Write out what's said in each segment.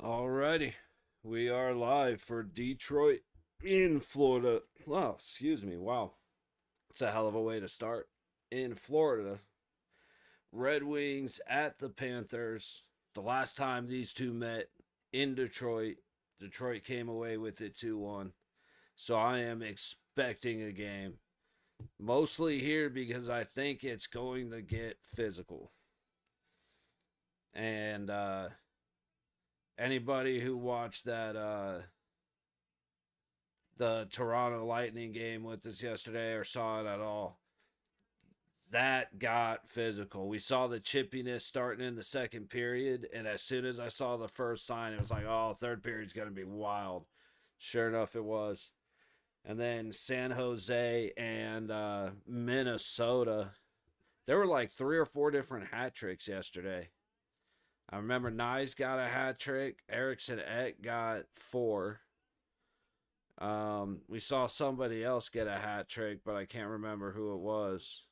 Alrighty, we are live for Detroit in Florida. Oh, excuse me. Wow, it's a hell of a way to start. In Florida, Red Wings at the Panthers. The last time these two met in Detroit, Detroit came away with it 2-1. So I am expecting a game. Mostly here because I think it's going to get physical. And anybody who watched that the Toronto Lightning game with us yesterday or saw it at all, that got physical. We saw the chippiness starting in the second period, and as soon as I saw the first sign, it was like, oh, third period's going to be wild. Sure enough, it was. And then San Jose and Minnesota, there were like three or four different hat tricks yesterday. I remember Nyes got a hat trick. Eriksson Ek got four. We saw somebody else get a hat trick, but I can't remember who it was.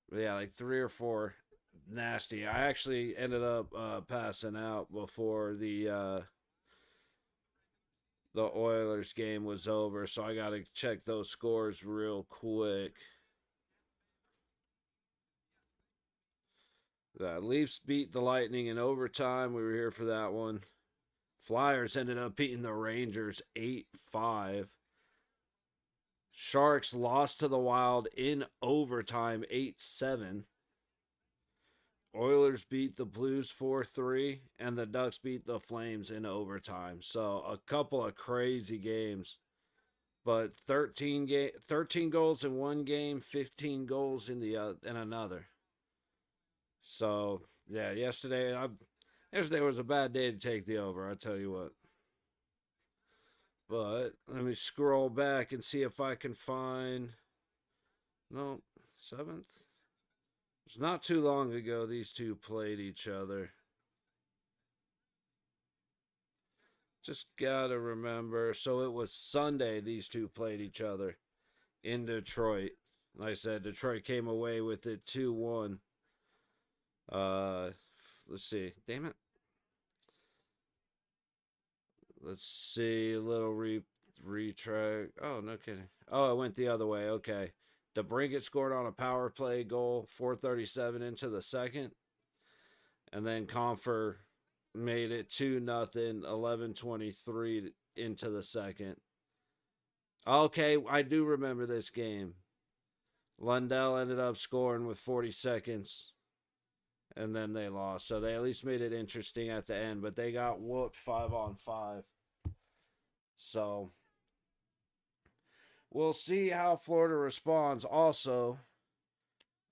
But yeah, like three or four nasty. I actually ended up passing out before the Oilers game was over, so I got to check those scores real quick. The Leafs beat the Lightning in overtime. We were here for that one. Flyers ended up beating the Rangers 8-5. Sharks lost to the Wild in overtime 8-7. Oilers beat the Blues 4-3, and the Ducks beat the Flames in overtime. So a couple of crazy games. But 13 goals in one game, 15 goals in another. So yeah, yesterday was a bad day to take the over, I tell you what. But let me scroll back and see if I can find. No, seventh. It's not too long ago these two played each other. Just gotta remember. So it was Sunday these two played each other in Detroit. Like I said, Detroit came away with it 2-1. Uh, let's see. Damn it. Let's see. A little retrack. Oh, no kidding. Oh, it went the other way. Okay. DeBrincat scored on a power play goal, 4:37 into the second. And then Comfer made it 2-0, 11:23 into the second. Okay, I do remember this game. Lundell ended up scoring with 40 seconds, and then they lost. So they at least made it interesting at the end, but they got whooped 5-on-5. So we'll see how Florida responds. Also,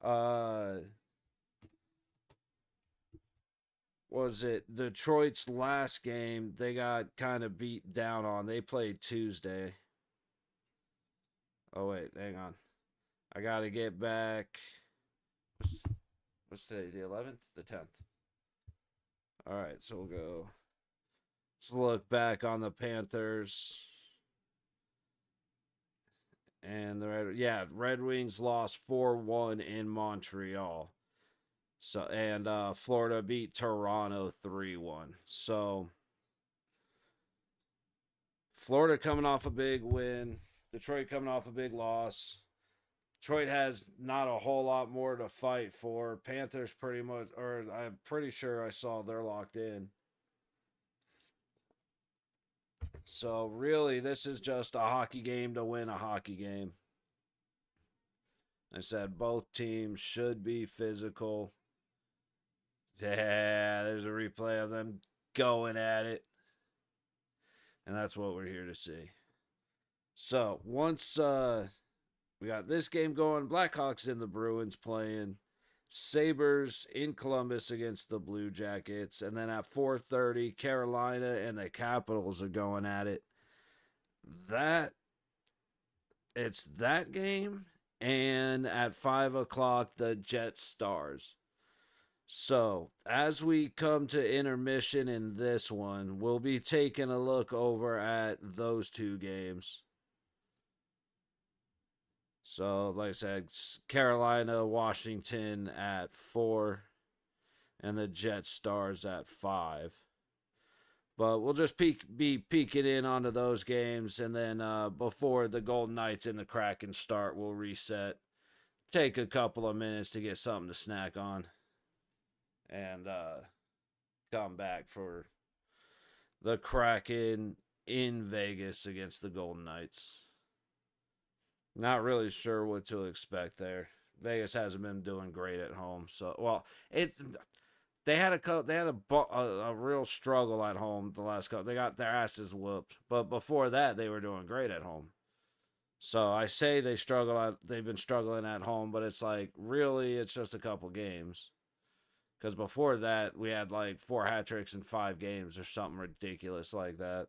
uh, was it Detroit's last game? They got kind of beat down on. They played Tuesday. Oh wait, hang on. I gotta get back. What's today? The 11th, the 10th. All right, so we'll go. Let's look back on the Panthers and Red Wings lost 4-1 in Montreal. So and Florida beat Toronto 3-1. So Florida coming off a big win, Detroit coming off a big loss. Detroit has not a whole lot more to fight for. Panthers pretty much, or I'm pretty sure I saw they're locked in. So really, this is just a hockey game to win a hockey game. I said both teams should be physical. Yeah, there's a replay of them going at it. And that's what we're here to see. So once we got this game going, Blackhawks and the Bruins playing, Sabres in Columbus against the Blue Jackets, and then at 4:30, Carolina and the Capitals are going at it. That it's that game, and at 5 o'clock, the Jets Stars. So, as we come to intermission in this one, we'll be taking a look over at those two games. So, like I said, Carolina, Washington at 4, and the Jet Stars at 5. But we'll just be peeking in onto those games, and then before the Golden Knights and the Kraken start, we'll reset. Take a couple of minutes to get something to snack on, and come back for the Kraken in Vegas against the Golden Knights. Not really sure what to expect there. Vegas hasn't been doing great at home, so well, they had a real struggle at home the last couple. They got their asses whooped, but before that, they were doing great at home. So I say they've been struggling at home, but it's like really, it's just a couple games. Because before that, we had like 4 hat tricks in 5 games or something ridiculous like that.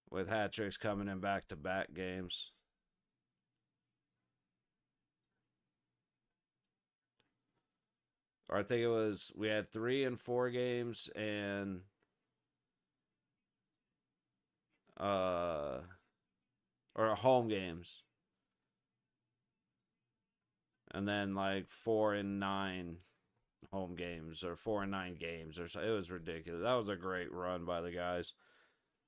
With hat tricks coming in back to back games. Or I think it was we had 3 and 4 games and uh or home games. And then like 4 and 9 home games or 4 and 9 games or so. It was ridiculous. That was a great run by the guys.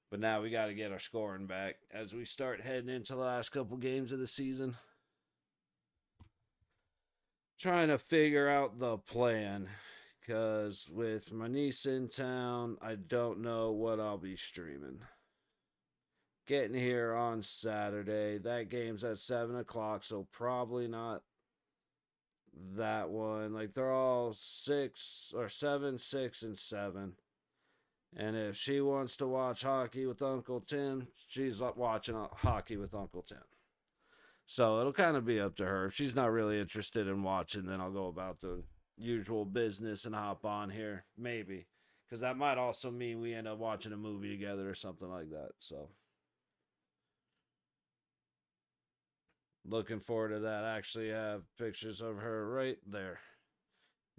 But now we got to get our scoring back as we start heading into the last couple games of the season. Trying to figure out the plan. Because with my niece in town, I don't know what I'll be streaming. Getting here on Saturday. That game's at 7 o'clock, so probably not that one. Like, they're all 6 or 7, 6, and 7. And if she wants to watch hockey with Uncle Tim, she's watching hockey with Uncle Tim. So it'll kind of be up to her. If she's not really interested in watching, then I'll go about the usual business and hop on here. Maybe. Because that might also mean we end up watching a movie together or something like that. So looking forward to that. I actually have pictures of her right there.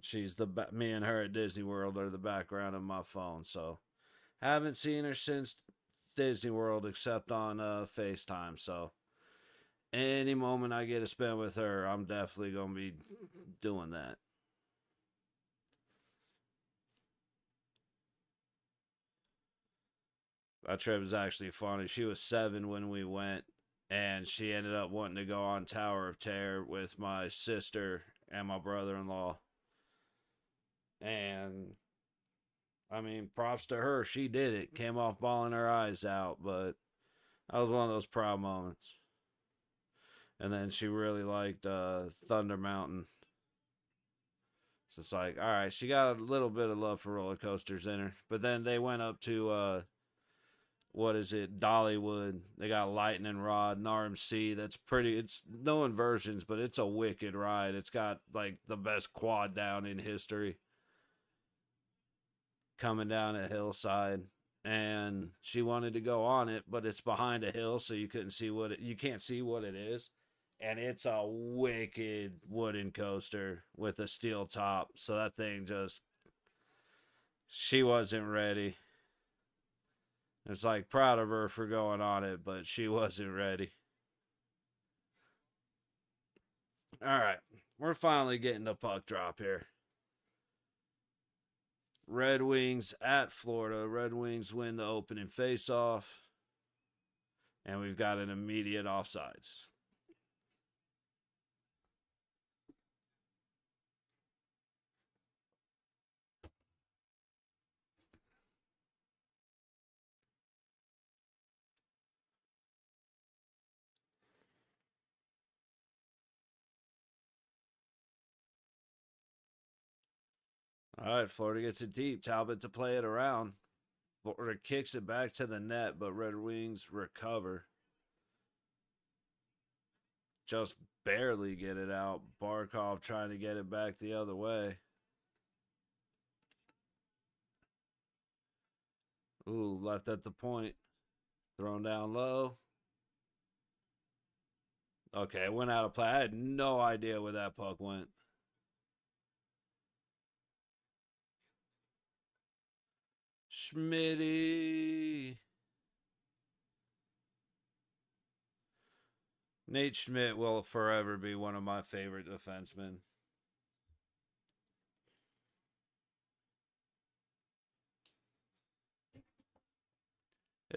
She's me and her at Disney World are the background of my phone. So haven't seen her since Disney World except on FaceTime. So any moment I get to spend with her, I'm definitely going to be doing that. That trip was actually funny. She was 7 when we went, and she ended up wanting to go on Tower of Terror with my sister and my brother-in-law. And I mean, props to her. She did it. Came off bawling her eyes out, but that was one of those proud moments. And then she really liked Thunder Mountain. So it's like, all right, she got a little bit of love for roller coasters in her. But then they went up to what is it, Dollywood. They got Lightning Rod and RMC. That's pretty. It's no inversions, but it's a wicked ride. It's got like the best quad down in history. Coming down a hillside, and she wanted to go on it, but it's behind a hill, so you can't see what it is. And it's a wicked wooden coaster with a steel top. So that thing just, she wasn't ready. It's like proud of her for going on it, but she wasn't ready. All right, we're finally getting the puck drop here. Red Wings at Florida. Red Wings win the opening faceoff. And we've got an immediate offsides. All right, Florida gets it deep. Talbot to play it around. Florida kicks it back to the net, but Red Wings recover. Just barely get it out. Barkov trying to get it back the other way. Ooh, left at the point. Thrown down low. Okay, it went out of play. I had no idea where that puck went. Schmitty. Nate Schmidt will forever be one of my favorite defensemen.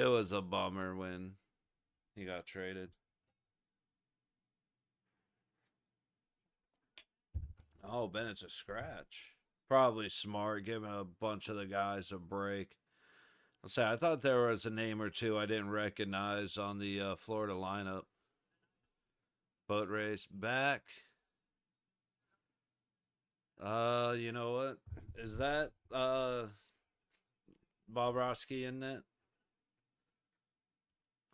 It was a bummer when he got traded. Oh, Bennett's a scratch. Probably smart, giving a bunch of the guys a break. I'll say I thought there was a name or two I didn't recognize on the Florida lineup. Boat race back. You know what? Is that Bobrovsky in net?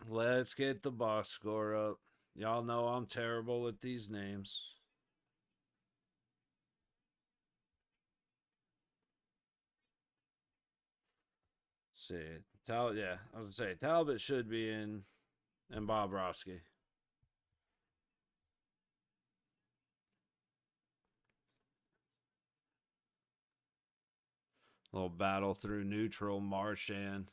Let's get the box score up. Y'all know I'm terrible with these names. See, yeah, I was gonna say Talbot should be in, and Bobrovsky. Little battle through neutral. Marchand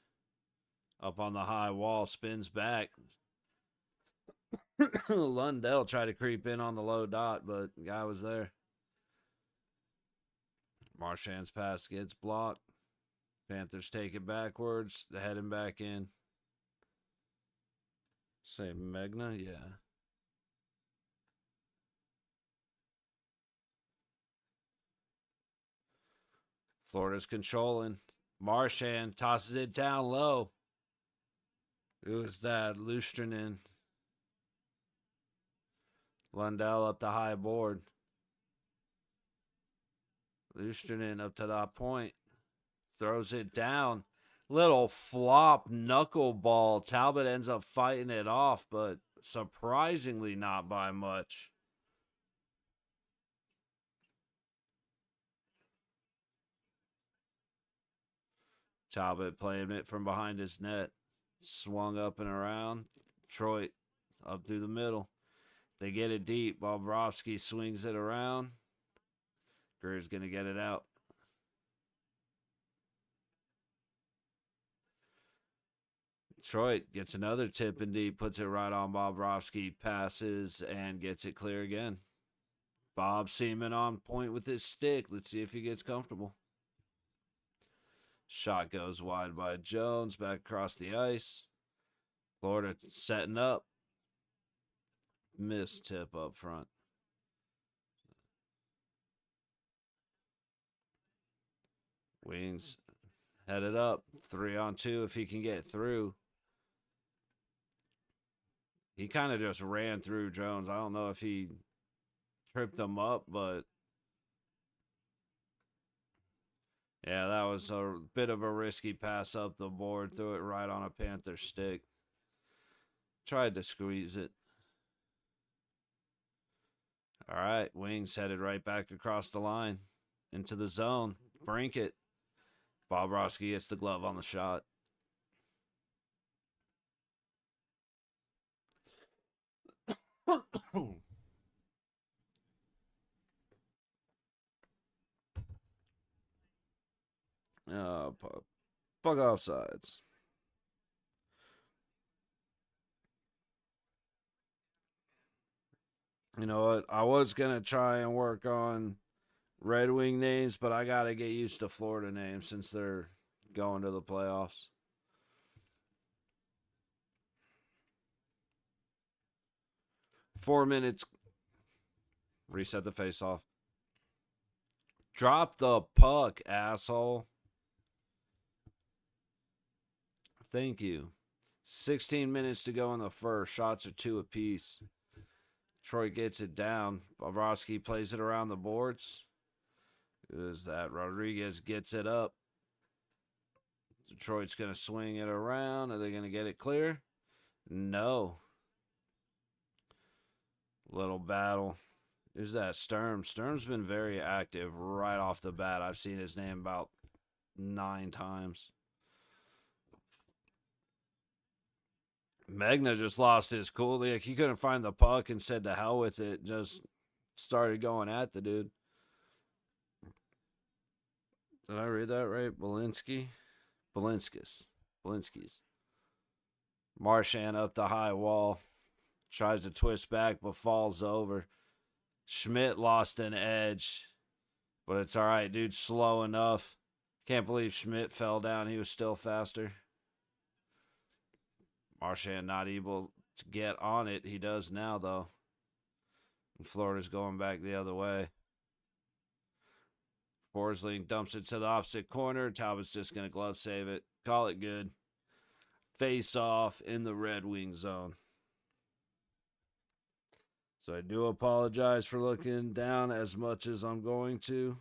up on the high wall, spins back. Lundell tried to creep in on the low dot, but the guy was there. Marchand's pass gets blocked. Panthers take it backwards. They're heading back in. Say Megna, yeah. Florida's controlling. Marchand tosses it down low. It was that Lustrinen. Lundell up the high board. Lustrinen up to that point. Throws it down. Little flop knuckleball. Talbot ends up fighting it off, but surprisingly not by much. Talbot playing it from behind his net. Swung up and around. Detroit up through the middle. They get it deep. Bobrovsky swings it around. Greer's going to get it out. Detroit gets another tip and deep, puts it right on Bobrovsky, passes, and gets it clear again. Bob Seaman on point with his stick. Let's see if he gets comfortable. Shot goes wide by Jones, back across the ice. Florida setting up. Missed tip up front. Wings headed up. 3-on-2 if he can get through. He kind of just ran through Jones. I don't know if he tripped him up, but yeah, that was a bit of a risky pass up the board. Threw it right on a Panther stick. Tried to squeeze it. All right, Wings headed right back across the line into the zone. Brinket. Bobrovsky gets the glove on the shot. Puck offsides. You know what? I was going to try and work on Red Wing names, but I got to get used to Florida names since they're going to the playoffs. Four minutes. Reset the face-off. Drop the puck, asshole. Thank you. 16 minutes to go in the first. Shots are 2 apiece. Troy gets it down. Bobrovsky plays it around the boards. Is that Rodriguez gets it up. Detroit's going to swing it around. Are they going to get it clear? No. Little battle. Who's that? Sturm. Sturm's been very active right off the bat. I've seen his name about 9 times. Megna just lost his cool. Like, he couldn't find the puck and said to hell with it. Just started going at the dude. Did I read that right? Balinskis. Marchand up the high wall. Tries to twist back, but falls over. Schmidt lost an edge. But it's all right, dude. Slow enough. Can't believe Schmidt fell down. He was still faster. Marchand not able to get on it. He does now, though. And Florida's going back the other way. Forsling dumps it to the opposite corner. Talbot's just going to glove save it. Call it good. Face off in the Red Wing zone. So I do apologize for looking down as much as I'm going to.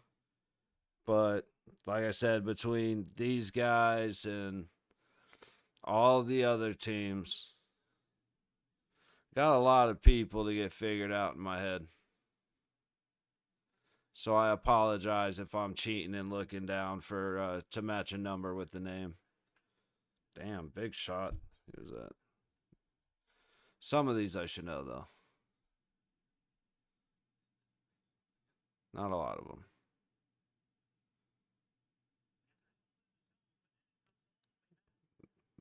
But like I said, between these guys and all the other teams, got a lot of people to get figured out in my head. So I apologize if I'm cheating and looking down for to match a number with the name. Damn, big shot. Who's that? Some of these I should know, though. Not a lot of them.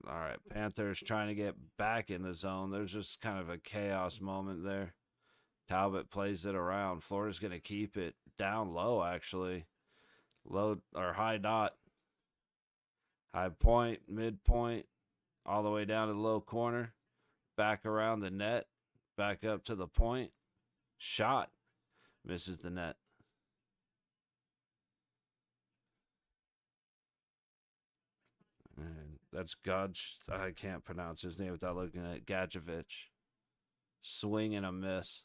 All right, Panthers trying to get back in the zone. There's just kind of a chaos moment there. Talbot plays it around. Florida's going to keep it down low, actually. Low or high dot. High point, midpoint, all the way down to the low corner. Back around the net. Back up to the point. Shot. Misses the net. And that's Gudge. I can't pronounce his name without looking at Gadjevich. Swing and a miss.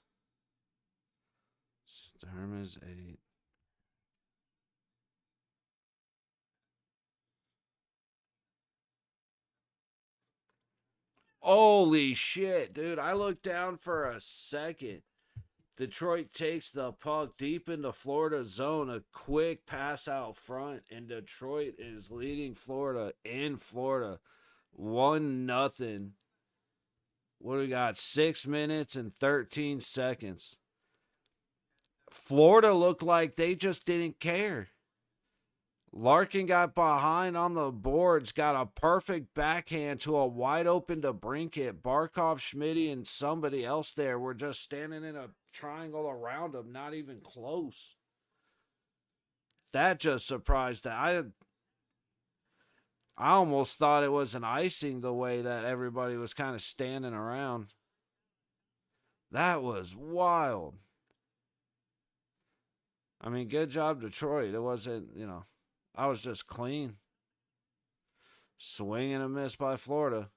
Sturm is 8. Holy shit, dude. I looked down for a second. Detroit takes the puck deep into Florida zone. A quick pass out front, and Detroit is leading Florida in Florida 1-0. What do we got? 6 minutes and 13 seconds. Florida looked like they just didn't care. Larkin got behind on the boards, got a perfect backhand to a wide open DeBrincat. Barkov, Schmitty, and somebody else there were just standing in a triangle around him, not even close. That just surprised that. I almost thought it was an icing the way that everybody was kind of standing around. That was wild. I mean, good job, Detroit. It wasn't, I was just clean. Swing and a miss by Florida.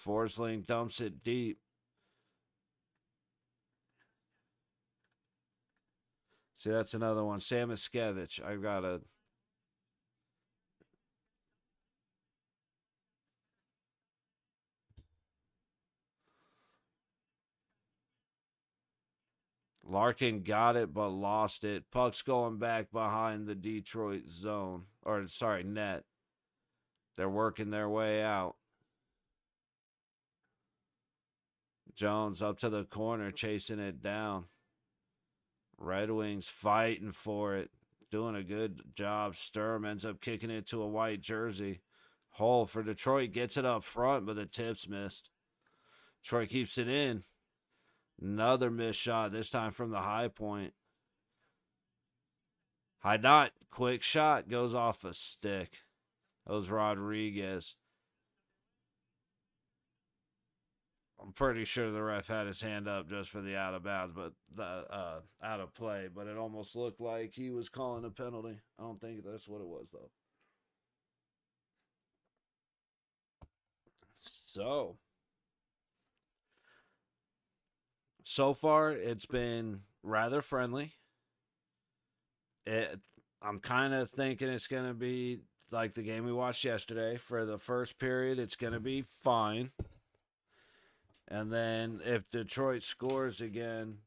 Forsling dumps it deep. See, that's another one. Sam Iskevich. I got a. Larkin got it, but lost it. Puck's going back behind the Detroit zone. Or, sorry, net. They're working their way out. Jones up to the corner, chasing it down. Red Wings fighting for it. Doing a good job. Sturm ends up kicking it to a white jersey. Hole for Detroit. Gets it up front, but the tip's missed. Detroit keeps it in. Another missed shot, this time from the high point. High dot. Quick shot. Goes off a stick. That was Rodriguez. I'm pretty sure the ref had his hand up just for the out of bounds, but the out of play. But it almost looked like he was calling a penalty. I don't think that's what it was, though. So far, it's been rather friendly. I'm kind of thinking it's going to be like the game we watched yesterday. For the first period, it's going to be fine. And then if Detroit scores again,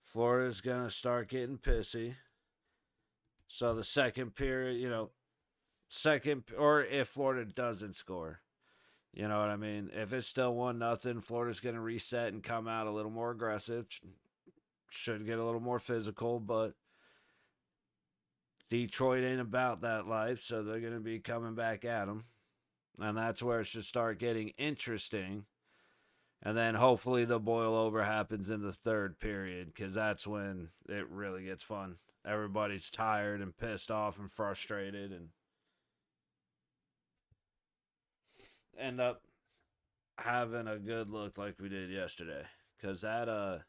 Florida's going to start getting pissy. So the second period, or if Florida doesn't score, you know what I mean? If it's still 1-0, Florida's going to reset and come out a little more aggressive. Should get a little more physical, but Detroit ain't about that life, so they're going to be coming back at them. And that's where it should start getting interesting. And then hopefully the boil over happens in the third period, because that's when it really gets fun. Everybody's tired and pissed off and frustrated. And end up having a good look like we did yesterday. Because that's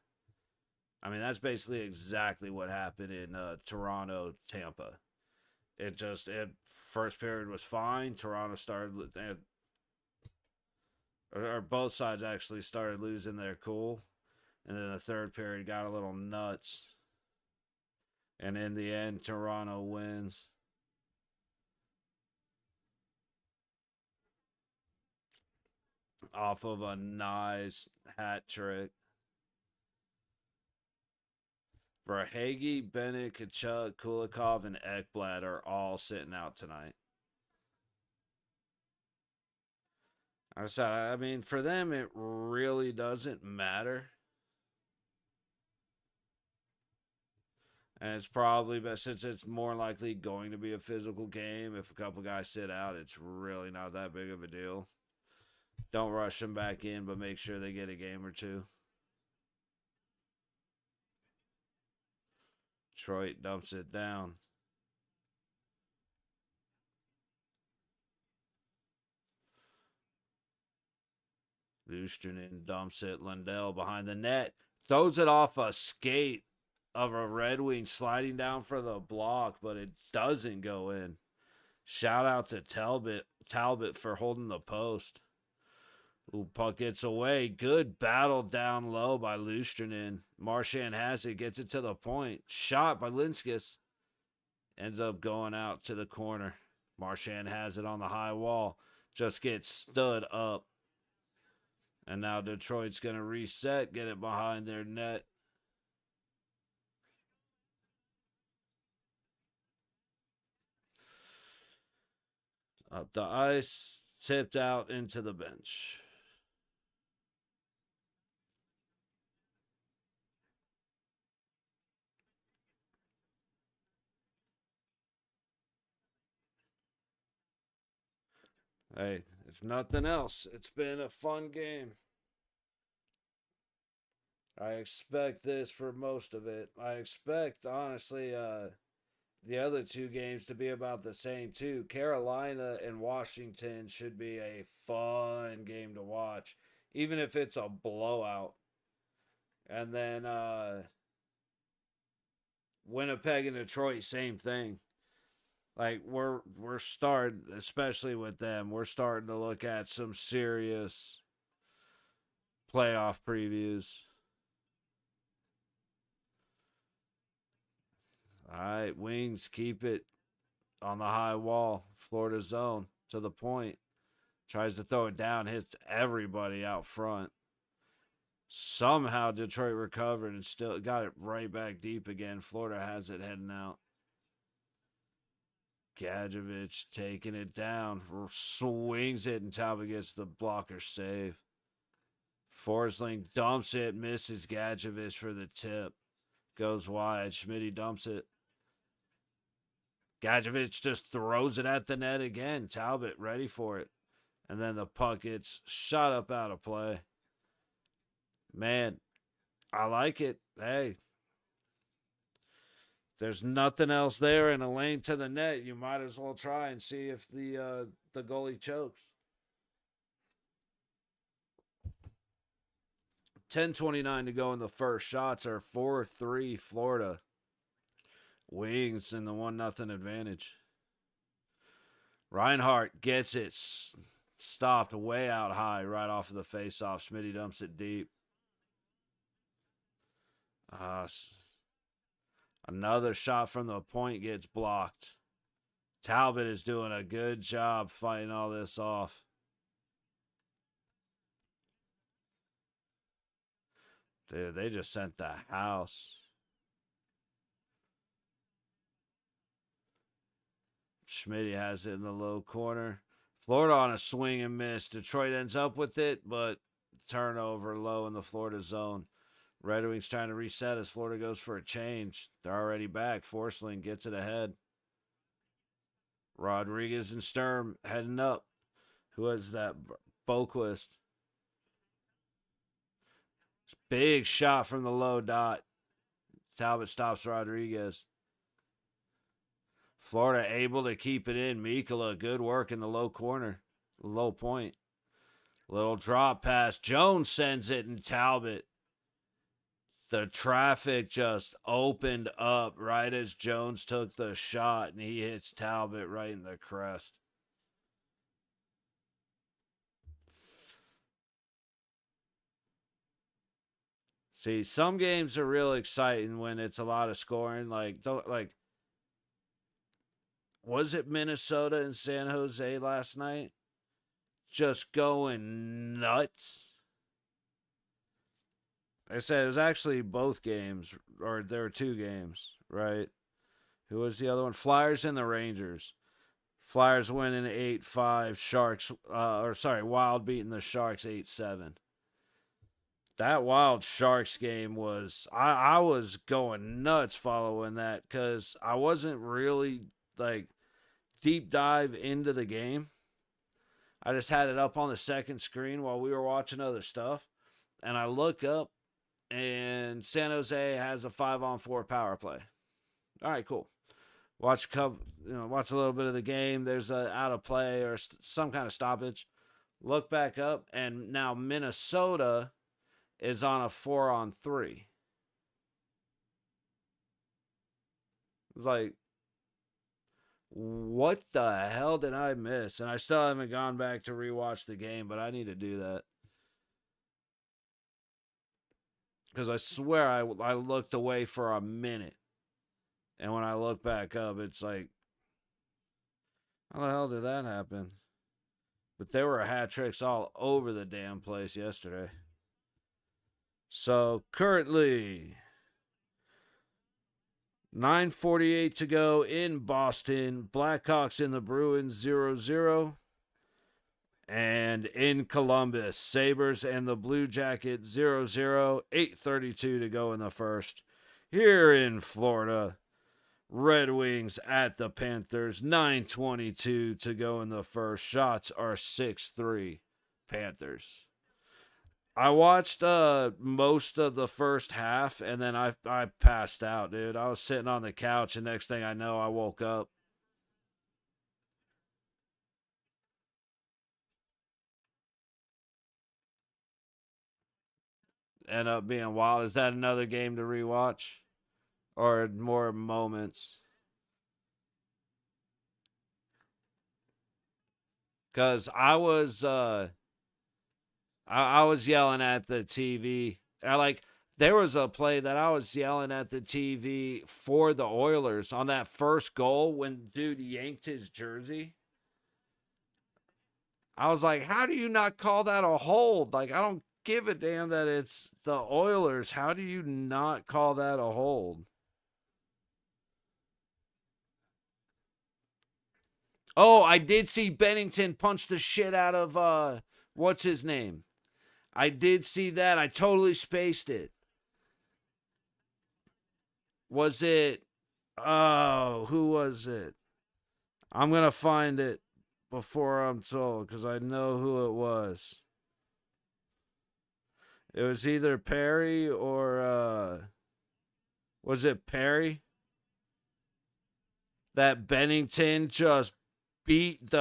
basically exactly what happened in Toronto, Tampa. It first period was fine. Toronto started, or both sides actually started losing their cool, and then the third period got a little nuts. And in the end, Toronto wins. Off of a nice hat trick. Verhaeghe, Bennett, Kachuk, Kulikov, and Ekblad are all sitting out tonight. For them, it really doesn't matter. And it's probably best, since it's more likely going to be a physical game. If a couple guys sit out, it's really not that big of a deal. Don't rush them back in, but make sure they get a game or two. Detroit dumps it down. Lusterman dumps it. Lundell behind the net. Throws it off a skate of a Red Wing sliding down for the block, but it doesn't go in. Shout out to Talbot for holding the post. Ooh, puck gets away. Good battle down low by Lusterman. Marchand has it, gets it to the point. Shot by Linskis. Ends up going out to the corner. Marchand has it on the high wall. Just gets stood up. And now Detroit's going to reset, get it behind their net. Up the ice, tipped out into the bench. Hey, if nothing else, it's been a fun game. I expect this for most of it. I expect, honestly, the other two games to be about the same, too. Carolina and Washington should be a fun game to watch, even if it's a blowout. And then Winnipeg and Detroit, same thing. Like we're starting, especially with them, we're starting to look at some serious playoff previews. All right, Wings keep it on the high wall, Florida zone to the point. Tries to throw it down, hits everybody out front. Somehow Detroit recovered and still got it right back deep again. Florida has it heading out. Gadjevich taking it down, swings it, and Talbot gets the blocker save. Forsling dumps it, misses Gadjevich for the tip. Goes wide. Schmitty dumps it. Gadjevich just throws it at the net again. Talbot ready for it. And then the puck gets shot up out of play. Man, I like it. Hey, there's nothing else there in a lane to the net. You might as well try and see if the goalie chokes. 10:29 to go in the first. Shots are 4-3 Florida. Wings in the 1-0 advantage. Reinhart gets it stopped way out high right off of the faceoff. Schmitty dumps it deep. Another shot from the point gets blocked. Talbot is doing a good job fighting all this off. Dude, they just sent the house. Schmitty has it in the low corner. Florida on a swing and miss. Detroit ends up with it, but turnover low in the Florida zone. Red Wings trying to reset as Florida goes for a change. They're already back. Forsling gets it ahead. Rodriguez and Sturm heading up. Who is that? Boquist. Big shot from the low dot. Talbot stops Rodriguez. Florida able to keep it in. Mikula, good work in the low corner. Low point. Little drop pass. Jones sends it, and Talbot. The traffic just opened up right as Jones took the shot, and he hits Talbot right in the crest. See, some games are real exciting when it's a lot of scoring. Was it Minnesota and San Jose last night? Just going nuts. Like I said, it was actually both games, or there were two games, right? Who was the other one? Flyers and the Rangers. Flyers winning 8-5. Sharks, Wild beating the Sharks 8-7. That Wild Sharks game was, I was going nuts following that because I wasn't really like deep dive into the game. I just had it up on the second screen while we were watching other stuff. And I look up and San Jose has a 5-on-4 power play. All right, cool. Watch a little bit of the game. There's a out of play or some kind of stoppage. Look back up, and now Minnesota is on a 4-on-3. It's like, what the hell did I miss? And I still haven't gone back to rewatch the game, but I need to do that. Because I swear I looked away for a minute. And when I look back up, it's like, how the hell did that happen? But there were hat tricks all over the damn place yesterday. So currently, 9:48 to go in Boston. Blackhawks in the Bruins 0-0. And in Columbus, Sabres and the Blue Jackets 0-0. 8:32 to go in the first. Here in Florida, Red Wings at the Panthers. 9:22 to go in the first. Shots are 6-3 Panthers. I watched most of the first half, and then I passed out, dude. I was sitting on the couch, and next thing I know, I woke up. End up being wild. Is that another game to rewatch? Or more moments? Because I was yelling at the TV. There was a play that I was yelling at the TV for the Oilers on that first goal when dude yanked his jersey. I was like, how do you not call that a hold? Like, I don't give a damn that it's the Oilers. How do you not call that a hold? Oh, I did see Bennington punch the shit out of what's his name? I did see that. I totally spaced it. Was it who was it? I'm gonna find it before I'm told because I know who it was. It was either Perry or was it Perry? That Bennington just beat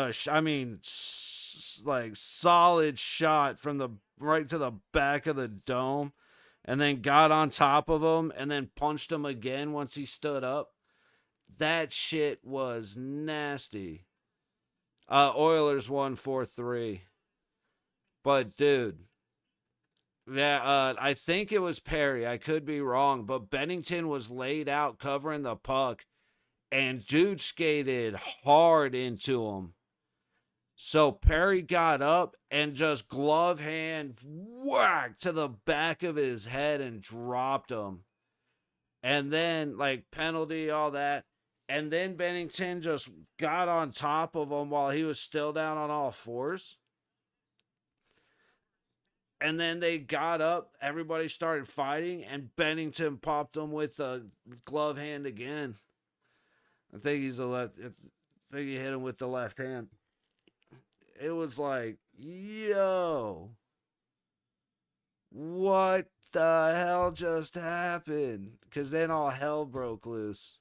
like solid shot from the right to the back of the dome, and then got on top of him and then punched him again once he stood up. That shit was nasty. Oilers won 4-3. But dude, I think it was Perry. I could be wrong, but Bennington was laid out covering the puck, and dude skated hard into him. So Perry got up and just glove hand whack to the back of his head and dropped him. And then penalty, all that. And then Bennington just got on top of him while he was still down on all fours. And then they got up, everybody started fighting, and Bennington popped him with the glove hand again. I think he hit him with the left hand. It was like, yo, what the hell just happened? Because then all hell broke loose.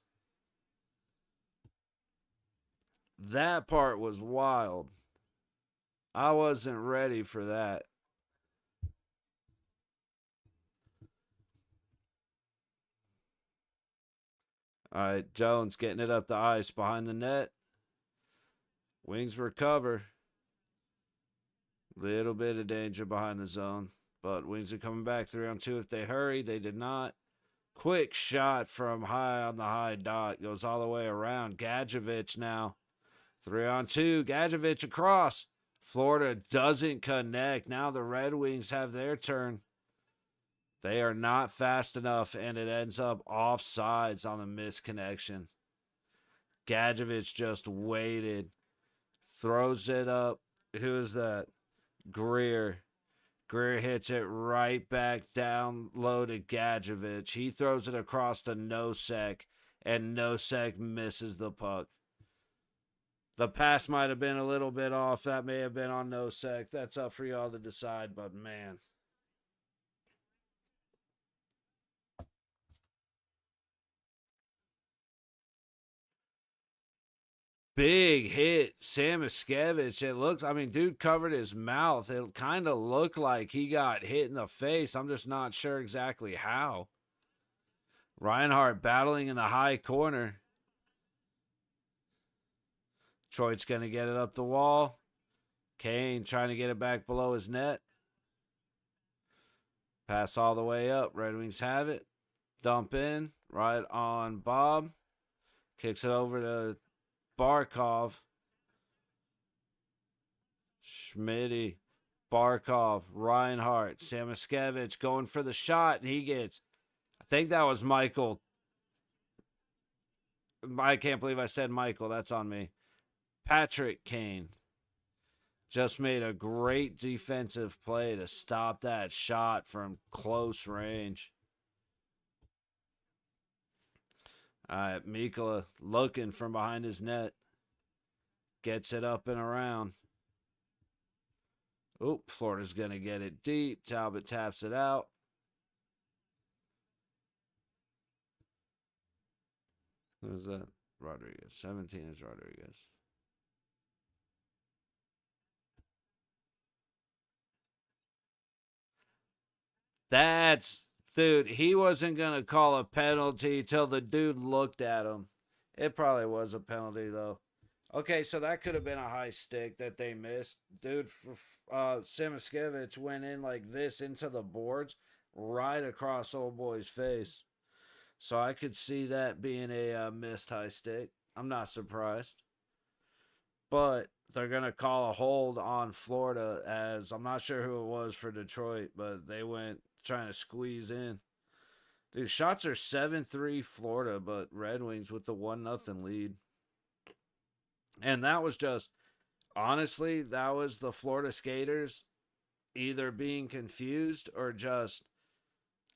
That part was wild. I wasn't ready for that. All right, Jones getting it up the ice behind the net. Wings recover. Little bit of danger behind the zone. But Wings are coming back 3-on-2 if they hurry. They did not. Quick shot from high on the high dot. Goes all the way around. Gadjevich now. 3-on-2. Gadjevich across. Florida doesn't connect. Now the Red Wings have their turn. They are not fast enough, and it ends up offsides on the misconnection. Gadjevich just waited. Throws it up. Who is that? Greer. Greer hits it right back down low to Gadjevich. He throws it across to Nosek, and Nosek misses the puck. The pass might have been a little bit off. That may have been on Nosek. That's up for y'all to decide, but man. Big hit, Samoskevich. It looks, I mean, dude covered his mouth. It kind of looked like he got hit in the face. I'm just not sure exactly how. Reinhardt battling in the high corner. Detroit's going to get it up the wall. Kane trying to get it back below his net. Pass all the way up. Red Wings have it. Dump in. Right on Bob. Kicks it over to Barkov. Schmitty. Barkov. Reinhardt. Samoskevich going for the shot. And he gets, I think that was Michael. I can't believe I said Michael. That's on me. Patrick Kane just made a great defensive play to stop that shot from close range. All right, Mikkola looking from behind his net. Gets it up and around. Oop, Florida's going to get it deep. Talbot taps it out. Who's that? Rodriguez. 17 is Rodriguez. That's, dude, he wasn't going to call a penalty till the dude looked at him. It probably was a penalty, though. Okay, so that could have been a high stick that they missed. Dude, Samoskevich went in like this into the boards right across old boy's face. So I could see that being a missed high stick. I'm not surprised. But they're going to call a hold on Florida, as I'm not sure who it was for Detroit, but they went trying to squeeze in. Dude, shots are 7-3 Florida, but Red Wings with the 1-0 lead. And that was just, honestly, that was the Florida skaters either being confused or just,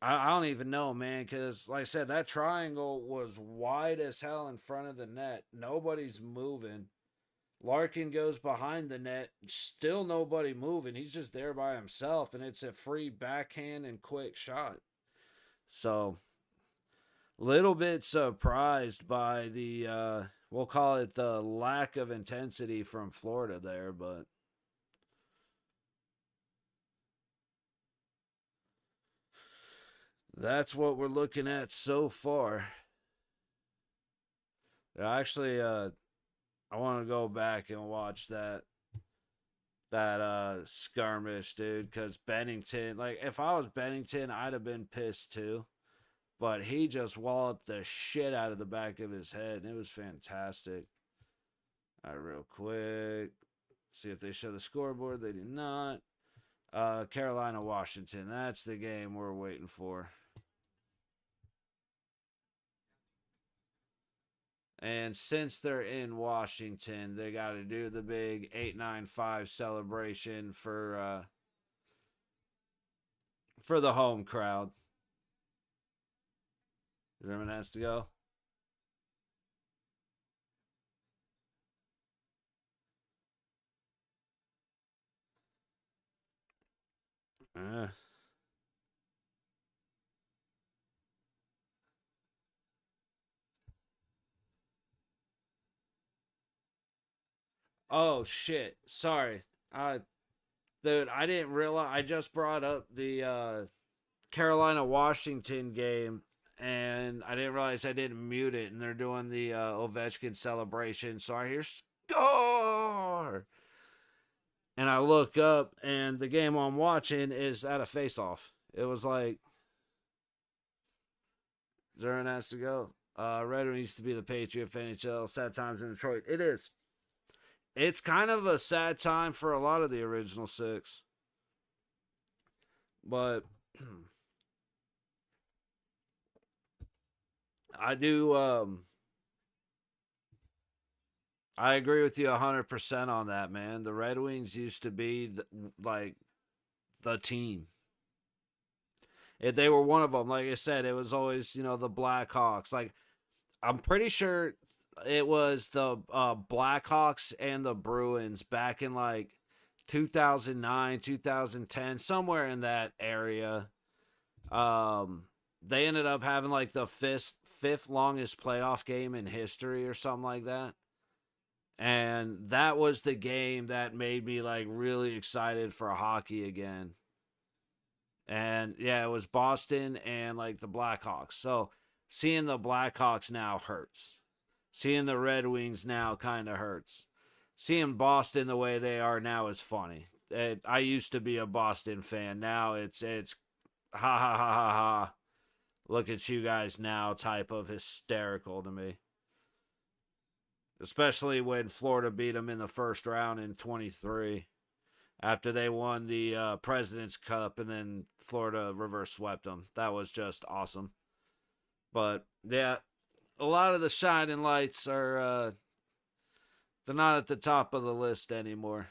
I don't even know, man, because like I said, that triangle was wide as hell in front of the net. Nobody's moving. Larkin goes behind the net, still nobody moving. He's just there by himself, and it's a free backhand and quick shot. So, little bit surprised by the, we'll call it the lack of intensity from Florida there, but that's what we're looking at so far. Actually, I want to go back and watch that skirmish, dude, because Bennington, like, if I was Bennington, I'd have been pissed too. But he just walloped the shit out of the back of his head, and it was fantastic. All right, real quick. See if they show the scoreboard. They do not. Carolina, Washington. That's the game we're waiting for. And since they're in Washington, they got to do the big 895 celebration for the home crowd. Everyone has to go. Oh shit! Sorry. Uh, dude, I didn't realize. I just brought up the Carolina Washington game, and I didn't realize I didn't mute it. And they're doing the Ovechkin celebration, so I hear score, and I look up, and the game I'm watching is at a face-off. It was like 0 minutes to go. Red Wings used to be the Patriot for NHL. Sad times in Detroit. It is. It's kind of a sad time for a lot of the original six, but I do. I agree with you 100% on that, man. The Red Wings used to be like the team. If they were one of them, like I said, it was always the Blackhawks. Like I'm pretty sure it was the Blackhawks and the Bruins back in like 2009, 2010, somewhere in that area. They ended up having like the fifth longest playoff game in history or something like that. And that was the game that made me like really excited for hockey again. And yeah, it was Boston and like the Blackhawks. So seeing the Blackhawks now hurts. Seeing the Red Wings now kind of hurts. Seeing Boston the way they are now is funny. I used to be a Boston fan. Now it's ha ha ha ha ha. Look at you guys now type of hysterical to me. Especially when Florida beat them in the first round in 23 after they won the President's Cup and then Florida reverse swept them. That was just awesome. But yeah, a lot of the shining lights are they're not at the top of the list anymore.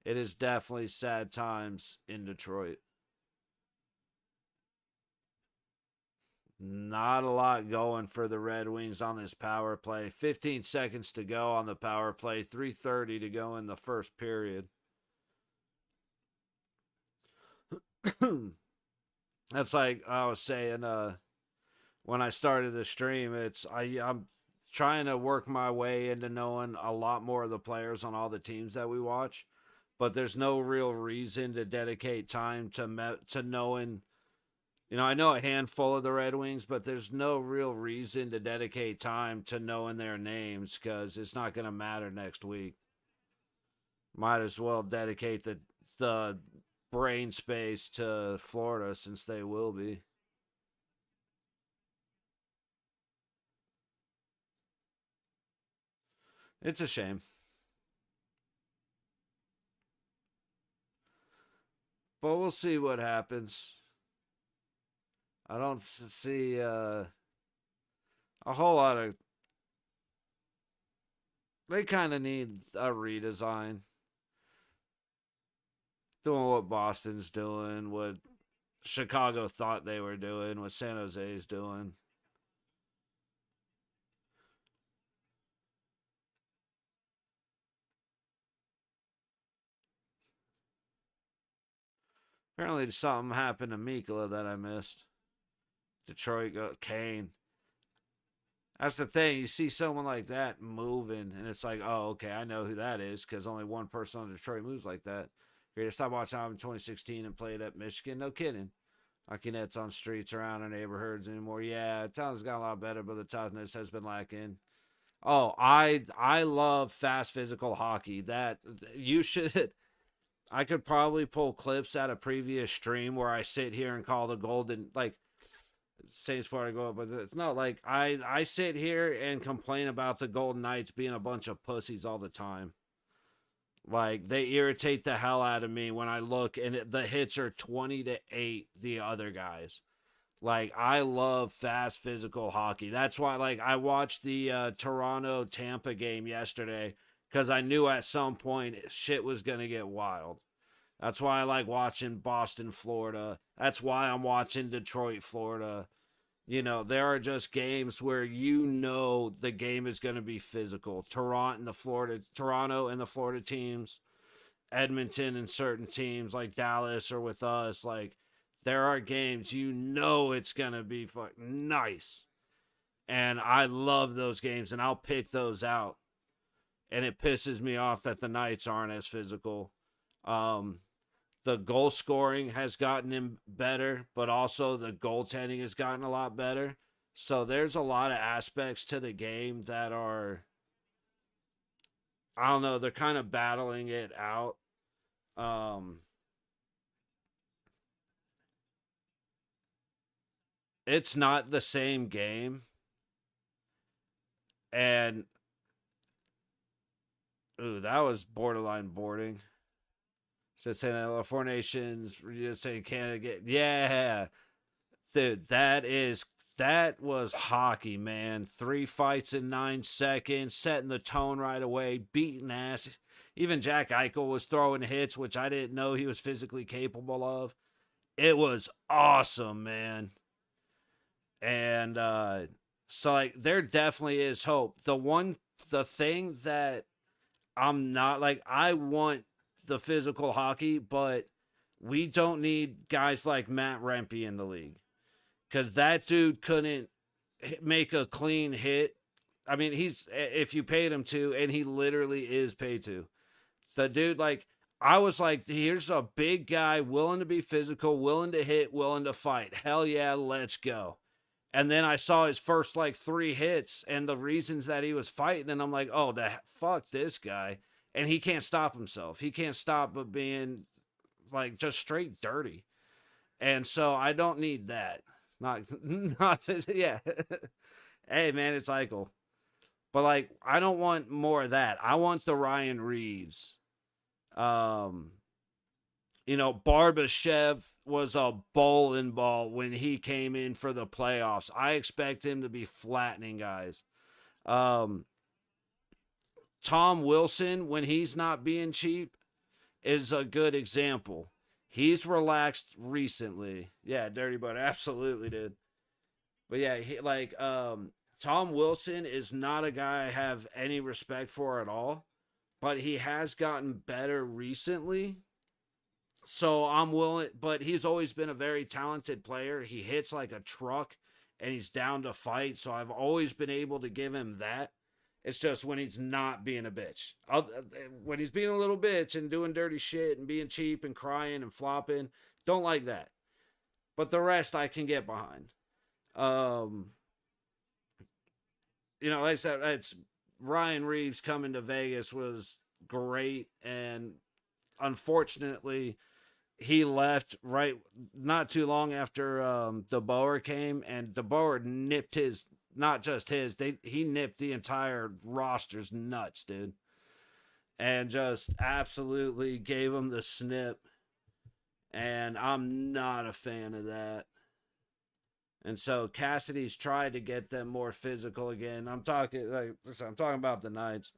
It is definitely sad times in Detroit. Not a lot going for the Red Wings on this power play. 15 seconds to go on the power play. 3:30 to go in the first period. That's like I was saying when I started the stream. I'm trying to work my way into knowing a lot more of the players on all the teams that we watch, but there's no real reason to dedicate time to knowing. I know a handful of the Red Wings, but there's no real reason to dedicate time to knowing their names because it's not going to matter next week. Might as well dedicate the brain space to Florida since they will be. It's a shame. But we'll see what happens. I don't see a whole lot of. They kind of need a redesign. Doing what Boston's doing, what Chicago thought they were doing, what San Jose's doing. Apparently, something happened to Mikula that I missed. Detroit got Kane. That's the thing. You see someone like that moving, and it's like, oh, okay, I know who that is because only one person on Detroit moves like that. Great, I stopped watching him in 2016 and played at Michigan. No kidding. Hockey nets on streets around our neighborhoods anymore. Yeah, town's got a lot better, but the toughness has been lacking. Oh, I love fast physical hockey. That you should. I could probably pull clips at a previous stream where I sit here and call the golden like same sport I go up, but it's not like I sit here and complain about the Golden Knights being a bunch of pussies all the time. Like they irritate the hell out of me when I look and the hits are 20-8 the other guys. Like I love fast physical hockey. That's why like I watched the Toronto Tampa game yesterday cuz I knew at some point shit was going to get wild. That's why I like watching Boston, Florida. That's why I'm watching Detroit, Florida. There are just games where the game is going to be physical. Toronto and the Florida teams, Edmonton and certain teams like Dallas or with us, like there are games it's going to be nice. And I love those games and I'll pick those out. and it pisses me off that the Knights aren't as physical. Um, the goal scoring has gotten him better, but also the goaltending has gotten a lot better. So there's a lot of aspects to the game that are, I don't know, they're kind of battling it out. Um, it's not the same game. And, ooh, that was borderline boarding. So saying that Four Nations, you're saying Canada get, yeah. Dude, that was hockey, man. 3 fights in 9 seconds, setting the tone right away, beating ass. Even Jack Eichel was throwing hits, which I didn't know he was physically capable of. It was awesome, man. And so like there definitely is hope. The thing that I'm not like, I want the physical hockey, but we don't need guys like Matt Rempe in the league. Because that dude couldn't make a clean hit. I mean, he's, if you paid him to, and he literally is paid to. The dude, like, I was like, here's a big guy willing to be physical, willing to hit, willing to fight. Hell yeah, let's go. And then I saw his first like 3 hits and the reasons that he was fighting, and I'm like, oh, fuck this guy. And he can't stop himself. He can't stop but being like just straight dirty. And so I don't need that. Not, not this. Yeah. Hey, man, it's Eichel. But like, I don't want more of that. I want the Ryan Reeves. Um, Barbashev was a bowling ball when he came in for the playoffs. I expect him to be flattening guys. Um, Tom Wilson, when he's not being cheap, is a good example. He's relaxed recently. Yeah, Dirty Butt, absolutely, dude. But yeah, Tom Wilson is not a guy I have any respect for at all, but he has gotten better recently. So I'm willing, but he's always been a very talented player. He hits like a truck and he's down to fight. So I've always been able to give him that. It's just when he's not being a bitch. When he's being a little bitch and doing dirty shit and being cheap and crying and flopping, don't like that. But the rest I can get behind. Um, like I said, it's Ryan Reeves coming to Vegas was great, and unfortunately, he left right not too long after DeBoer came, and DeBoer nipped his, not just his, he nipped the entire roster's nuts, dude, and just absolutely gave him the snip, and I'm not a fan of that. And so Cassidy's tried to get them more physical again. I'm talking about the Knights,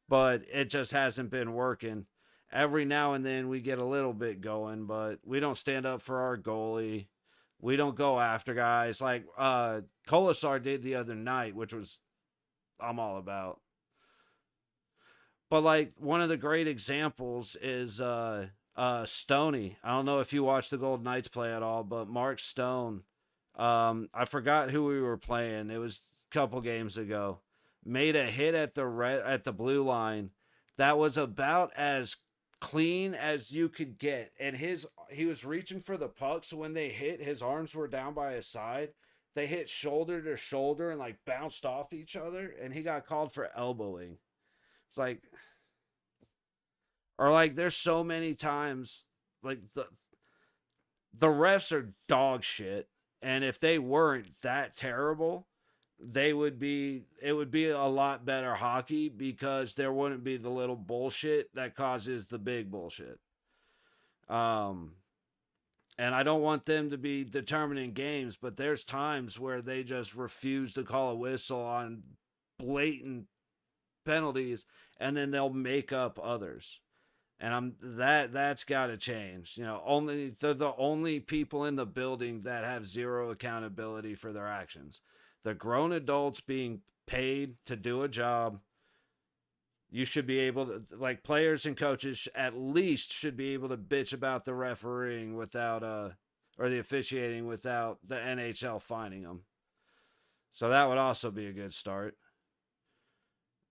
but it just hasn't been working. Every now and then we get a little bit going, but we don't stand up for our goalie. We don't go after guys like Kolasar did the other night, which was I'm all about. But like one of the great examples is Stoney. I don't know if you watched the Golden Knights play at all, but Mark Stone, I forgot who we were playing. It was a couple games ago. Made a hit at the blue line that was about as clean as you could get, and he was reaching for the puck, so when they hit, his arms were down by his side. They hit shoulder to shoulder and like bounced off each other, and he got called for elbowing. It's like, or like there's so many times like the refs are dog shit, and if they weren't that terrible, it would be a lot better hockey because there wouldn't be the little bullshit that causes the big bullshit. And I don't want them to be determining games, but there's times where they just refuse to call a whistle on blatant penalties, and then they'll make up others. And that's got to change. Only they're the only people in the building that have zero accountability for their actions. The grown adults being paid to do a job. You should be able to, like, players and coaches at least should be able to bitch about the refereeing without or the officiating without the NHL fining them. So that would also be a good start.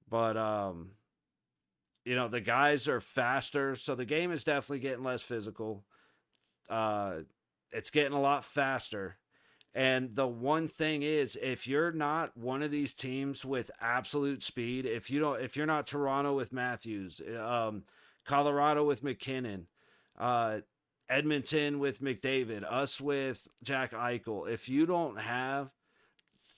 But The guys are faster, so the game is definitely getting less physical. Uh, it's getting a lot faster. And the one thing is, if you're not one of these teams with absolute speed, if you're not Toronto with Matthews, Colorado with McKinnon, uh, Edmonton with McDavid, us with Jack Eichel, if you don't have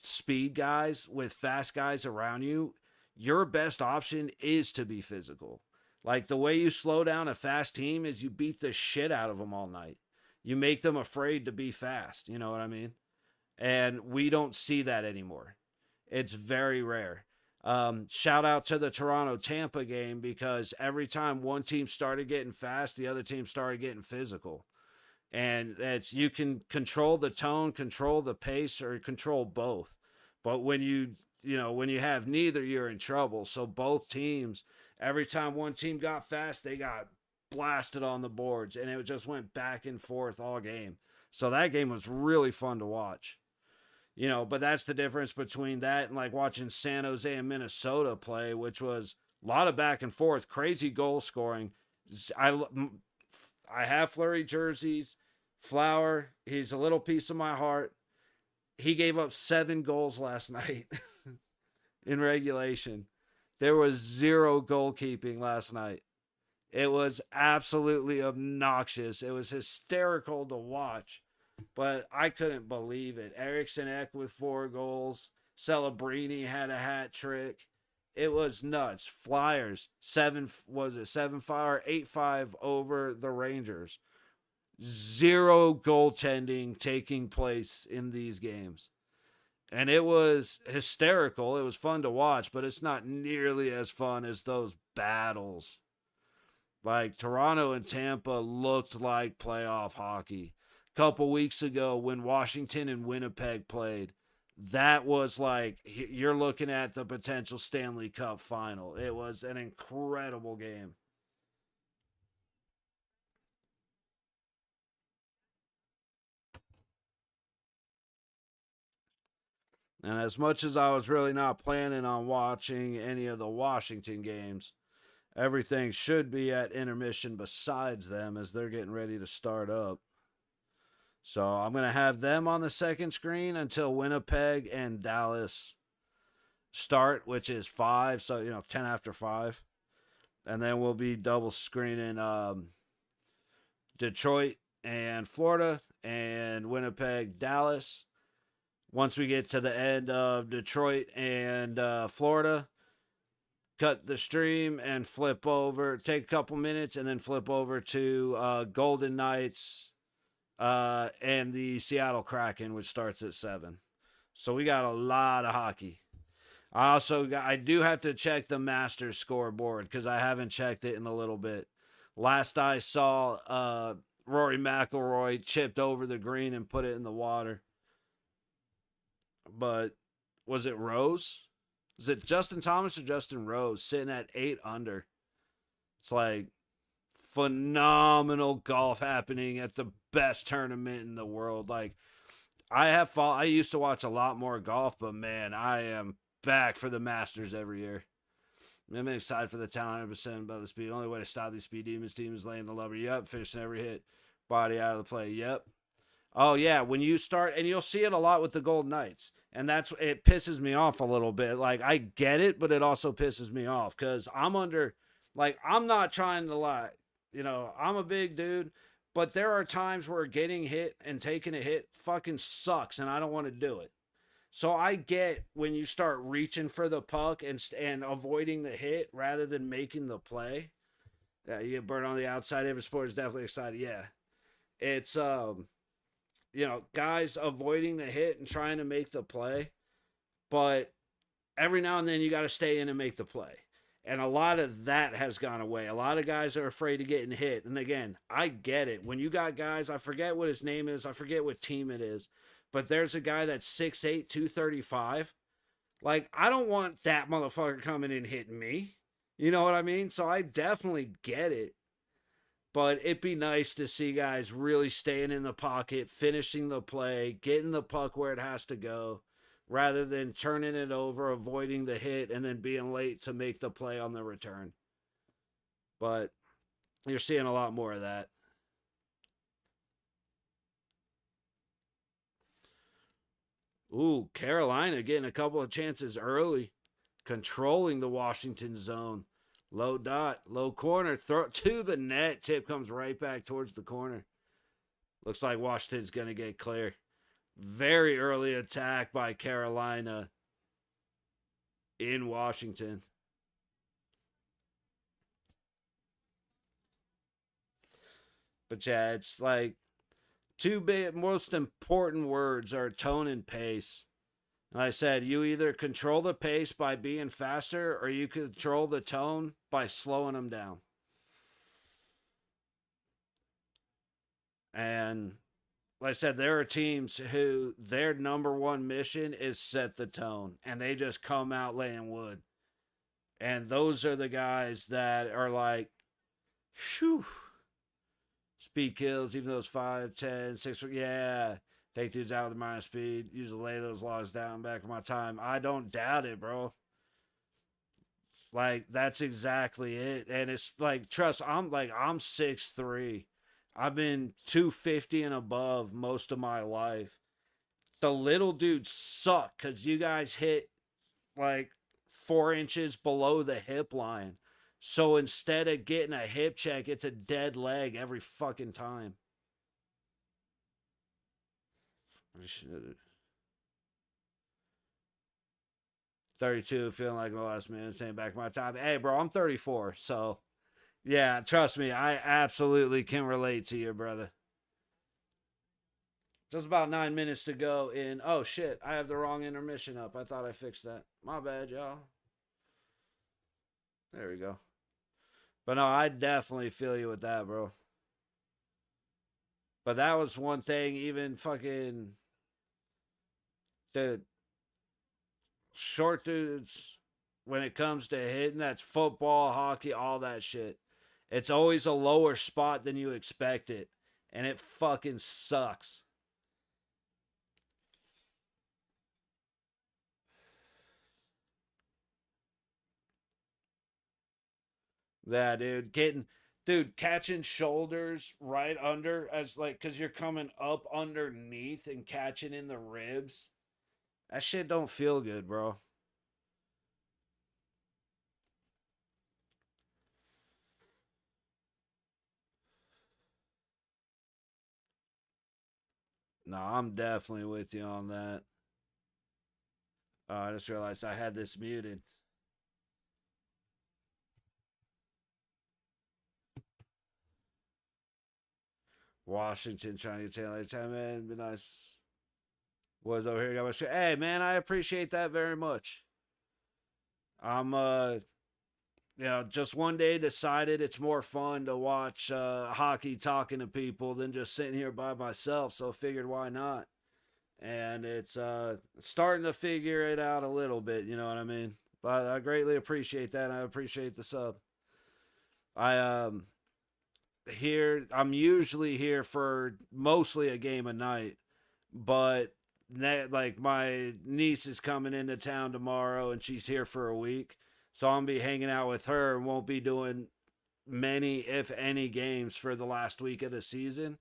speed guys with fast guys around you, your best option is to be physical. Like the way you slow down a fast team is you beat the shit out of them all night. You make them afraid to be fast. You know what I mean? And we don't see that anymore. It's very rare. Shout out to the Toronto Tampa game because every time one team started getting fast, the other team started getting physical. And you can control the tone, control the pace, or control both. But when you have neither, you're in trouble. So both teams, every time one team got fast, they got blasted on the boards, and it just went back and forth all game. So that game was really fun to watch. But that's the difference between that and like watching San Jose and Minnesota play, which was a lot of back and forth, crazy goal scoring. I have Fleury jerseys. Flower, he's a little piece of my heart. He gave up 7 goals last night in regulation. There was 0 goalkeeping last night. It was absolutely obnoxious. It was hysterical to watch, but I couldn't believe it. Eriksson Ek with 4 goals. Celebrini had a hat trick. It was nuts. Flyers 7-5 or 8-5 over the Rangers. 0 goaltending taking place in these games. And it was hysterical. It was fun to watch, but it's not nearly as fun as those battles. Like Toronto and Tampa looked like playoff hockey. A couple weeks ago when Washington and Winnipeg played, that was like you're looking at the potential Stanley Cup final. It was an incredible game. And as much as I was really not planning on watching any of the Washington games, everything should be at intermission besides them as they're getting ready to start up. So I'm going to have them on the second screen until Winnipeg and Dallas start, which is 5. So, 10 after 5. And then we'll be double screening Detroit and Florida and Winnipeg, Dallas. Once we get to the end of Detroit and Florida, cut the stream and flip over, take a couple minutes, and then flip over to Golden Knights and the Seattle Kraken, which starts at 7. So we got a lot of hockey. I do have to check the Masters scoreboard because I haven't checked it in a little bit. Last I saw, Rory McIlroy chipped over the green and put it in the water. But was it Rose? Was it Justin Thomas or Justin Rose sitting at 8 under? It's like phenomenal golf happening at the best tournament in the world. Like I used to watch a lot more golf, but man, I am back for the Masters every year. I'm excited for the talent 100% about the speed. The only way to stop these speed demons team is laying the lubber. Yep, finishing every hit. Body out of the play. Yep. Oh yeah, when you start, and you'll see it a lot with the Golden Knights, and it pisses me off a little bit. Like I get it, but it also pisses me off because I'm not trying to lie. I'm a big dude, but there are times where getting hit and taking a hit fucking sucks, and I don't want to do it. So I get when you start reaching for the puck and avoiding the hit rather than making the play. Yeah, you get burned on the outside. Every sport is definitely excited. Yeah, it's guys avoiding the hit and trying to make the play. But every now and then you got to stay in and make the play. And a lot of that has gone away. A lot of guys are afraid of getting hit. And again, I get it. When you got guys, I forget what his name is. I forget what team it is. But there's a guy that's 6'8", 235. Like, I don't want that motherfucker coming in hitting me. You know what I mean? So I definitely get it. But it'd be nice to see guys really staying in the pocket, finishing the play, getting the puck where it has to go, rather than turning it over, avoiding the hit, and then being late to make the play on the return. But you're seeing a lot more of that. Ooh, Carolina getting a couple of chances early, controlling the Washington zone. Low dot, low corner, throw to the net. Tip comes right back towards the corner. Looks like Washington's going to get clear. Very early attack by Carolina in Washington. But yeah, it's like two big, most important words are tone and pace. And I said, you either control the pace by being faster or you control the tone by slowing them down. And like I said, there are teams who their number one mission is set the tone, and they just come out laying wood. And those are the guys that are like, whew, speed kills, even those 5, 10, 6, yeah. Take dudes out with the minus speed. Usually lay those logs down back in my time. I don't doubt it, bro. Like, that's exactly it. And it's like, trust, I'm 6'3". I've been 250 and above most of my life. The little dudes suck because you guys hit like 4 inches below the hip line. So instead of getting a hip check, it's a dead leg every fucking time. 32, feeling like my last minute, saying back my time. Hey, bro, I'm 34. So, yeah, trust me, I absolutely can relate to you, brother. Just about 9 minutes to go in. Oh, shit, I have the wrong intermission up. I thought I fixed that. My bad, y'all. There we go. But no, I definitely feel you with that, bro. But that was one thing, even fucking the short dudes, when it comes to hitting, that's football, hockey, all that shit. It's always a lower spot than you expect it. And it fucking sucks. Yeah, dude, catching shoulders right under as like, cause you're coming up underneath and catching in the ribs. That shit don't feel good, bro. No, I'm definitely with you on that. I just realized I had this muted. Washington trying to get tail time, man. Be nice. Was over here. Got my shit. Hey, man, I appreciate that very much. I'm just one day decided it's more fun to watch hockey talking to people than just sitting here by myself. So figured why not. And it's starting to figure it out a little bit. You know what I mean? But I greatly appreciate that. I appreciate the sub. I here I'm usually here for mostly a game a night, but like my niece is coming into town tomorrow and she's here for a week, so I'm gonna be hanging out with her and won't be doing many, if any, games for the last week of the season.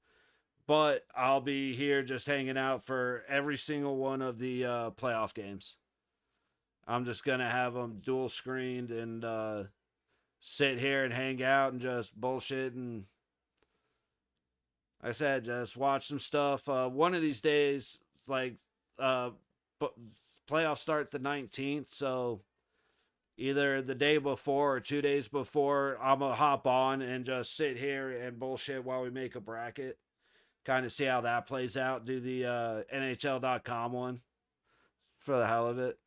But I'll be here just hanging out for every single one of the playoff games. I'm just gonna have them dual screened and sit here and hang out and just bullshit and like I said, just watch some stuff. One of these days, like uh, playoffs start the 19th, so either the day before or 2 days before, I'm gonna hop on and just sit here and bullshit while we make a bracket. Kind of see how that plays out. Do the NHL.com one for the hell of it.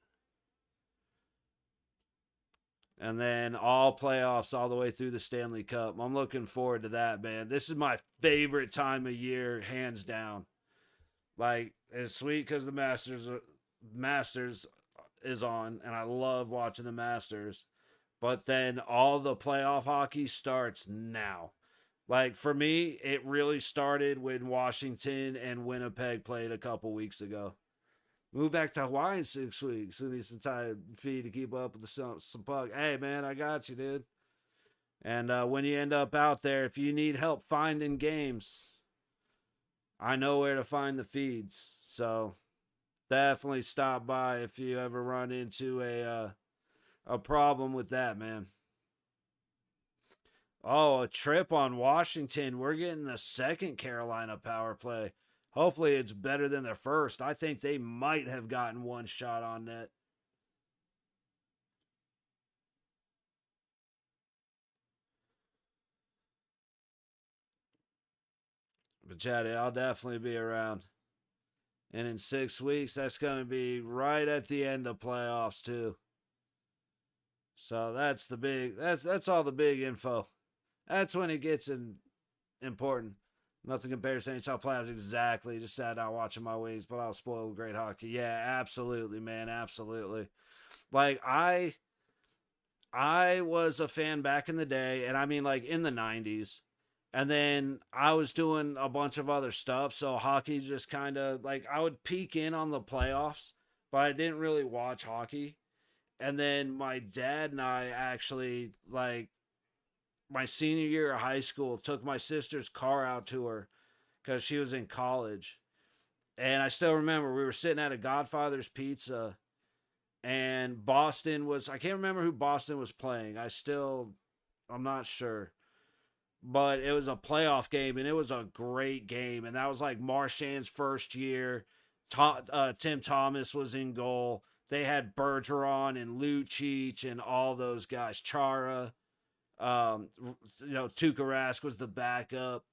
And then all playoffs all the way through the Stanley Cup. I'm looking forward to that, man. This is my favorite time of year, hands down. Like, it's sweet because the Masters is on, and I love watching the Masters. But then all the playoff hockey starts now. Like, for me, it really started when Washington and Winnipeg played a couple weeks ago. Move back to Hawaii in 6 weeks. Who needs some time fee to keep up with some puck? Hey, man, I got you, dude. And when you end up out there, if you need help finding games, I know where to find the feeds. So definitely stop by if you ever run into a problem with that, man. Oh, a trip on Washington. We're getting the second Carolina power play. Hopefully it's better than their first. I think they might have gotten one shot on net. But Chad, I'll definitely be around. And in 6 weeks, that's going to be right at the end of playoffs too. So that's all the big info. That's when it gets important. Nothing compares to NHL playoffs exactly. Just sat down watching my wings, but I was spoiled with great hockey. Yeah, absolutely, man, absolutely. Like I was a fan back in the day, and I mean like in the '90s, and then I was doing a bunch of other stuff. So hockey just kind of like I would peek in on the playoffs, but I didn't really watch hockey. And then my dad and I actually like my senior year of high school took my sister's car out to her because she was in college. And I still remember we were sitting at a Godfather's Pizza and Boston was, I can't remember who Boston was playing. I'm not sure. But it was a playoff game and it was a great game. And that was like Marchand's first year. Tim Thomas was in goal. They had Bergeron and Lucic and all those guys. Chara. Tuukka Rask was the backup.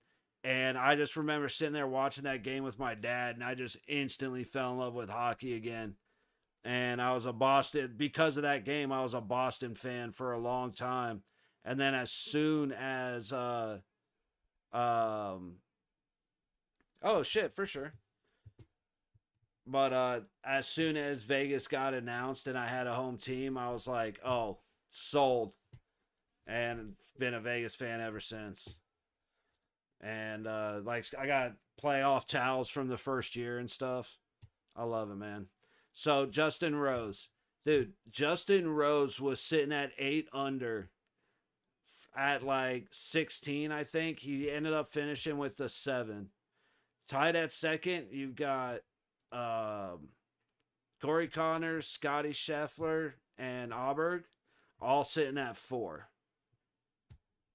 And I just remember sitting there watching that game with my dad, and I just instantly fell in love with hockey again. And I was because of that game, I was a Boston fan for a long time. And then as soon as, oh shit, for sure. But as soon as Vegas got announced and I had a home team, I was like, oh, sold. And been a Vegas fan ever since. And like I got playoff towels from the first year and stuff. I love it, man. So Justin Rose, dude, Justin Rose was sitting at 8 under at like 16, I think. He ended up finishing with the 7. Tied at second, you've got Corey Connors, Scotty Scheffler, and Auberg all sitting at 4.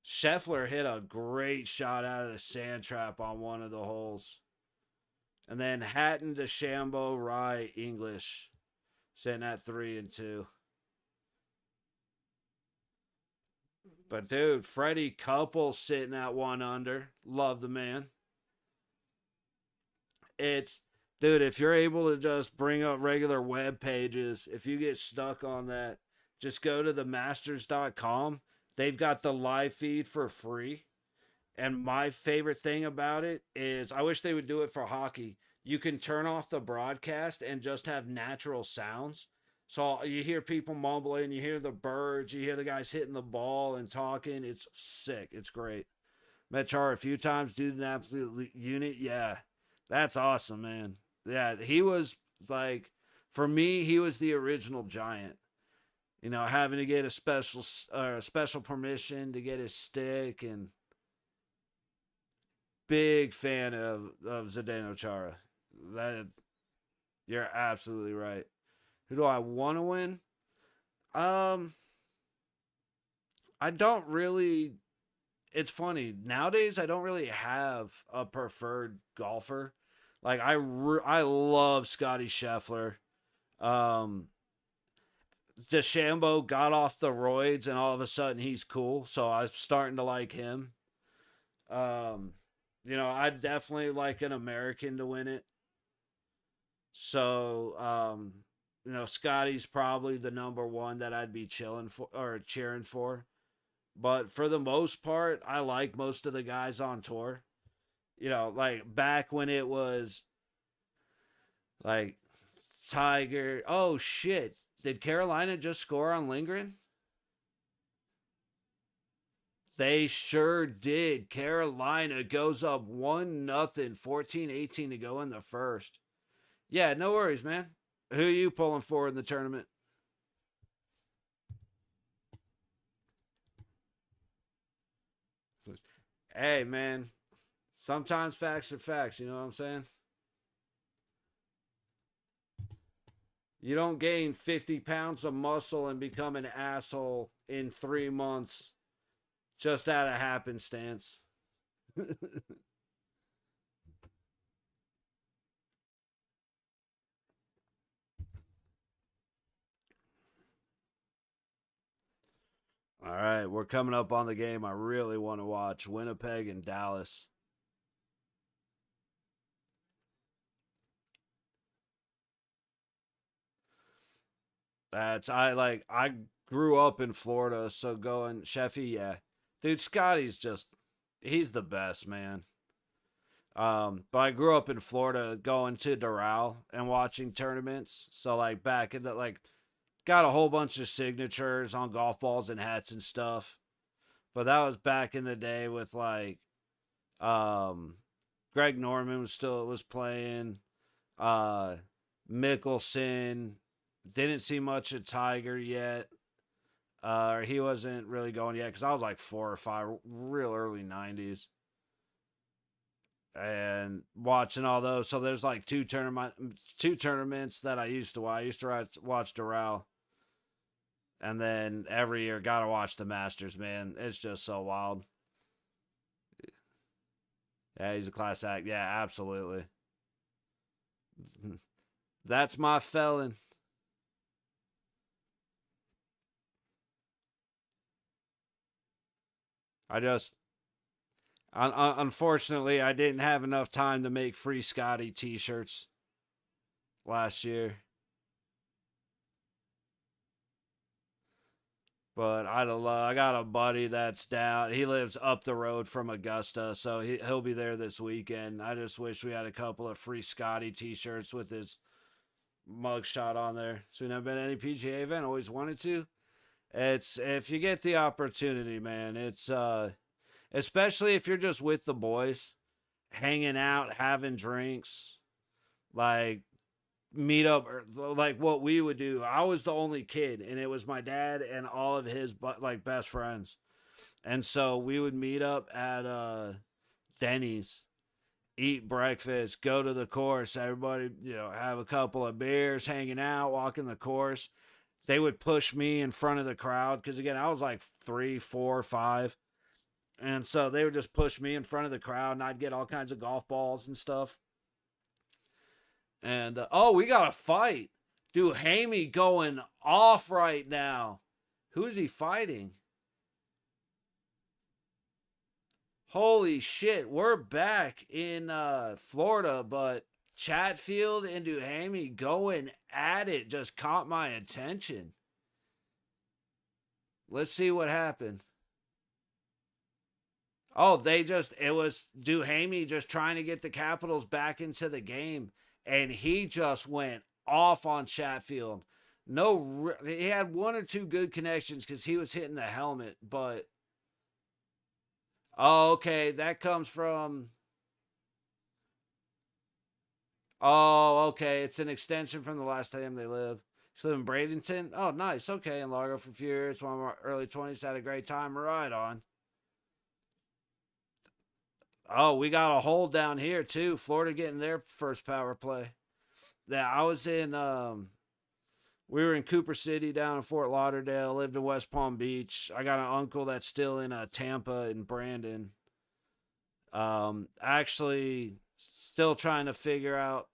Scheffler hit a great shot out of the sand trap on one of the holes. And then Hatton, DeChambeau, Rye, English sitting at 3 and 2. But dude, Freddie Couple sitting at 1 under. Love the man. Dude, if you're able to just bring up regular web pages, if you get stuck on that, just go to themasters.com. They've got the live feed for free. And my favorite thing about it is I wish they would do it for hockey. You can turn off the broadcast and just have natural sounds. So you hear people mumbling, you hear the birds, you hear the guys hitting the ball and talking. It's sick. It's great. Met Char a few times, dude, an absolute unit. Yeah, that's awesome, man. Yeah, he was like, for me, he was the original Giant. Having to get a special permission to get his stick, and big fan of Zdeno Chara. That you're absolutely right. Who do I want to win? I don't really. It's funny nowadays. I don't really have a preferred golfer. Like I love Scotty Scheffler. Um, DeChambeau got off the roids and all of a sudden he's cool. So I'm starting to like him. Um, I'd definitely like an American to win it. So, Scotty's probably the number one that I'd be chilling for or cheering for. But for the most part, I like most of the guys on tour. Like back when it was like Tiger. Oh shit. Did Carolina just score on Lindgren? They sure did. Carolina goes up 1-0, 14-18 to go in the first. Yeah, no worries, man. Who are you pulling for in the tournament? Hey, man. Sometimes facts are facts. You know what I'm saying? You don't gain 50 pounds of muscle and become an asshole in 3 months just out of happenstance. All right, we're coming up on the game I really want to watch, Winnipeg and Dallas. I grew up in Florida, so going Sheffy, yeah. Dude, Scotty's just he's the best, man. But I grew up in Florida going to Doral and watching tournaments. So like back in the got a whole bunch of signatures on golf balls and hats and stuff. But that was back in the day with um Greg Norman was playing, uh Mickelson. Didn't see much of Tiger yet. He wasn't really going yet because I was like 4 or 5, real early '90s, and watching all those. So there's like two tournaments that I used to watch. I used to watch Doral, and then every year gotta watch the Masters. Man, it's just so wild. Yeah, he's a class act. Yeah, absolutely. That's my felon. I just unfortunately I didn't have enough time to make free Scotty t-shirts last year. But I got a buddy that's down. He lives up the road from Augusta, so he'll be there this weekend. I just wish we had a couple of free Scotty t-shirts with his mugshot on there. So we've never been to any PGA event. Always wanted to. It's if you get the opportunity, man. It's especially if you're just with the boys, hanging out, having drinks, like meet up or like what we would do. I was the only kid, and it was my dad and all of his like best friends, and so we would meet up at Denny's, eat breakfast, go to the course. Everybody, have a couple of beers, hanging out, walking the course. They would push me in front of the crowd because again, I was like 3, 4, 5. And so they would just push me in front of the crowd, and I'd get all kinds of golf balls and stuff. And oh, we got a fight. Dude, Hamey going off right now. Who is he fighting? Holy shit, we're back in Florida, but Chatfield and Duhamey going at it just caught my attention. Let's see what happened. Oh, it was Duhamey just trying to get the Capitals back into the game, and he just went off on Chatfield. No, he had one or two good connections because he was hitting the helmet, but oh, okay, that comes from. Oh, okay, it's an extension from the last time they lived. She lived in Bradenton. Oh, nice. Okay, in Largo for a few years. One of my early 20s, had a great time. Right on. Oh, we got a hold down here too. Florida getting their first power play. Yeah, I was in we were in Cooper City down in Fort Lauderdale, lived in West Palm Beach. I got an uncle that's still in Tampa and Brandon. Actually still trying to figure out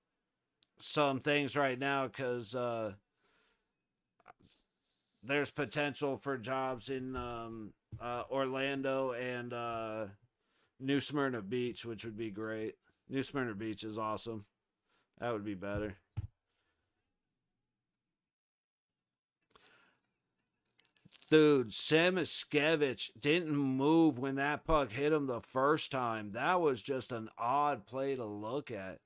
some things right now cuz there's potential for jobs in Orlando and New Smyrna Beach, which would be great. New Smyrna Beach is awesome. That would be better. Dude, Semiskevich didn't move when that puck hit him the first time. That was just an odd play to look at.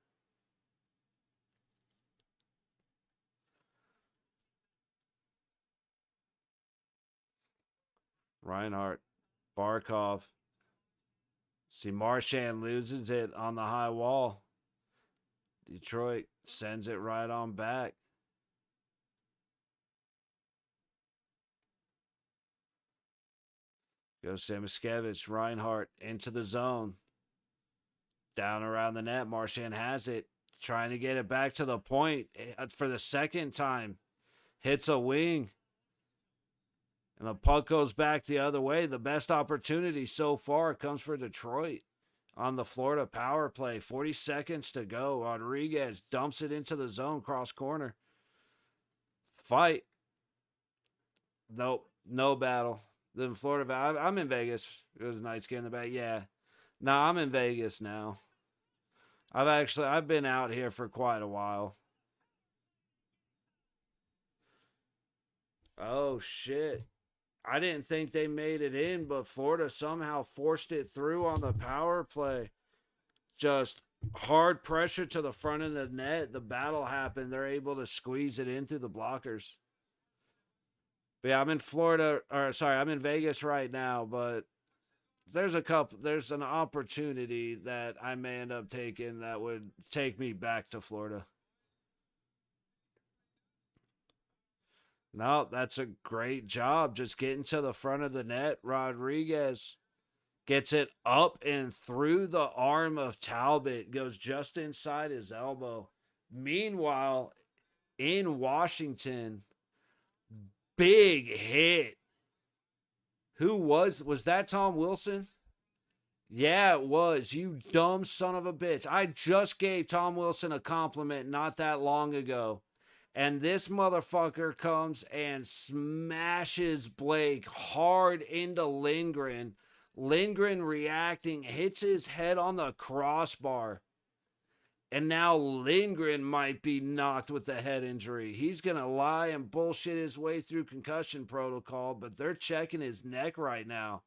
Reinhardt, Barkov. See, Marchand loses it on the high wall. Detroit sends it right on back. Goes Samoskevich, Reinhardt into the zone. Down around the net. Marchand has it. Trying to get it back to the point for the second time. Hits a wing. And the puck goes back the other way. The best opportunity so far comes for Detroit on the Florida power play. 40 seconds to go. Rodriguez dumps it into the zone, cross corner. Fight. Nope, no battle. Then Florida, I'm in Vegas. It was a nice game in the back. Yeah. No, I'm in Vegas now. I've been out here for quite a while. Oh, shit. I didn't think they made it in, but Florida somehow forced it through on the power play. Just hard pressure to the front of the net. The battle happened. They're able to squeeze it in through the blockers. But yeah, I'm in Florida, or sorry, I'm in Vegas right now, but there's an opportunity that I may end up taking that would take me back to Florida. No, that's a great job. Just getting to the front of the net. Rodriguez gets it up and through the arm of Talbot, goes just inside his elbow. Meanwhile, in Washington, big hit. Who was that Tom Wilson? Yeah, it was. You dumb son of a bitch. I just gave Tom Wilson a compliment not that long ago. And this motherfucker comes and smashes Blake hard into Lindgren. Lindgren reacting, hits his head on the crossbar. And now Lindgren might be knocked with a head injury. He's going to lie and bullshit his way through concussion protocol, but they're checking his neck right now.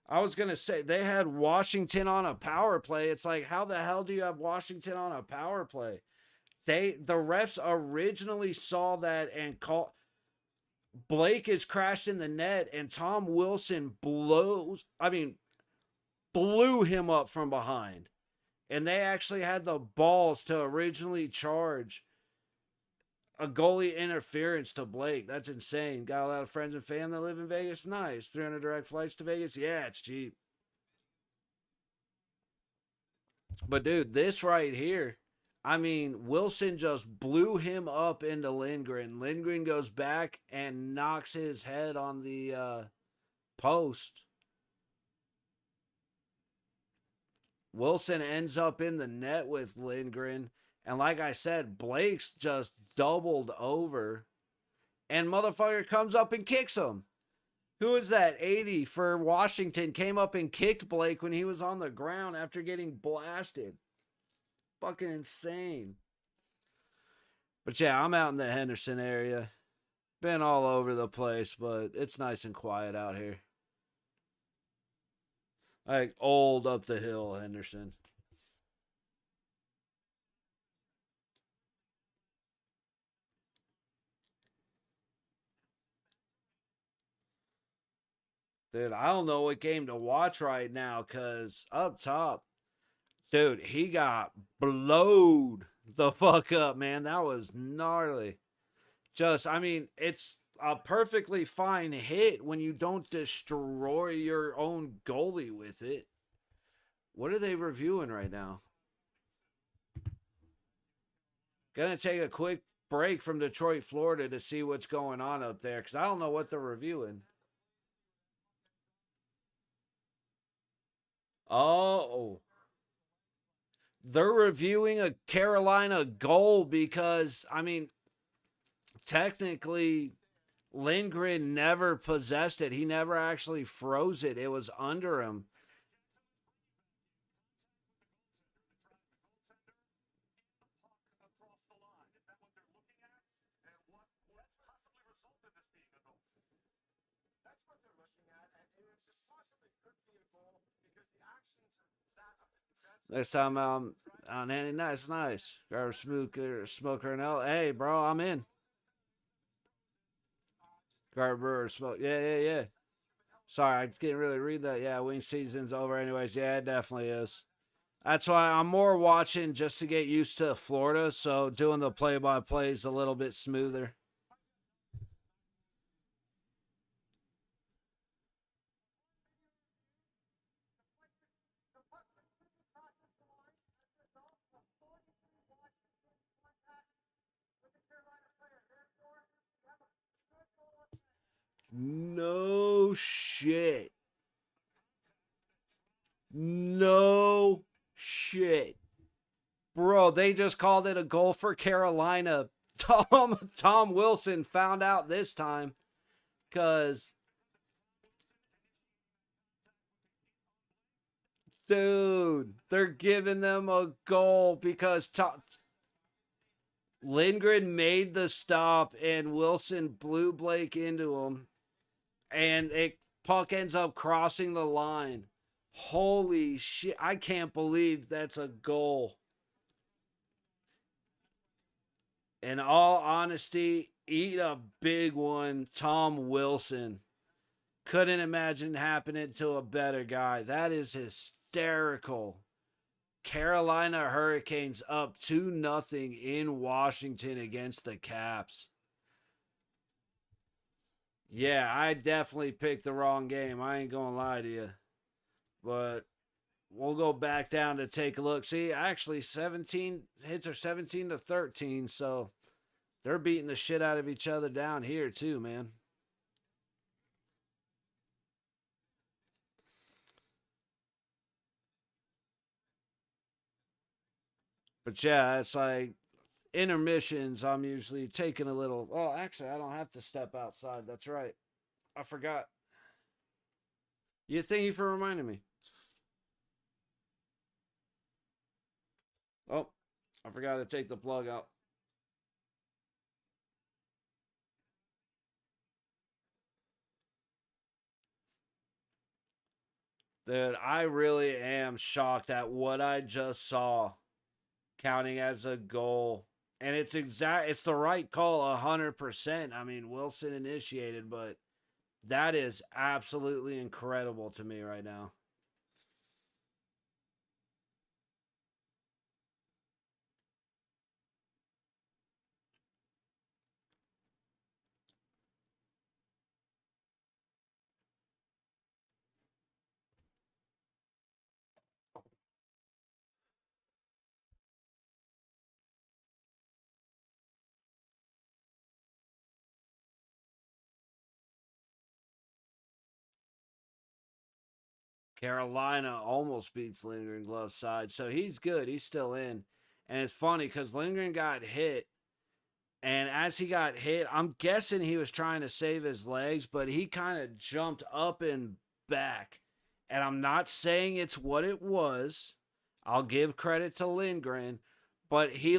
I was going to say, they had Washington on a power play. It's like, how the hell do you have Washington on a power play? The refs originally saw that and called. Blake is crashed in the net, and Tom Wilson blew him up from behind. And they actually had the balls to originally charge a goalie interference to Blake. That's insane. Got a lot of friends and family that live in Vegas. Nice. 300 direct flights to Vegas. Yeah, it's cheap. But dude, this right here, Wilson just blew him up into Lindgren. Lindgren goes back and knocks his head on the post. Wilson ends up in the net with Lindgren. And like I said, Blake's just doubled over. And motherfucker comes up and kicks him. Who is that? 80 for Washington came up and kicked Blake when he was on the ground after getting blasted. Fucking insane. But yeah, I'm out in the Henderson area. Been all over the place, but it's nice and quiet out here. Like old up the hill, Henderson. Dude, I don't know what game to watch right now because up top, dude, he got blowed the fuck up, man. That was gnarly. It's a perfectly fine hit when you don't destroy your own goalie with it. What are they reviewing right now? Gonna take a quick break from Detroit, Florida to see what's going on up there because I don't know what they're reviewing. Oh, they're reviewing a Carolina goal because, technically, Lindgren never possessed it. He never actually froze it. It was under him. Next time I'm on any nice. Grab a smoker and L. Hey, bro, I'm in. Grab a brewer, smoke. Yeah. Sorry, I didn't really read that. Yeah, wing season's over anyways. Yeah, it definitely is. That's why I'm more watching just to get used to Florida, so doing the play-by-play is a little bit smoother. No shit. No shit. Bro, they just called it a goal for Carolina. Tom Wilson found out this time because, dude, they're giving them a goal because Lindgren made the stop and Wilson blew Blake into him, and it puck ends up crossing the line. Holy shit! I can't believe that's a goal. In all honesty, eat a big one, Tom Wilson. Couldn't imagine happening to a better guy. That is hysterical. Carolina Hurricanes up 2-0 in Washington against the Caps. Yeah, I definitely picked the wrong game. I ain't gonna lie to you. But we'll go back down to take a look. See, actually 17 hits are 17-13, so they're beating the shit out of each other down here too, man. But yeah, it's like intermissions. I'm usually taking a little. Oh, actually, I don't have to step outside. That's right. I forgot. Thank you for reminding me. Oh, I forgot to take the plug out. Dude, I really am shocked at what I just saw counting as a goal. And it's the right call 100%. I mean, Wilson initiated, but that is absolutely incredible to me right now. Carolina almost beats Lindgren glove side, so he's good. He's still in. And it's funny because Lindgren got hit, and as he got hit, I'm guessing he was trying to save his legs, but he kind of jumped up and back. And I'm not saying it's what it was. I'll give credit to Lindgren, but he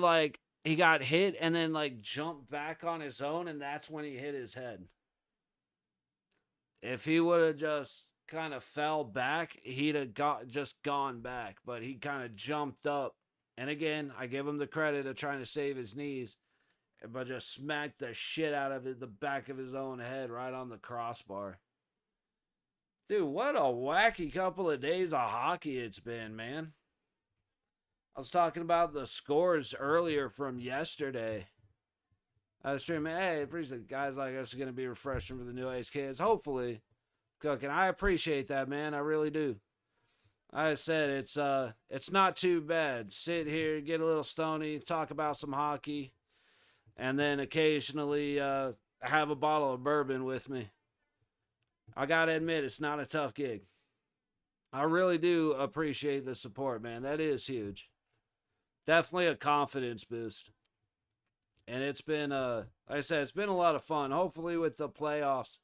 got hit and then like jumped back on his own, and that's when he hit his head. If he would have just kind of fell back, he'd have just gone back. But he kind of jumped up, and again, I give him the credit of trying to save his knees, but just smacked the shit out of the back of his own head right on the crossbar. Dude, what a wacky couple of days of hockey it's been, man. I was talking about the scores earlier from yesterday. I was streaming, hey, appreciate guys like us are going to be refreshing for the new Ace kids. Hopefully, cooking. I appreciate that, man. I really do. I said it's not too bad. Sit here, get a little stony, talk about some hockey, and then occasionally have a bottle of bourbon with me. I gotta admit, it's not a tough gig. I really do appreciate the support, man. That is huge. Definitely a confidence boost. And it's been like I said, it's been a lot of fun. Hopefully with the playoffs,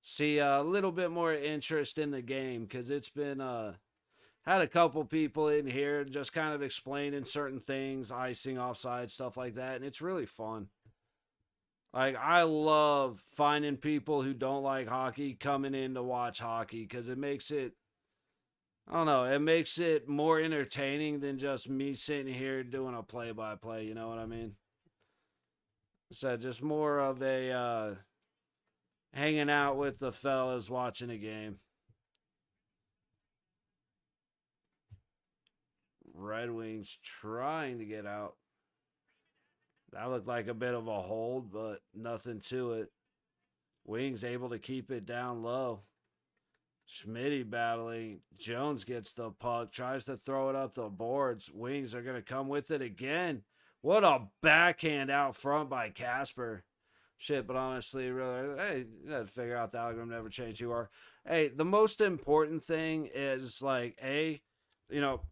see a little bit more interest in the game, because it's been had a couple people in here just kind of explaining certain things, icing, offside, stuff like that, and it's really fun. Like, I love finding people who don't like hockey coming in to watch hockey, because it makes it, I don't know, it makes it more entertaining than just me sitting here doing a play-by-play, you know what I mean? So just more of a hanging out with the fellas watching a game. Red Wings trying to get out. That looked like a bit of a hold, but nothing to it. Wings able to keep it down low. Schmitty battling. Jones gets the puck, tries to throw it up the boards. Wings are going to come with it again. What a backhand out front by Casper. shit, but honestly, really, hey, you gotta figure out the algorithm never changed who you are. Hey, the most important thing is like,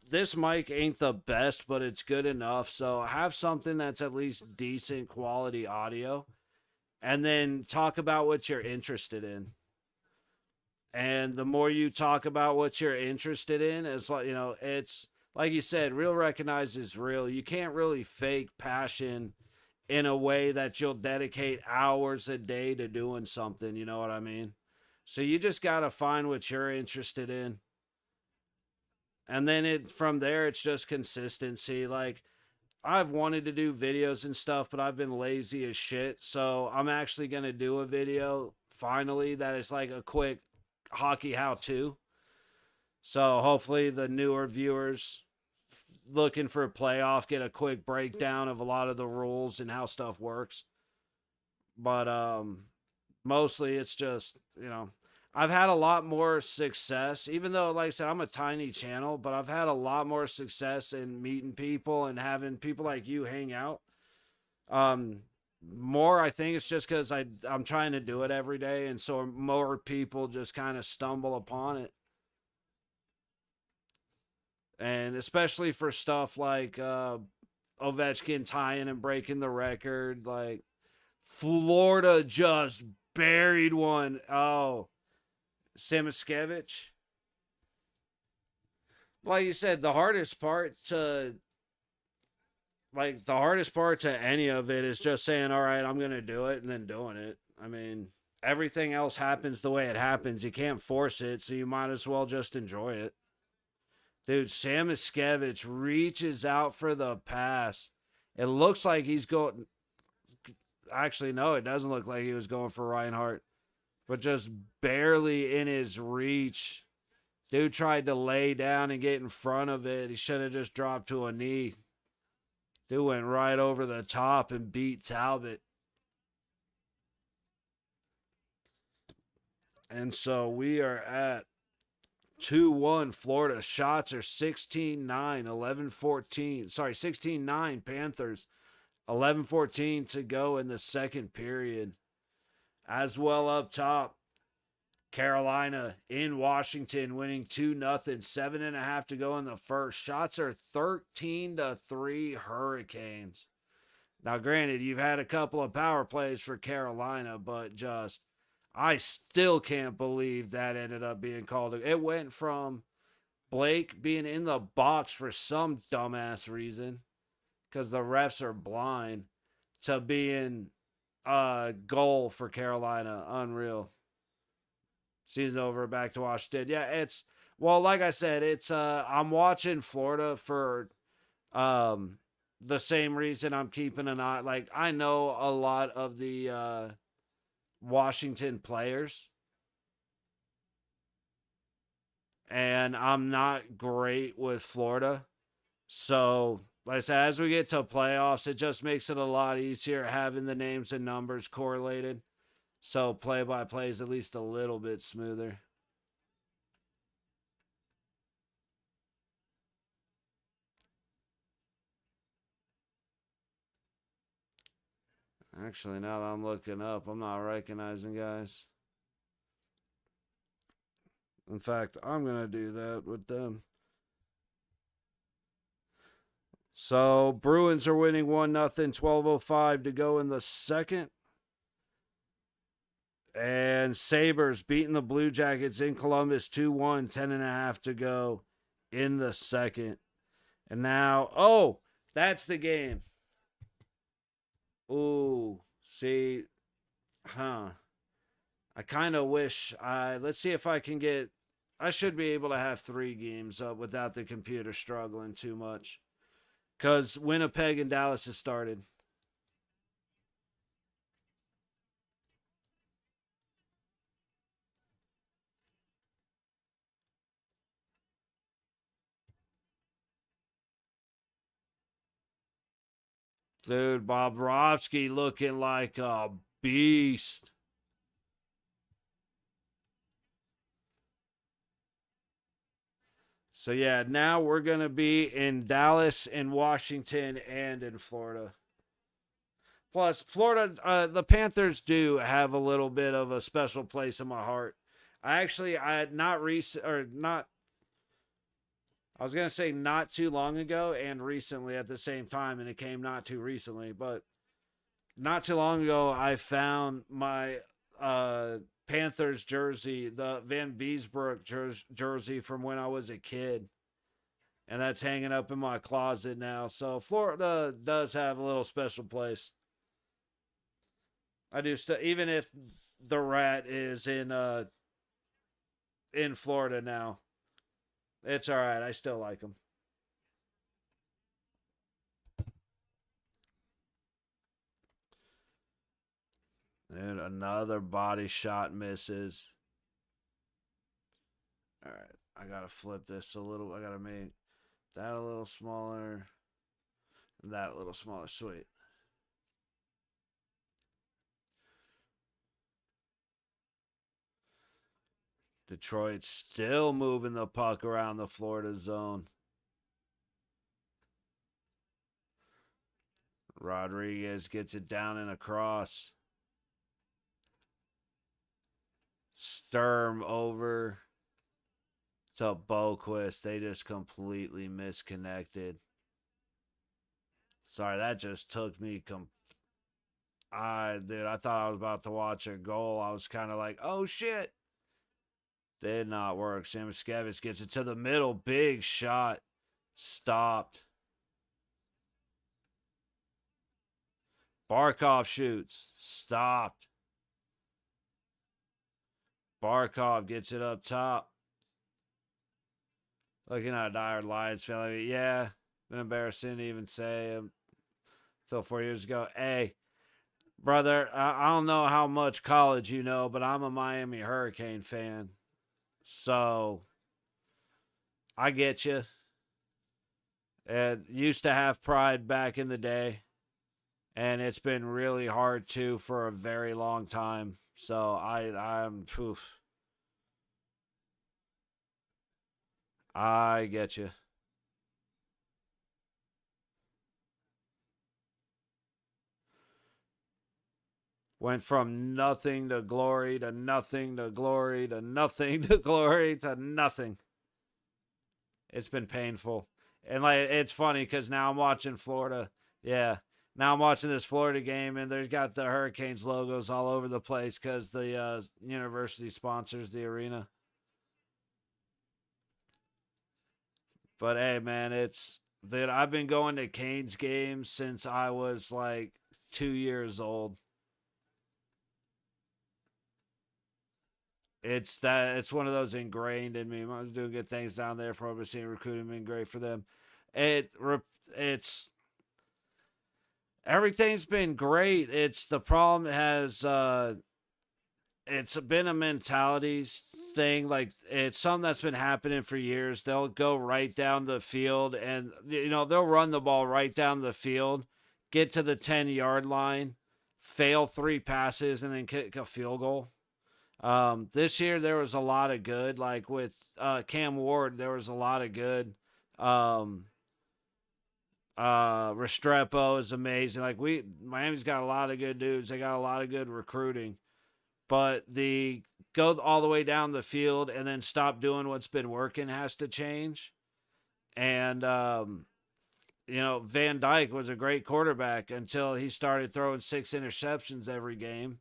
this mic ain't the best, but it's good enough. So have something that's at least decent quality audio, and then talk about what you're interested in. And the more you talk about what you're interested in, it's like, it's like you said, real recognizes real. You can't really fake passion in a way that you'll dedicate hours a day to doing something. You know what I mean? So you just got to find what you're interested in. And then from there, it's just consistency. Like, I've wanted to do videos and stuff, but I've been lazy as shit. So I'm actually going to do a video finally that is like a quick hockey how to. So hopefully the newer viewers looking for a playoff get a quick breakdown of a lot of the rules and how stuff works. But mostly it's just, I've had a lot more success, even though, like I said, I'm a tiny channel, but I've had a lot more success in meeting people and having people like you hang out. More, I think it's just because I'm trying to do it every day, and so more people just kind of stumble upon it. And especially for stuff like Ovechkin tying and breaking the record, like Florida just buried one. Oh, Samiskevich. Like you said, the hardest part to any of it is just saying, all right, I'm gonna do it, and then doing it. I mean, everything else happens the way it happens. You can't force it, so you might as well just enjoy it. Dude, Samiskevich reaches out for the pass. It looks like he's going. Actually, no, it doesn't look like he was going for Reinhardt, but just barely in his reach. Dude tried to lay down and get in front of it. He should have just dropped to a knee. Dude went right over the top and beat Talbot. And so we are at 2-1 Florida. Shots are 16-9, 11-14. Sorry, 16-9 Panthers. 11-14 to go in the second period. As well up top, Carolina in Washington winning 2-0, 7.5 to go in the first. Shots are 13-3 Hurricanes. Now, granted, you've had a couple of power plays for Carolina, but I still can't believe that ended up being called. It went from Blake being in the box for some dumbass reason, because the refs are blind, to being a goal for Carolina. Unreal. Season over, back to Washington. Yeah, like I said, I'm watching Florida for the same reason I'm keeping an eye. Like, I know a lot of the Washington players, and I'm not great with Florida. So, like I said, as we get to playoffs, it just makes it a lot easier having the names and numbers correlated. So play by play is at least a little bit smoother. Actually, now that I'm looking up, I'm not recognizing guys. In fact, I'm going to do that with them. So, Bruins are winning 1-0, 12:05 to go in the second. And Sabres beating the Blue Jackets in Columbus 2-1, 10.5 to go in the second. And now, that's the game. Ooh, see, I kind of wish let's see if I can get. I should be able to have 3 games up without the computer struggling too much. Because Winnipeg and Dallas has started. Dude, Bobrovsky looking like a beast. So, yeah, now we're going to be in Dallas, in Washington, and in Florida. Plus, Florida, the Panthers do have a little bit of a special place in my heart. I had not recent or not. I was gonna say not too long ago and recently at the same time, and it came not too recently, but not too long ago, I found my Panthers jersey, the Van Beesbrook jersey from when I was a kid, and that's hanging up in my closet now. So Florida does have a little special place. I do even if the rat is in Florida now. It's all right. I still like him. And another body shot misses. All right. I got to flip this a little. I got to make that a little smaller. That a little smaller. Sweet. Detroit still moving the puck around the Florida zone. Rodriguez gets it down and across. Sturm over to Boquist. They just completely misconnected. Sorry, that just took me. I thought I was about to watch a goal. I was kind of like, oh shit. Did not work. Samoskevich gets it to the middle. Big shot. Stopped. Barkov shoots. Stopped. Barkov gets it up top. Looking at a dire Lions fan. Yeah, been embarrassing to even say until 4 years ago. Hey, brother, I don't know how much college you know, but I'm a Miami Hurricane fan. So, I get you. It used to have pride back in the day. And it's been really hard to for a very long time. So I'm poof. I get you. Went from nothing to glory to nothing to glory to nothing to glory to nothing. It's been painful. And like it's funny because now I'm watching Florida. Yeah. Now I'm watching this Florida game and they've got the Hurricanes logos all over the place because the university sponsors the arena. But hey, man, I've been going to Canes games since I was like 2 years old. It's one of those ingrained in me. I was doing good things down there for overseeing recruiting, been great for them. It's everything's been great. It's the problem has it's been a mentality thing. Like it's something that's been happening for years. They'll go right down the field and they'll run the ball right down the field, get to the 10-yard line, fail 3 passes, and then kick a field goal. This year there was a lot of good. Like with Cam Ward, there was a lot of good. Restrepo is amazing. Like Miami's got a lot of good dudes. They got a lot of good recruiting. But the go all the way down the field and then stop doing what's been working has to change. And Van Dyke was a great quarterback until he started throwing 6 interceptions every game.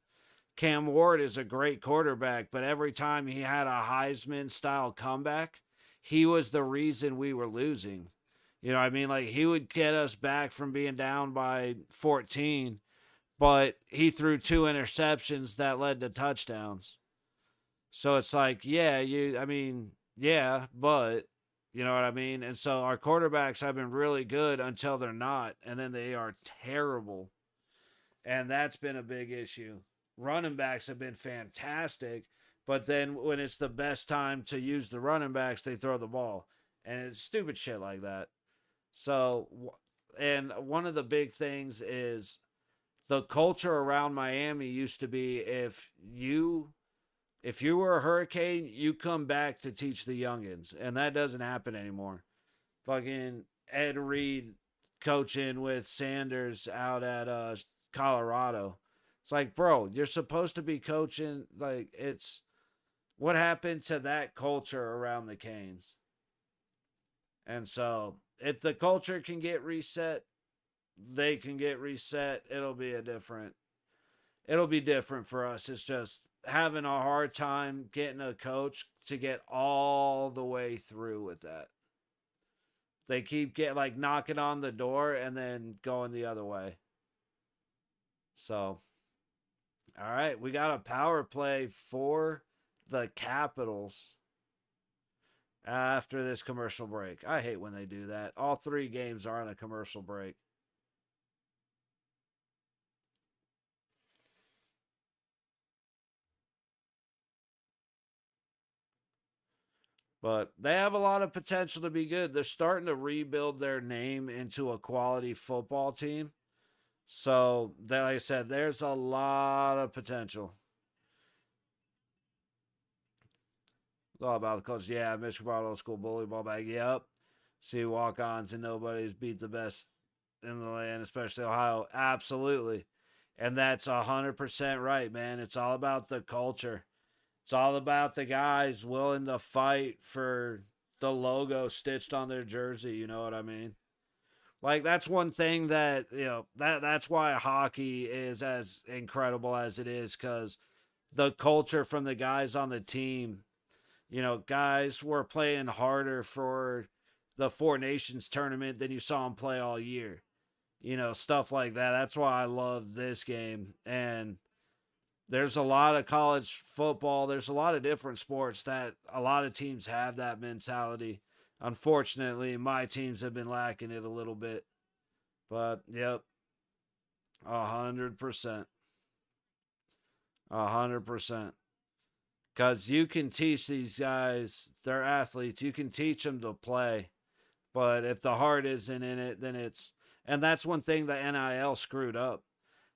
Cam Ward is a great quarterback, but every time he had a Heisman-style comeback, he was the reason we were losing. You know what I mean? Like, he would get us back from being down by 14, but he threw 2 interceptions that led to touchdowns. So it's like, yeah, but you know what I mean? And so our quarterbacks have been really good until they're not, and then they are terrible. And that's been a big issue. Running backs have been fantastic, but then when it's the best time to use the running backs, they throw the ball. And it's stupid shit like that. So, and one of the big things is the culture around Miami used to be if you were a Hurricane, you come back to teach the youngins, and that doesn't happen anymore. Fucking Ed Reed coaching with Sanders out at Colorado. It's like, bro, you're supposed to be coaching. Like, it's what happened to that culture around the Canes. And so, if the culture can get reset, they can get reset. It'll be different for us. It's just having a hard time getting a coach to get all the way through with that. They keep knocking on the door and then going the other way. So, all right, we got a power play for the Capitals after this commercial break. I hate when they do that. All 3 games are on a commercial break. But they have a lot of potential to be good. They're starting to rebuild their name into a quality football team. So, like I said, there's a lot of potential. It's all about the coach. Yeah, Michigan brought old school bully ball back. Yep. See walk-ons and nobody's beat the best in the land, especially Ohio. Absolutely. And that's 100% right, man. It's all about the culture. It's all about the guys willing to fight for the logo stitched on their jersey. You know what I mean? Like, that's one thing that, that's why hockey is as incredible as it is, because the culture from the guys on the team, guys were playing harder for the Four Nations tournament than you saw them play all year. Stuff like that. That's why I love this game. And there's a lot of college football. There's a lot of different sports that a lot of teams have that mentality. Unfortunately, my teams have been lacking it a little bit. But, yep, 100%. 100%. Because you can teach these guys, they're athletes, you can teach them to play. But if the heart isn't in it, then it's. And that's one thing that NIL screwed up.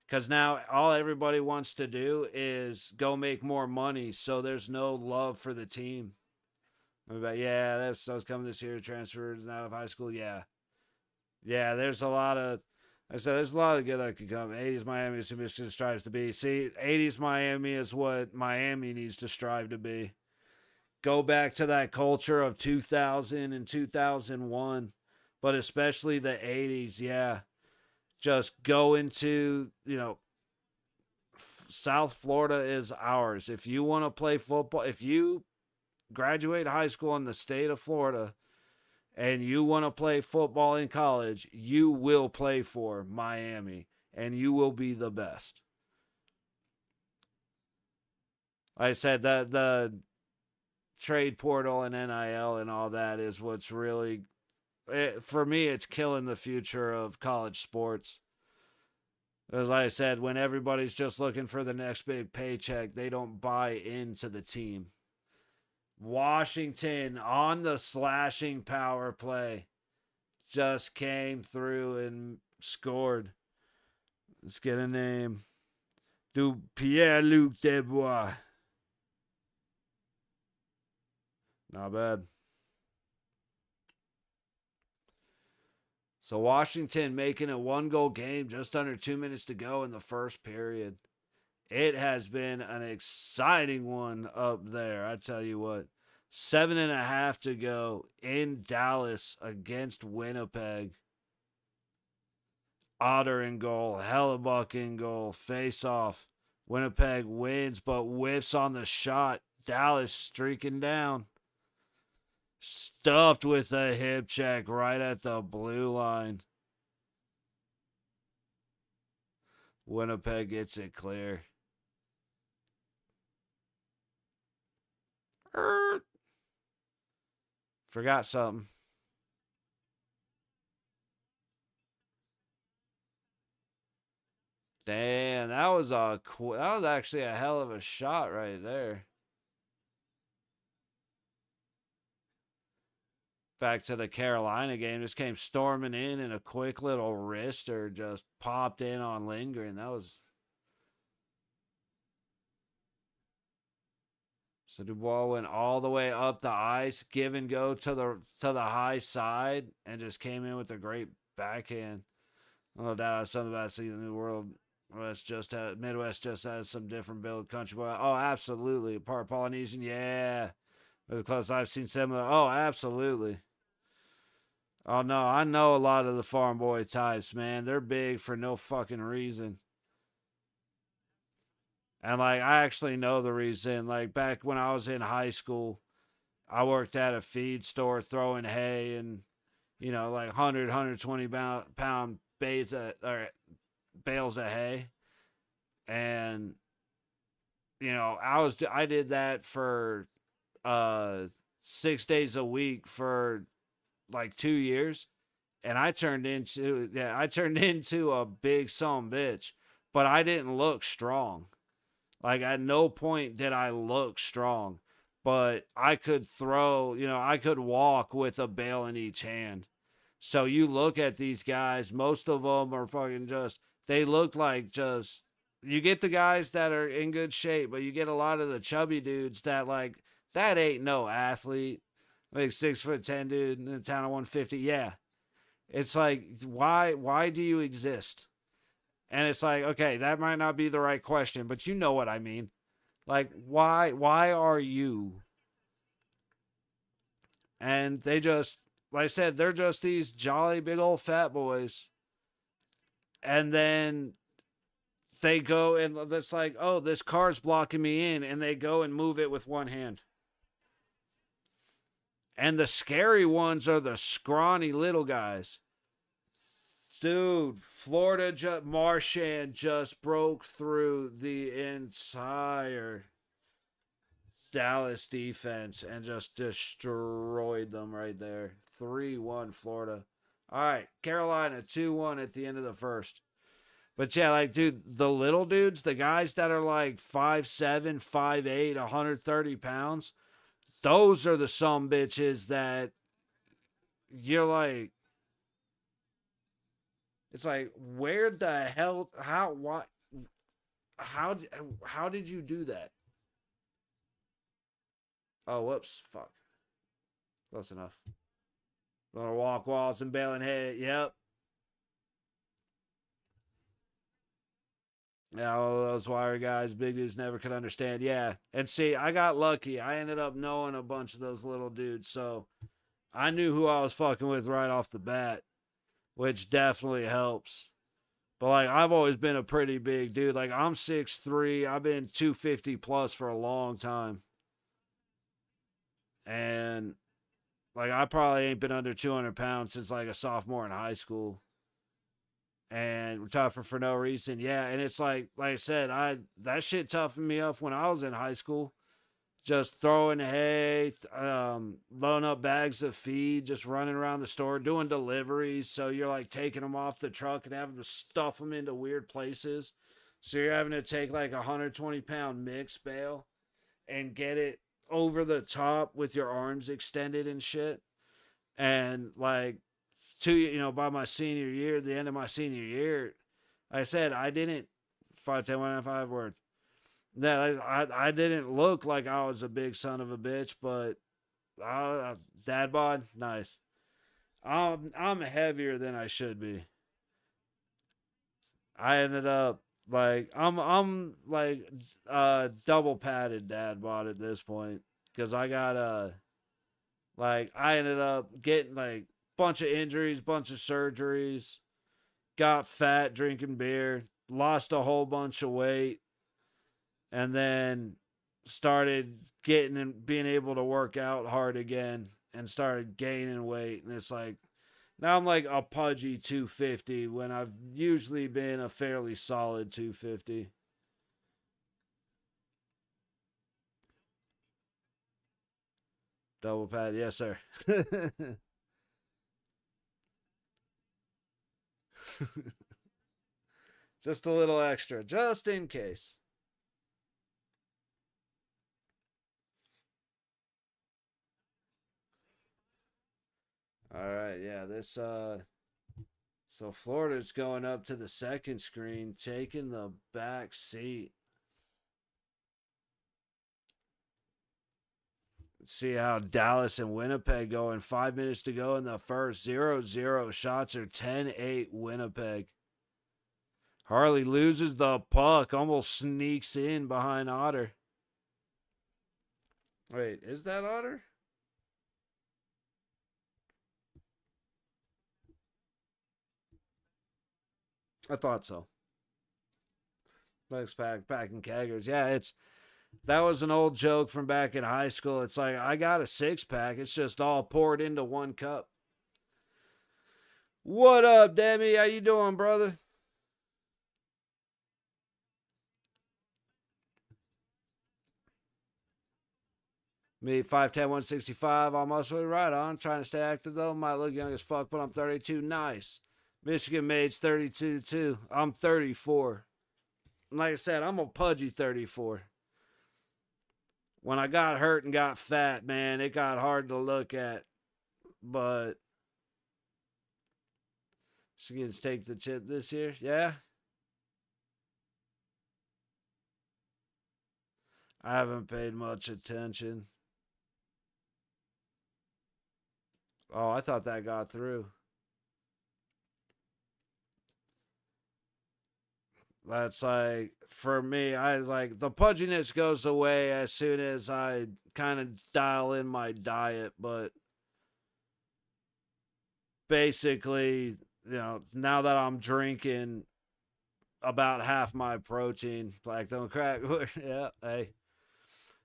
Because now all everybody wants to do is go make more money, so there's no love for the team. But yeah, I was coming this year, transferred out of high school. Yeah, there's a lot of. I said there's a lot of good that could come. 80s Miami is who Michigan strives to be. See, 80s Miami is what Miami needs to strive to be. Go back to that culture of 2000 and 2001, but especially the 80s. Yeah, just go into, South Florida is ours. If you want to play football, if you graduate high school in the state of Florida and you want to play football in college, you will play for Miami and you will be the best. Like I said, the trade portal and NIL and all that is what's really, for me, it's killing the future of college sports. As I said, when everybody's just looking for the next big paycheck, they don't buy into the team. Washington on the slashing power play just came through and scored. Let's get a name. Do Pierre-Luc Dubois. Not bad. So Washington making a 1-goal game just under 2 minutes to go in the first period. It has been an exciting one up there. I tell you what. 7.5 to go in Dallas against Winnipeg. Otter in goal. Hellebuck in goal. Face off. Winnipeg wins but whiffs on the shot. Dallas streaking down. Stuffed with a hip check right at the blue line. Winnipeg gets it clear. Forgot something. Damn, that was actually a hell of a shot right there. Back to the Carolina game, just came storming in and a quick little wrister just popped in on Lindgren. That was. So Dubois went all the way up the ice, give and go to the high side, and just came in with a great backhand. No doubt, something about seeing the new world. Midwest just has some different build country. Oh, absolutely. Part Polynesian, yeah. As close as I've seen similar. Oh, absolutely. Oh no, I know a lot of the farm boy types, man. They're big for no fucking reason. And like I actually know the reason. Like back when I was in high school, I worked at a feed store throwing hay and like 120 pound bales of hay. And I did that for uh 6 days a week for like 2 years, and I turned into a big son bitch, but I didn't look strong. Like at no point did I look strong, but I could throw, I could walk with a bale in each hand. So you look at these guys, most of them are fucking they look like you get the guys that are in good shape, but you get a lot of the chubby dudes that ain't no athlete. Like 6'10" dude in a town of 150. Yeah. It's like, why do you exist? And it's like, okay, that might not be the right question, but you know what I mean. Like, why are you? And they just, like I said, they're just these jolly big old fat boys. And then they go and it's like, oh, this car's blocking me in. And they go and move it with one hand. And the scary ones are the scrawny little guys. Dude, Marchand just broke through the entire Dallas defense and just destroyed them right there. 3-1 Florida. All right, Carolina 2-1 at the end of the first. But yeah, like, dude, the little dudes, the guys that are like 5'7", 5'8", 130 pounds, those are the some bitches that you're like, it's like, where the hell, how did you do that? Oh, whoops, fuck. Close enough. Gonna walk walls and bailing hay. Yep. Yeah, all those wire guys, big dudes never could understand. Yeah. And see, I got lucky. I ended up knowing a bunch of those little dudes. So I knew who I was fucking with right off the bat, which definitely helps. But like, I've always been a pretty big dude. Like, I'm 6'3". I've been 250 plus for a long time. And like, I probably ain't been under 200 pounds since like a sophomore in high school. And we're tougher for no reason. Yeah. And it's like I said, that shit toughened me up when I was in high school. Just throwing hay, loading up bags of feed, just running around the store, doing deliveries. So you're like taking them off the truck and having to stuff them into weird places. So you're having to take like a 120-pound mix bale and get it over the top with your arms extended and shit. And like, by my senior year, the end of my senior year, I said I didn't 5'10", 105 word. That I didn't look like I was a big son of a bitch, but dad bod, nice. I'm heavier than I should be. I ended up like I'm like double padded dad bod at this point because I got like I ended up getting like bunch of injuries, bunch of surgeries, got fat drinking beer, lost a whole bunch of weight, and then started getting and being able to work out hard again and started gaining weight. And it's like, now I'm like a pudgy 250 when I've usually been a fairly solid 250. Double pad, yes, sir. Just a little extra, just in case. All right, yeah, so Florida's going up to the second screen, taking the back seat. See how Dallas and Winnipeg go in 5 minutes to go in the first. 0-0 shots are 10-8 Winnipeg. Harley loses the puck, almost sneaks in behind Otter. Wait, is that Otter? I thought so. Back in Keggers. Yeah, that was an old joke from back in high school. It's like I got a 6-pack. It's just all poured into one cup. What up, Demi? How you doing, brother? Me, 5'10", 165, almost really right on. Trying to stay active, though. Might look young as fuck, but I'm 32. Nice. Michigan made's 32, too. I'm 34. Like I said, I'm a pudgy 34. When I got hurt and got fat, man, it got hard to look at. But Michigan's take the chip this year. Yeah. I haven't paid much attention. Oh, I thought that got through. That's like for me, I like the pudginess goes away as soon as I kind of dial in my diet, but basically, now that I'm drinking about half my protein, black don't crack. Yeah, hey.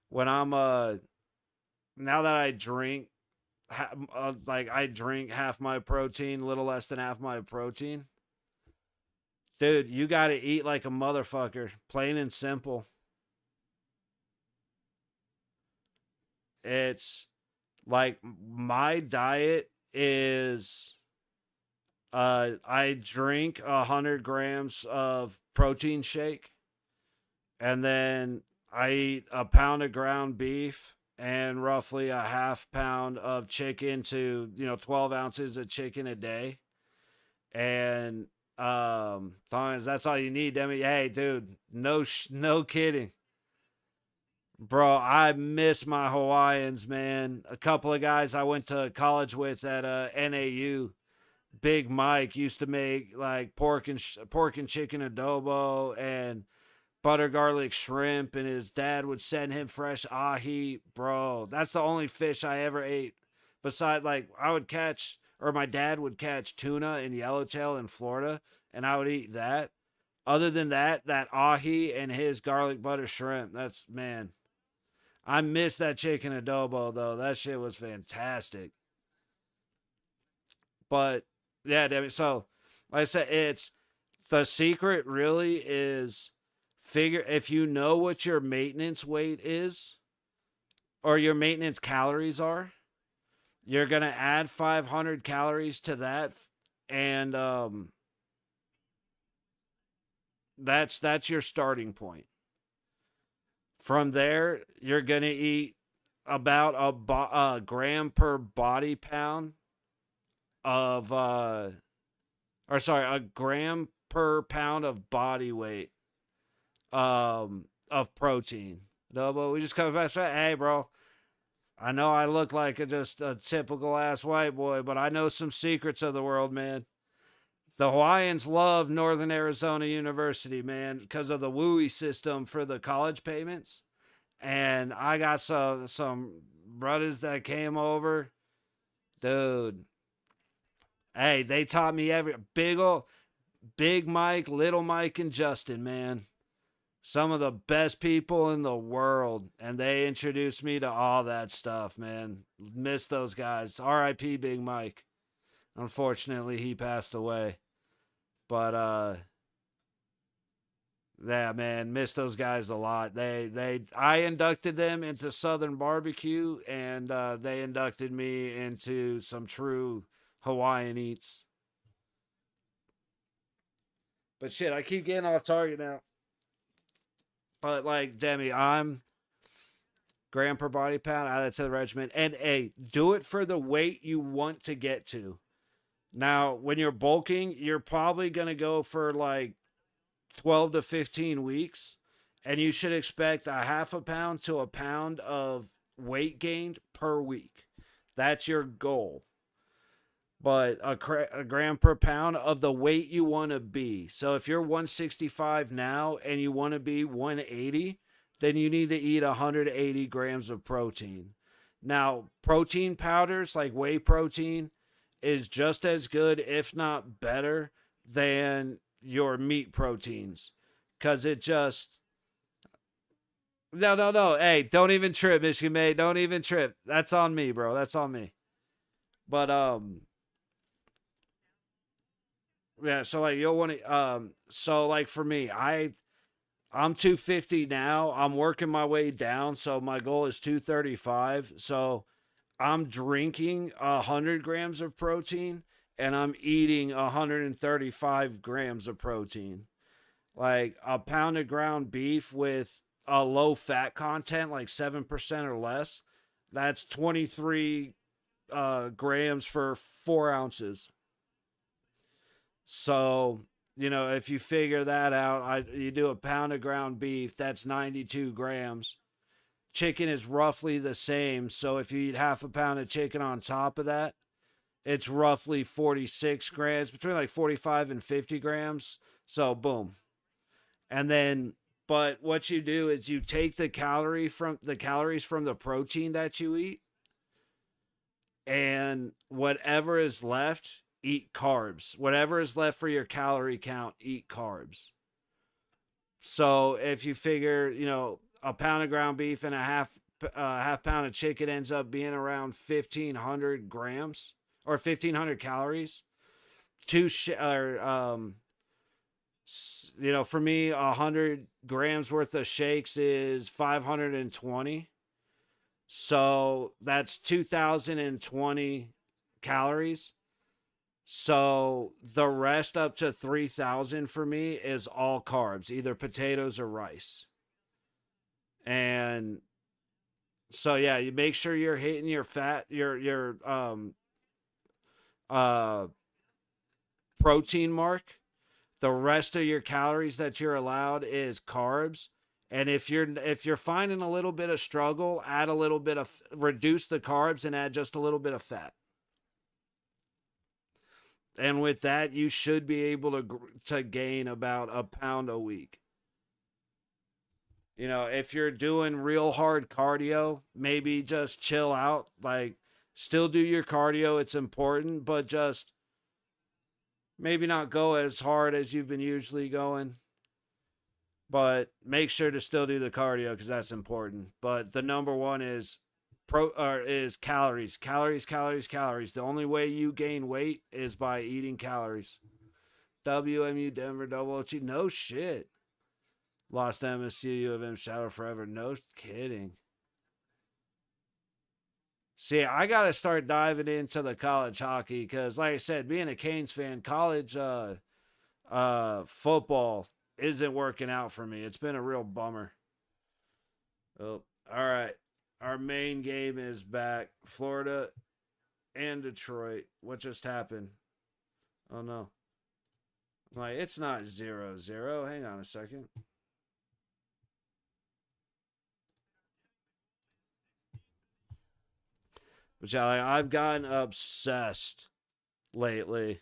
When I'm now that I drink like I drink half my protein, little less than half my protein. Dude, you got to eat like a motherfucker, plain and simple. It's like my diet is I drink 100 grams of protein shake, and then I eat a pound of ground beef and roughly a half pound of chicken to 12 ounces of chicken a day. And sometimes that's all you need, Demi. Hey, dude, no kidding. Bro, I miss my Hawaiians, man. A couple of guys I went to college with at NAU, Big Mike, used to make like pork and chicken adobo and butter garlic shrimp, and his dad would send him fresh ahi. Bro, that's the only fish I ever ate. Besides, like I would catch, or my dad would catch tuna and yellowtail in Florida, and I would eat that. Other than that, that ahi and his garlic butter shrimp. That's man. I miss that chicken adobo though. That shit was fantastic. But yeah, Debbie. So, like I said, it's the secret. Really is figure if you know what your maintenance weight is or your maintenance calories are. You're gonna add 500 calories to that, and that's your starting point. From there, you're gonna eat about a gram per body pound of or sorry, a gram per pound of body weight of protein. No, but we just come back. Hey, bro, I know I look like just a typical ass white boy, but I know some secrets of the world, man. The Hawaiians love Northern Arizona University, man, because of the WUI system for the college payments. And I got some brothers that came over, dude. Hey, they taught me every big Mike, little Mike, and Justin, man. Some of the best people in the world, and they introduced me to all that stuff, man. Miss those guys. R.I.P. Big Mike. Unfortunately, he passed away. But yeah, man, miss those guys a lot. I inducted them into Southern barbecue, and they inducted me into some true Hawaiian eats. But shit, I keep getting off target now. But like Demi, I'm gram per body pound, add it to the regimen, and a do it for the weight you want to get to. Now, when you're bulking, you're probably gonna go for like 12 to 15 weeks, and you should expect a half a pound to a pound of weight gained per week. That's your goal. but a gram per pound of the weight you want to be. So if you're 165 now and you want to be 180, then you need to eat 180 grams of protein. Now, protein powders like whey protein is just as good, if not better, than your meat proteins. Because it just. No, no, no. Hey, don't even trip, Michigan May. Don't even trip. That's on me, bro. That's on me. But, yeah, so like you'll want to so like for me, I'm 250 now. I'm working my way down, so my goal is 235. So I'm drinking 100 grams of protein and I'm eating 135 grams of protein. Like a pound of ground beef with a low fat content, like 7% or less, that's 23 grams for 4 ounces. So, if you figure that out, you do a pound of ground beef, that's 92 grams. Chicken is roughly the same. So if you eat half a pound of chicken on top of that, it's roughly 46 grams, between like 45 and 50 grams. So, boom. And then, but what you do is you take the calories from the protein that you eat, and whatever is left, eat carbs. Whatever is left for your calorie count, eat carbs. So if you figure, a pound of ground beef and a half pound of chicken ends up being around 1,500 grams or 1,500 calories. For me, 100 grams worth of shakes is 520. So that's 2,020 calories. So the rest up to 3,000 for me is all carbs, either potatoes or rice. And so yeah, you make sure you're hitting your fat, your uh protein mark. The rest of your calories that you're allowed is carbs. And if you're finding a little bit of struggle, add a little bit of reduce the carbs and add just a little bit of fat. And with that, you should be able to gain about a pound a week. If you're doing real hard cardio, maybe just chill out. Like, still do your cardio, it's important, but just maybe not go as hard as you've been usually going. But make sure to still do the cardio because that's important. But the number one is is calories, calories, calories, calories. The only way you gain weight is by eating calories. WMU Denver double OT. No shit. Lost MSU U of M shadow forever. No kidding. See, I got to start diving into the college hockey because, like I said, being a Canes fan, college football isn't working out for me. It's been a real bummer. Oh, all right. Our main game is back. Florida and Detroit. What just happened? Oh no. Like, it's not 0-0. Hang on a second. But yeah, I've gotten obsessed lately.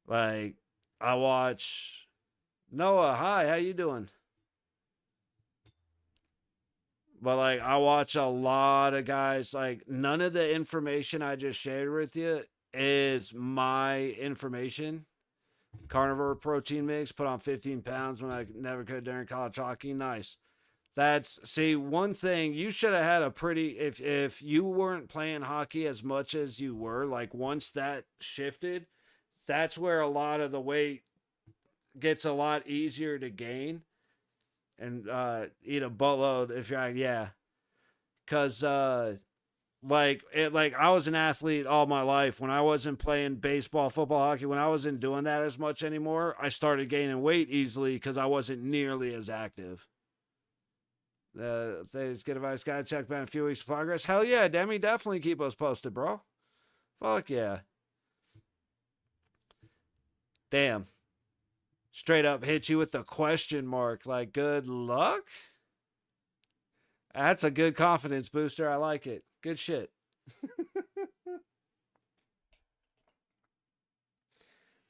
Like, I watch Noah. Hi, how you doing? But like, I watch a lot of guys. Like, none of the information I just shared with you is my information. Carnivore protein mix, put on 15 pounds when I never could during college hockey. Nice. See, one thing you should have had a pretty, if you weren't playing hockey as much as you were, like once that shifted, that's where a lot of the weight gets a lot easier to gain and eat a boatload if you're yeah. Cause like I was an athlete all my life. When I wasn't playing baseball, football, hockey, when I wasn't doing that as much anymore, I started gaining weight easily because I wasn't nearly as active. Things good advice. Gotta check back in a few weeks of progress. Hell yeah, Demi, definitely keep us posted, bro. Fuck yeah. Damn. Straight up hit you with the question mark. Like, good luck? That's a good confidence booster. I like it. Good shit.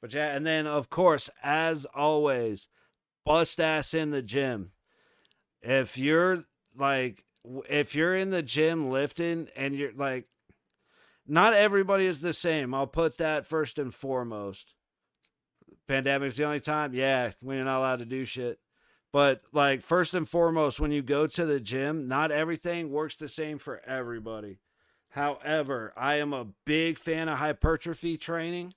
But yeah, and then of course, as always, bust ass in the gym. If you're like, if you're in the gym lifting and you're like, not everybody is the same. I'll put that first and foremost. Pandemic's the only time, yeah, we're not allowed to do shit. But like first and foremost, when you go to the gym, not everything works the same for everybody. However, I am a big fan of hypertrophy training,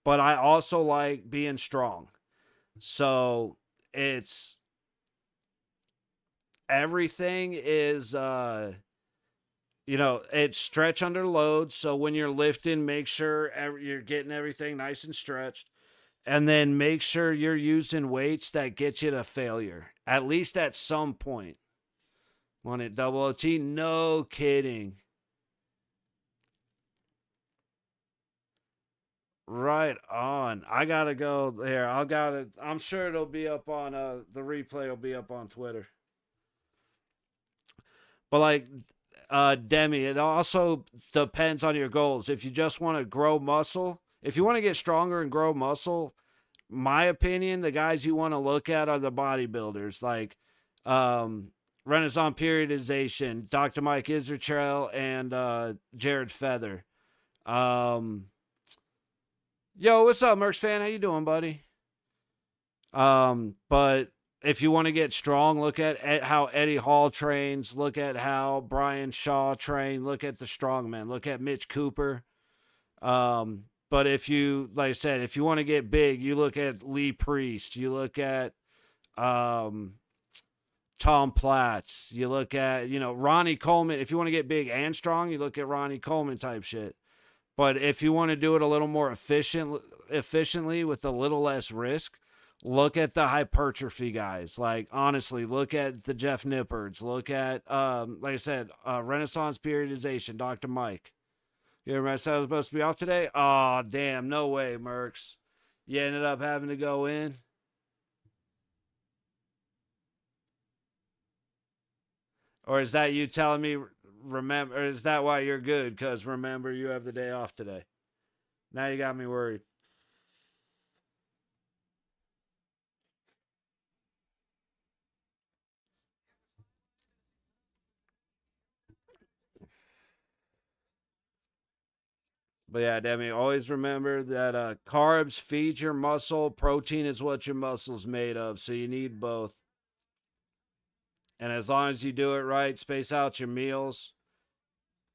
but I also like being strong. So it's everything is it's stretch under load. So when you're lifting, make sure you're getting everything nice and stretched. And then make sure you're using weights that get you to failure, at least at some point. Want it double OT? No kidding. Right on. I gotta go there. I'm sure it'll be up on the replay will be up on Twitter. But like Demi, it also depends on your goals. If you just want to grow muscle, if you want to get stronger and grow muscle, my opinion, the guys you want to look at are the bodybuilders, like Renaissance Periodization, Dr. Mike Israchel, and Jared Feather. Um, Yo, what's up, Mercs fan? How you doing, buddy? But if you want to get strong, look at how Eddie Hall trains. Look at how Brian Shaw trained. Look at the strongmen. Look at Mitch Cooper. But if you, like I said, if you want to get big, you look at Lee Priest. You look at Tom Platz. You look at, Ronnie Coleman. If you want to get big and strong, you look at Ronnie Coleman type shit. But if you want to do it a little more efficiently with a little less risk, look at the hypertrophy guys. Like, honestly, look at the Jeff Nippards. Look at, like I said, Renaissance Periodization, Dr. Mike. You remember I said I was supposed to be off today? Oh, damn. No way, Mercs. You ended up having to go in? Or is that you telling me, remember, or is that why you're good? Because remember, you have the day off today. Now you got me worried. But yeah, Demi, always remember that carbs feed your muscle. Protein is what your muscle's made of. So you need both. And as long as you do it right, space out your meals.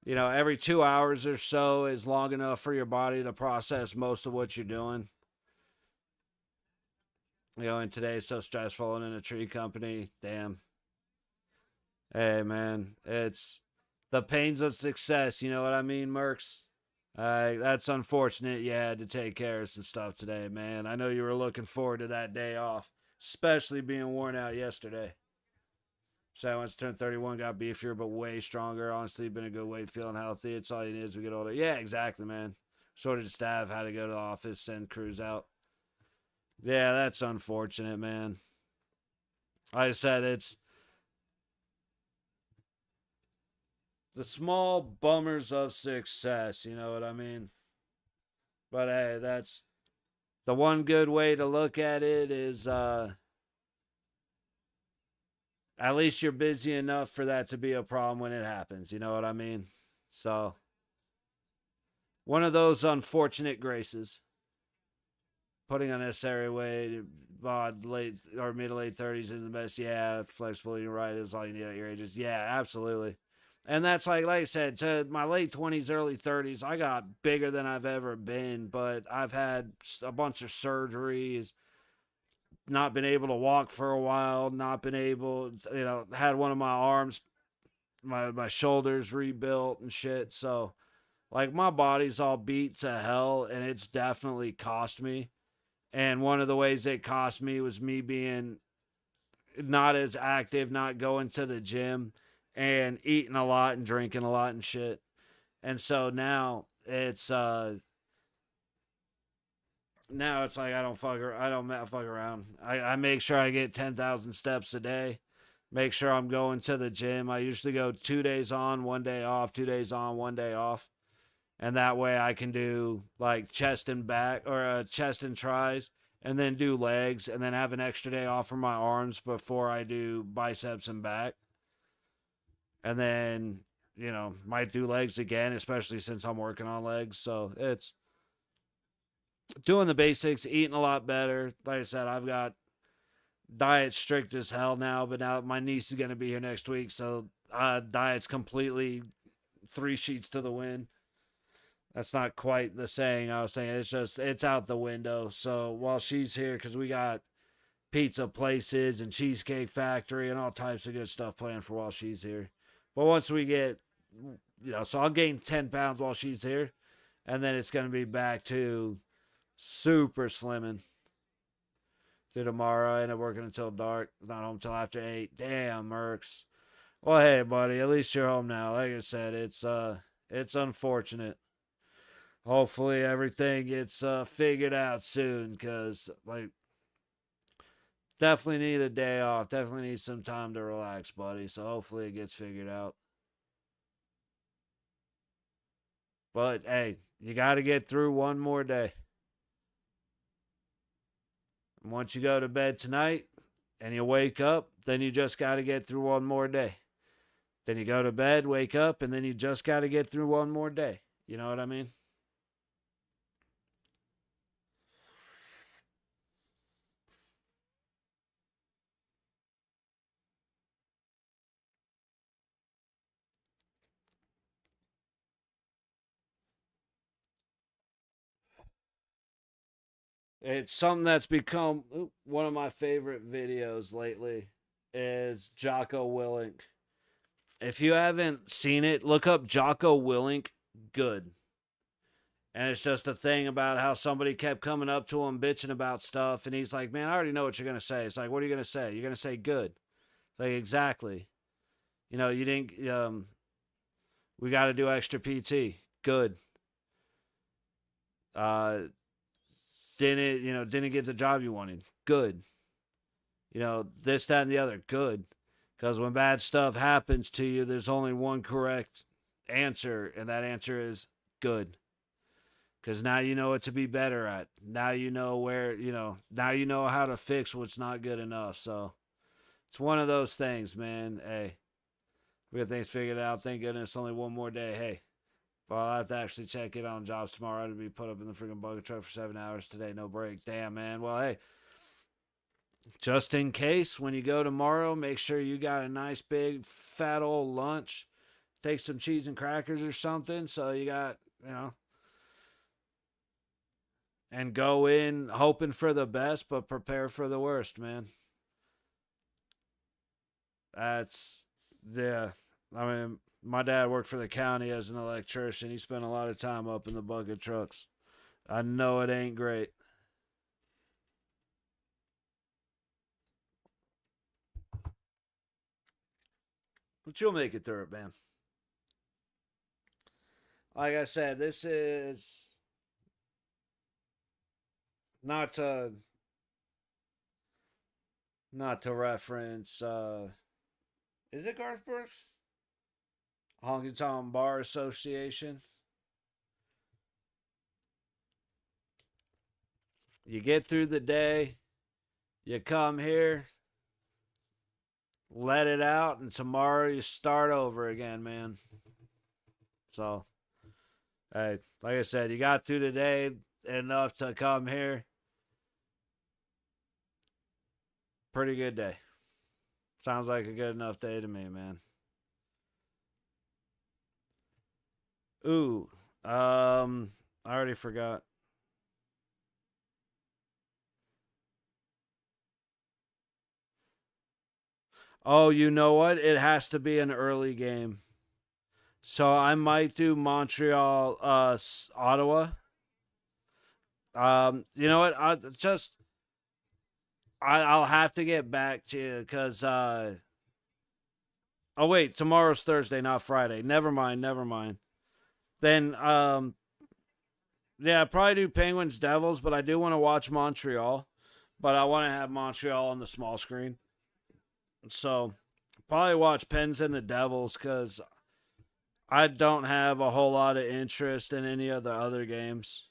Every 2 hours or so is long enough for your body to process most of what you're doing. And today's so stressful and in a tree company. Damn. Hey, man, it's the pains of success. You know what I mean, Mercs? That's unfortunate you had to take care of some stuff today, man. I know you were looking forward to that day off, especially being worn out yesterday. So I once turned 31, got beefier, but way stronger. Honestly, been a good weight, feeling healthy. It's all you need as we get older. Yeah, exactly, man. Shortage of staff, had to go to the office, send crews out. Yeah, that's unfortunate, man. Like I said, it's the small bummers of success, you know what I mean? But hey, that's the one good way to look at it is at least you're busy enough for that to be a problem when it happens, you know what I mean? So, one of those unfortunate graces. Putting unnecessary weight, late or mid to late 30s is the best. Yeah, flexibility, right, is all you need at your ages. Yeah, absolutely. And that's like I said, to my late 20s, early 30s, I got bigger than I've ever been, but I've had a bunch of surgeries, not been able to walk for a while, not been able, had one of my arms, my shoulders rebuilt and shit. So, like, my body's all beat to hell, and it's definitely cost me. And one of the ways it cost me was me being not as active, not going to the gym, and eating a lot and drinking a lot and shit. And so now it's like I don't fuck around. I make sure I get 10,000 steps a day. Make sure I'm going to the gym. I usually go 2 days on, 1 day off, 2 days on, 1 day off. and that way I can do like chest and back or chest and tries, and then do legs, and then have an extra day off for my arms before I do biceps and back, and then might do legs again, especially since I'm working on legs. So it's doing the basics, eating a lot better. Like I said, I've got diet strict as hell now, but now my niece is going to be here next week, so diet's completely 3 sheets to the wind. That's not quite the saying I was saying. It's just, it's out the window. So while she's here, because we got pizza places and Cheesecake Factory and all types of good stuff planned for while she's here. But once we get, so I'll gain 10 pounds while she's here, and then it's going to be back to super slimming through tomorrow. I end up working until dark. Not home until after 8. Damn, Mercs. Well, hey, buddy, at least you're home now. Like I said, it's unfortunate. Hopefully everything gets figured out soon, because definitely need a day off. Definitely need some time to relax, buddy. So hopefully it gets figured out. But hey, you got to get through one more day. And once you go to bed tonight and you wake up, then you just got to get through one more day. Then you go to bed, wake up, and then you just got to get through one more day. You know what I mean? It's something that's become one of my favorite videos lately is Jocko Willink. If you haven't seen it, look up Jocko Willink good. And it's just a thing about how somebody kept coming up to him bitching about stuff, and he's like, "Man, I already know what you're gonna say." It's like, "What are you gonna say?" "You're gonna say good." It's like, exactly. You didn't. We got to do extra PT. Good. Uh, didn't get the job you wanted. Good. This, that, and the other. Good. Because when bad stuff happens to you, there's only one correct answer, and that answer is good. Because now you know what to be better at. Now you know now you know how to fix what's not good enough. So it's one of those things, man. Hey, we got things figured out. Thank goodness, only one more day. Hey, but I'll have to actually check it on jobs tomorrow. To be put up in the freaking bucket truck for 7 hours today. No break. Damn, man. Well, hey, just in case, when you go tomorrow, make sure you got a nice big fat old lunch. Take some cheese and crackers or something. So you got, and go in hoping for the best, but prepare for the worst, man. That's, yeah. I mean, my dad worked for the county as an electrician. He spent a lot of time up in the bucket trucks. I know it ain't great. But you'll make it through it, man. Like I said, this is not to reference is it Garth Brooks? Honky Tonk Bar Association. You get through the day, you come here, let it out, and tomorrow you start over again, man. So, hey, like I said, you got through the day enough to come here. Pretty good day. Sounds like a good enough day to me, man. Ooh, I already forgot. Oh, you know what? It has to be an early game. So I might do Montreal, Ottawa. You know what? I'll have to get back to you because oh wait, tomorrow's Thursday, not Friday. Never mind, never mind. Then yeah, probably do Penguins Devils, but I do want to watch Montreal. But I want to have Montreal on the small screen. So probably watch Pens and the Devils because I don't have a whole lot of interest in any of the other games.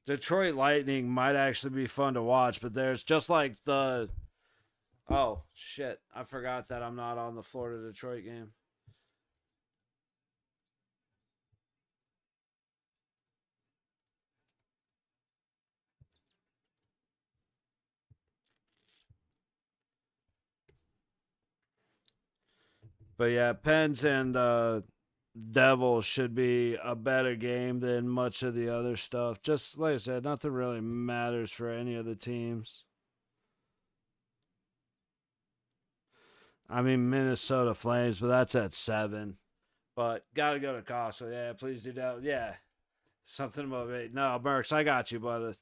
Detroit Lightning might actually be fun to watch, but there's just like the. Oh, shit. I forgot that I'm not on the Florida Detroit game. But yeah, Pens and Devils should be a better game than much of the other stuff. Just like I said, nothing really matters for any of the teams. I mean, Minnesota Flames, but that's at 7. But gotta go to Casa. Yeah, please do that. Yeah, something about it. No, Mercs, I got you, brother.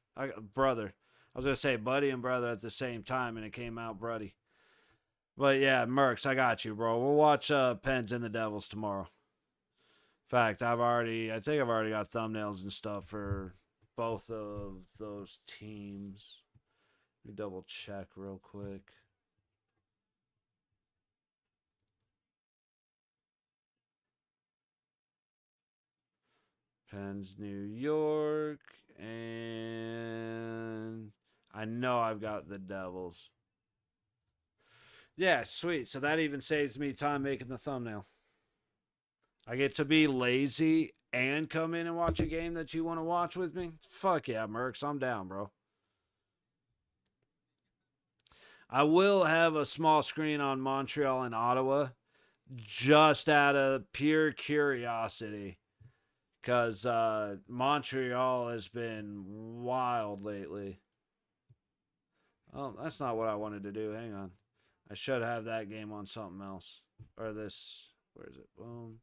Brother. I was gonna say buddy and brother at the same time, and it came out bruddy. But yeah, Mercs, I got you, bro. We'll watch Pens and the Devils tomorrow. In fact, I think I've already got thumbnails and stuff for both of those teams. Let me double check real quick. Pens, New York, and I know I've got the Devils. Yeah, sweet. So that even saves me time making the thumbnail. I get to be lazy and come in and watch a game that you want to watch with me. Fuck yeah, Mercs. I'm down, bro. I will have a small screen on Montreal and Ottawa just out of pure curiosity because Montreal has been wild lately. Oh, that's not what I wanted to do. Hang on. I should have that game on something else. Or this. Where is it? Boom.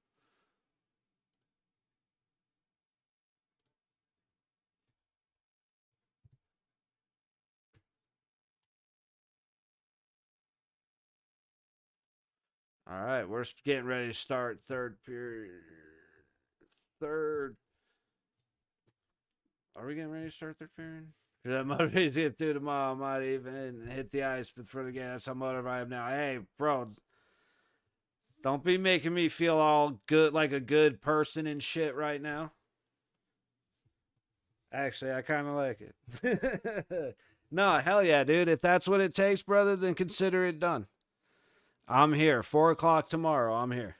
All right, we're getting ready to start third period. Third. Are we getting ready to start third period? That motivates to get through tomorrow. I might even hit the ice before the game. That's how motivated I am now. Hey, bro, don't be making me feel all good, like a good person and shit right now. Actually, I kind of like it. No, hell yeah, dude. If that's what it takes, brother, then consider it done. I'm here. 4 o'clock tomorrow. I'm here.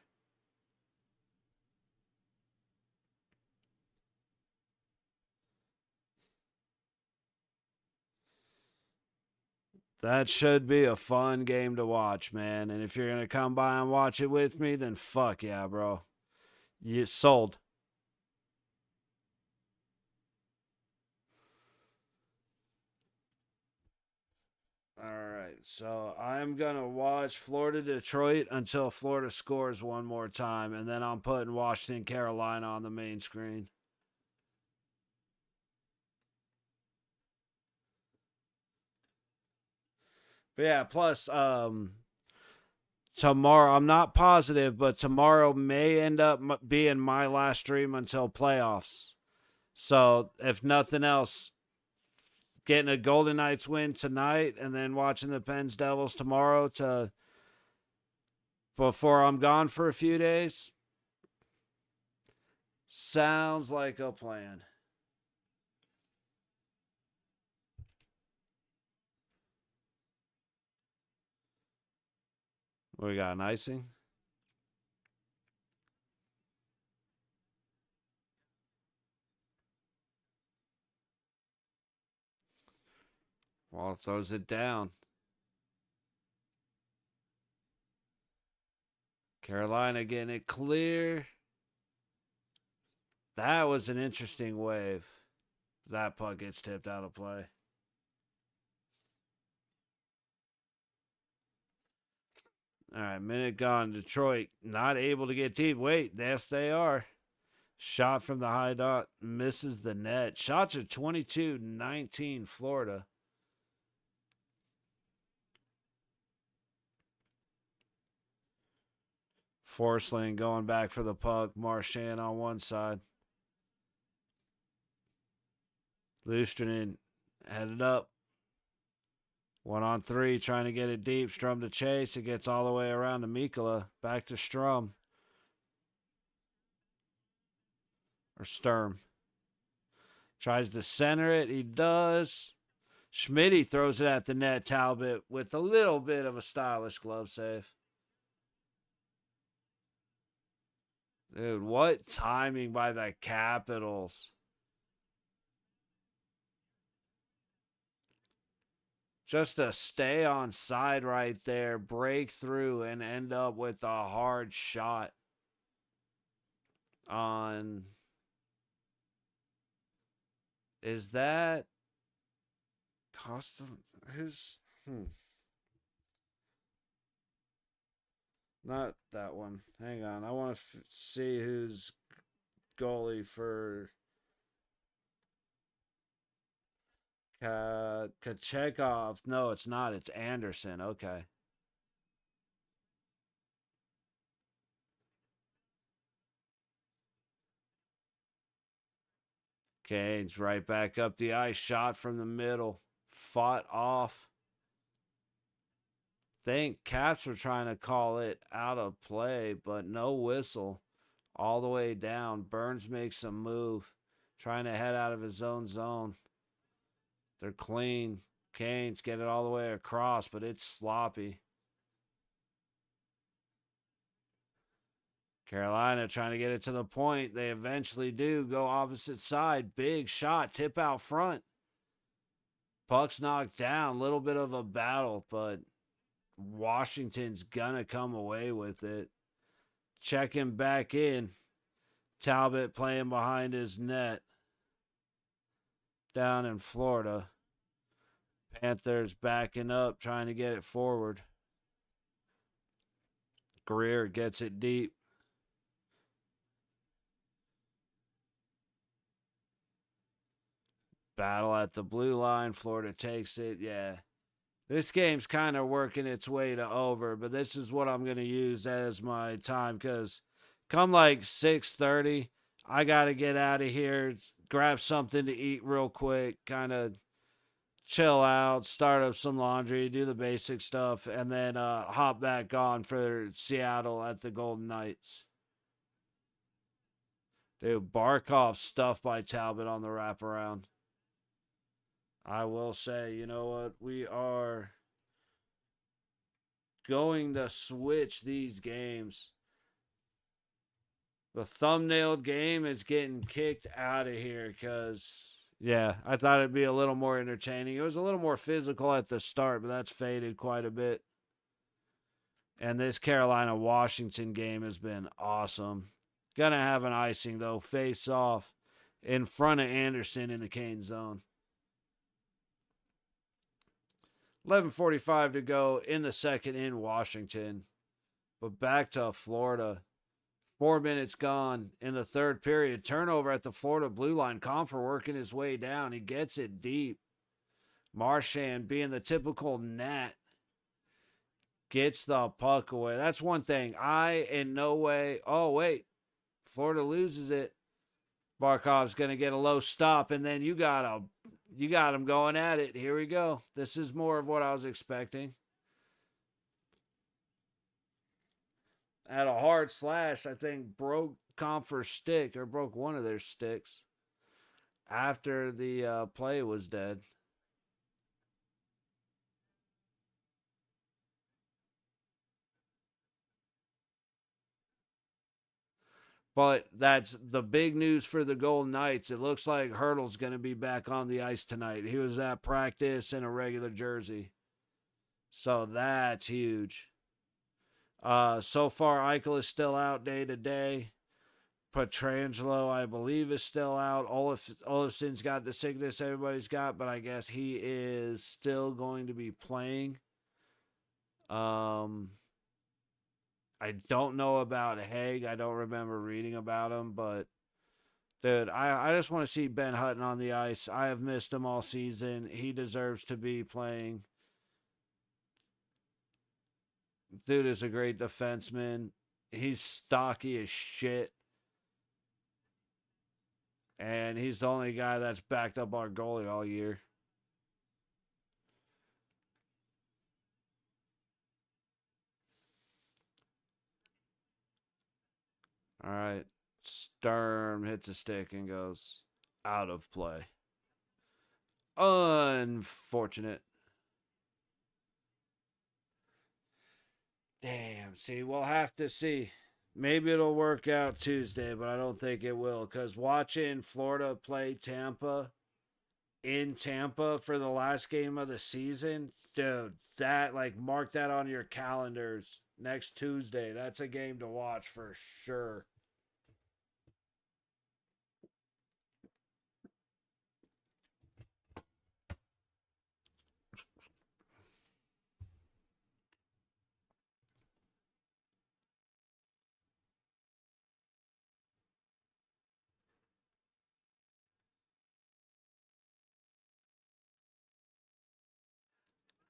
That should be a fun game to watch, man. And if you're going to come by and watch it with me, then fuck yeah, bro. You sold. All right. So I'm going to watch Florida Detroit until Florida scores one more time. And then I'm putting Washington Carolina on the main screen. But yeah, plus tomorrow, I'm not positive, but tomorrow may end up being my last stream until playoffs. So if nothing else, getting a Golden Knights win tonight and then watching the Pens Devils tomorrow to before I'm gone for a few days sounds like a plan. We got an icing. Wall throws it down. Carolina getting it clear. That was an interesting wave. That puck gets tipped out of play. All right, minute gone. Detroit not able to get deep. Wait, yes, they are. Shot from the high dot misses the net. Shots are 22-19 Florida. Forsling going back for the puck. Marchand on one side. Lusterman headed up. 1-on-3, trying to get it deep. Strum to chase. It gets all the way around to Mikkola. Back to Strum. Or Sturm. Tries to center it. He does. Schmitty throws it at the net. Talbot with a little bit of a stylish glove save. Dude, what timing by the Capitals. Just to stay on side right there, break through, and end up with a hard shot on. Is that Costa? Who's. Not that one. Hang on. I want to see who's goalie for Kachekov. No, it's not. It's Anderson. Okay. Canes right back up the ice. Shot from the middle. Fought off. Think Caps were trying to call it out of play, but no whistle. All the way down. Burns makes a move. Trying to head out of his own zone. They're clean. Canes get it all the way across, but it's sloppy. Carolina trying to get it to the point. They eventually do. Go opposite side. Big shot. Tip out front. Puck's knocked down. Little bit of a battle, but Washington's gonna come away with it. Checking back in. Talbot playing behind his net. Down in Florida. Panthers backing up, trying to get it forward. Greer gets it deep. Battle at the blue line. Florida takes it. Yeah. This game's kind of working its way to over, but this is what I'm going to use as my time because come like 6:30, I got to get out of here, grab something to eat real quick, kind of chill out, start up some laundry, do the basic stuff, and then hop back on for Seattle at the Golden Knights. Dude, Barkov stuffed by Talbot on the wraparound. I will say, you know what? We are going to switch these games. The thumbnailed game is getting kicked out of here because, yeah, I thought it'd be a little more entertaining. It was a little more physical at the start, but that's faded quite a bit. And this Carolina-Washington game has been awesome. Gonna have an icing, though. Face off in front of Anderson in the Kane zone. 11:45 to go in the second in Washington. But back to Florida. 4 minutes gone in the third period. Turnover at the Florida blue line. Confer working his way down. He gets it deep. Marchand, being the typical Nat, gets the puck away. That's one thing. I, in no way. Oh, wait. Florida loses it. Barkov's going to get a low stop, and then you got him going at it. Here we go. This is more of what I was expecting. At a hard slash, I think broke Confer's stick or broke one of their sticks after the play was dead. But that's the big news for the Golden Knights. It looks like Hurdle's going to be back on the ice tonight. He was at practice in a regular jersey. So that's huge. So far, Eichel is still out day to day. Pietrangelo, I believe, is still out. Olafson's got the sickness everybody's got, but I guess he is still going to be playing. I don't know about Haig. I don't remember reading about him, but dude, I just want to see Ben Hutton on the ice. I have missed him all season. He deserves to be playing. Dude is a great defenseman. He's stocky as shit. And he's the only guy that's backed up our goalie all year. All right. Sturm hits a stick and goes out of play. Unfortunate. Damn, see, we'll have to see. Maybe it'll work out Tuesday, but I don't think it will because watching Florida play Tampa in Tampa for the last game of the season, dude, that, like, mark that on your calendars next Tuesday. That's a game to watch for sure.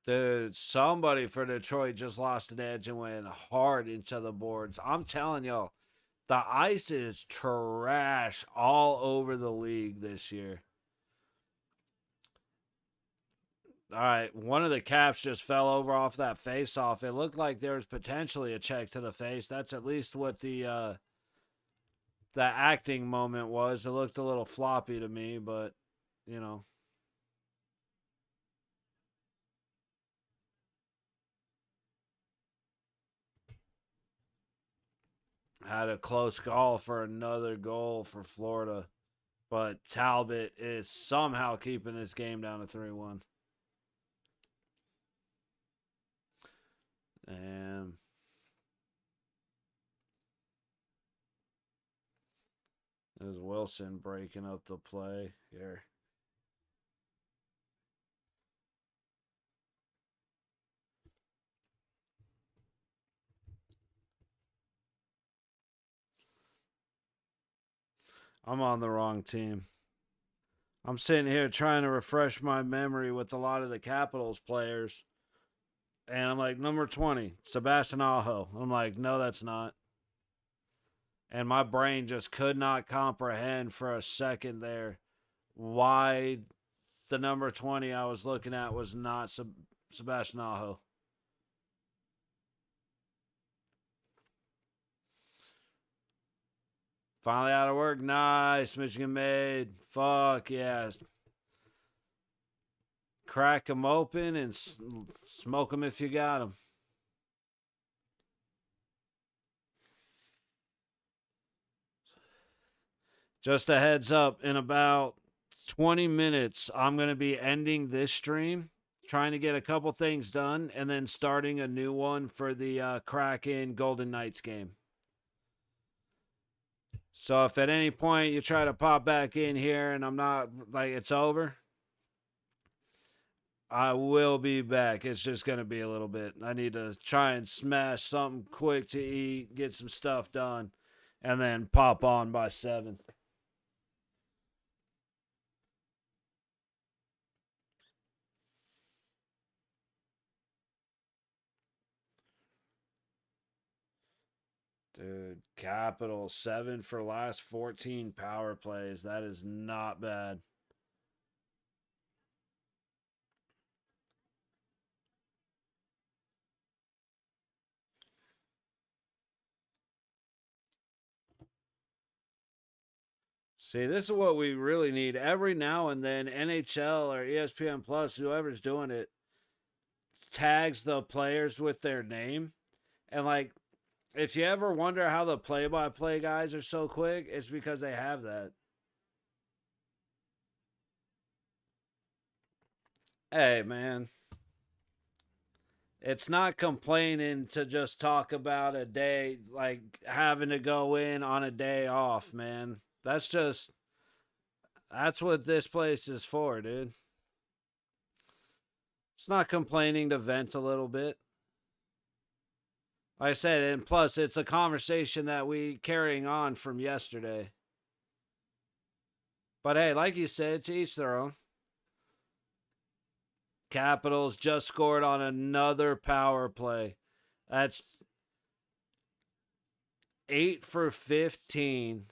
Dude, somebody for Detroit just lost an edge and went hard into the boards. I'm telling y'all, the ice is trash all over the league this year. All right, one of the caps just fell over off that face off. It looked like there was potentially a check to the face. That's at least what the acting moment was. It looked a little floppy to me, but you know. Had a close call for another goal for Florida. But Talbot is somehow keeping this game down to 3-1. And there's Wilson breaking up the play here. I'm on the wrong team. I'm sitting here trying to refresh my memory with a lot of the Capitals players. And I'm like, number 20, Sebastian Aho. I'm like, no, that's not. And my brain just could not comprehend for a second there why the number 20 I was looking at was not Sebastian Aho. Finally out of work. Nice. Michigan made. Fuck yes. Crack them open and smoke them if you got them. Just a heads up, in about 20 minutes, I'm going to be ending this stream, trying to get a couple things done, and then starting a new one for the Kraken Golden Knights game. So if at any point you try to pop back in here and I'm not, like, it's over, I will be back. It's just going to be a little bit. I need to try and smash something quick to eat, get some stuff done, and then pop on by 7. Dude, Capital 7 for last 14 power plays. That is not bad. See, this is what we really need. Every now and then, NHL or ESPN Plus, whoever's doing it, tags the players with their name. And, like, if you ever wonder how the play-by-play guys are so quick, it's because they have that. Hey, man. It's not complaining to just talk about a day, like having to go in on a day off, man. That's what this place is for, dude. It's not complaining to vent a little bit. Like I said, and plus it's a conversation that we carrying on from yesterday. But hey, like you said, to each their own. Capitals just scored on another power play. That's 8 for 15.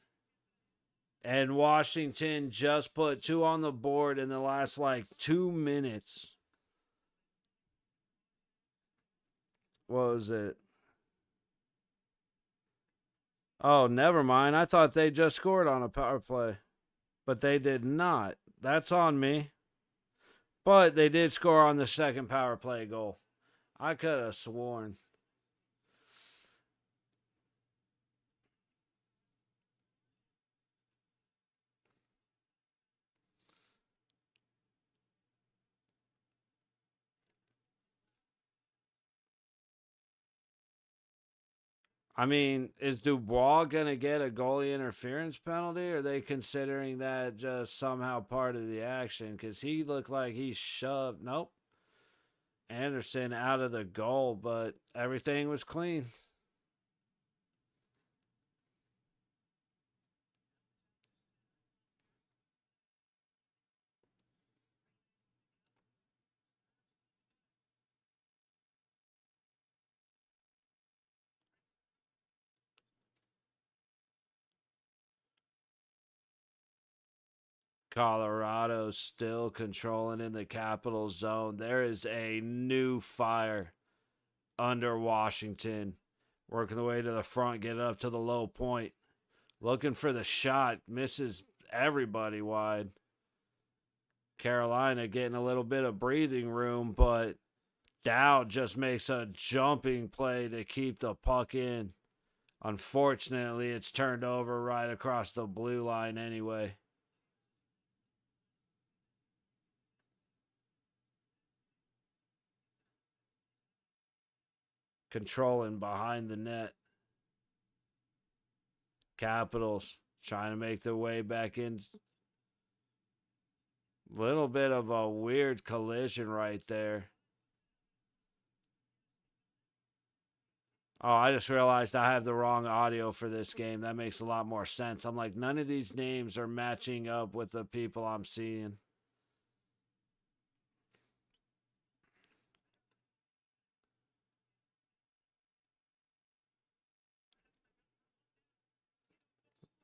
And Washington just put 2 on the board in the last, like, 2 minutes. What was it? Oh, never mind. I thought they just scored on a power play, but they did not. That's on me. But they did score on the second power play goal. I could have sworn. I mean, is Dubois going to get a goalie interference penalty? Or are they considering that just somehow part of the action? Because he looked like he shoved. Nope. Anderson out of the goal, but everything was clean. Colorado's still controlling in the capital zone. There is a new fire under Washington. Working the way to the front, getting up to the low point. Looking for the shot. Misses everybody wide. Carolina getting a little bit of breathing room, but Dowd just makes a jumping play to keep the puck in. Unfortunately, it's turned over right across the blue line anyway. Controlling behind the net. Capitals trying to make their way back in. Little bit of a weird collision right there. Oh, I just realized I have the wrong audio for this game. That makes a lot more sense. I'm like, none of these names are matching up with the people I'm seeing.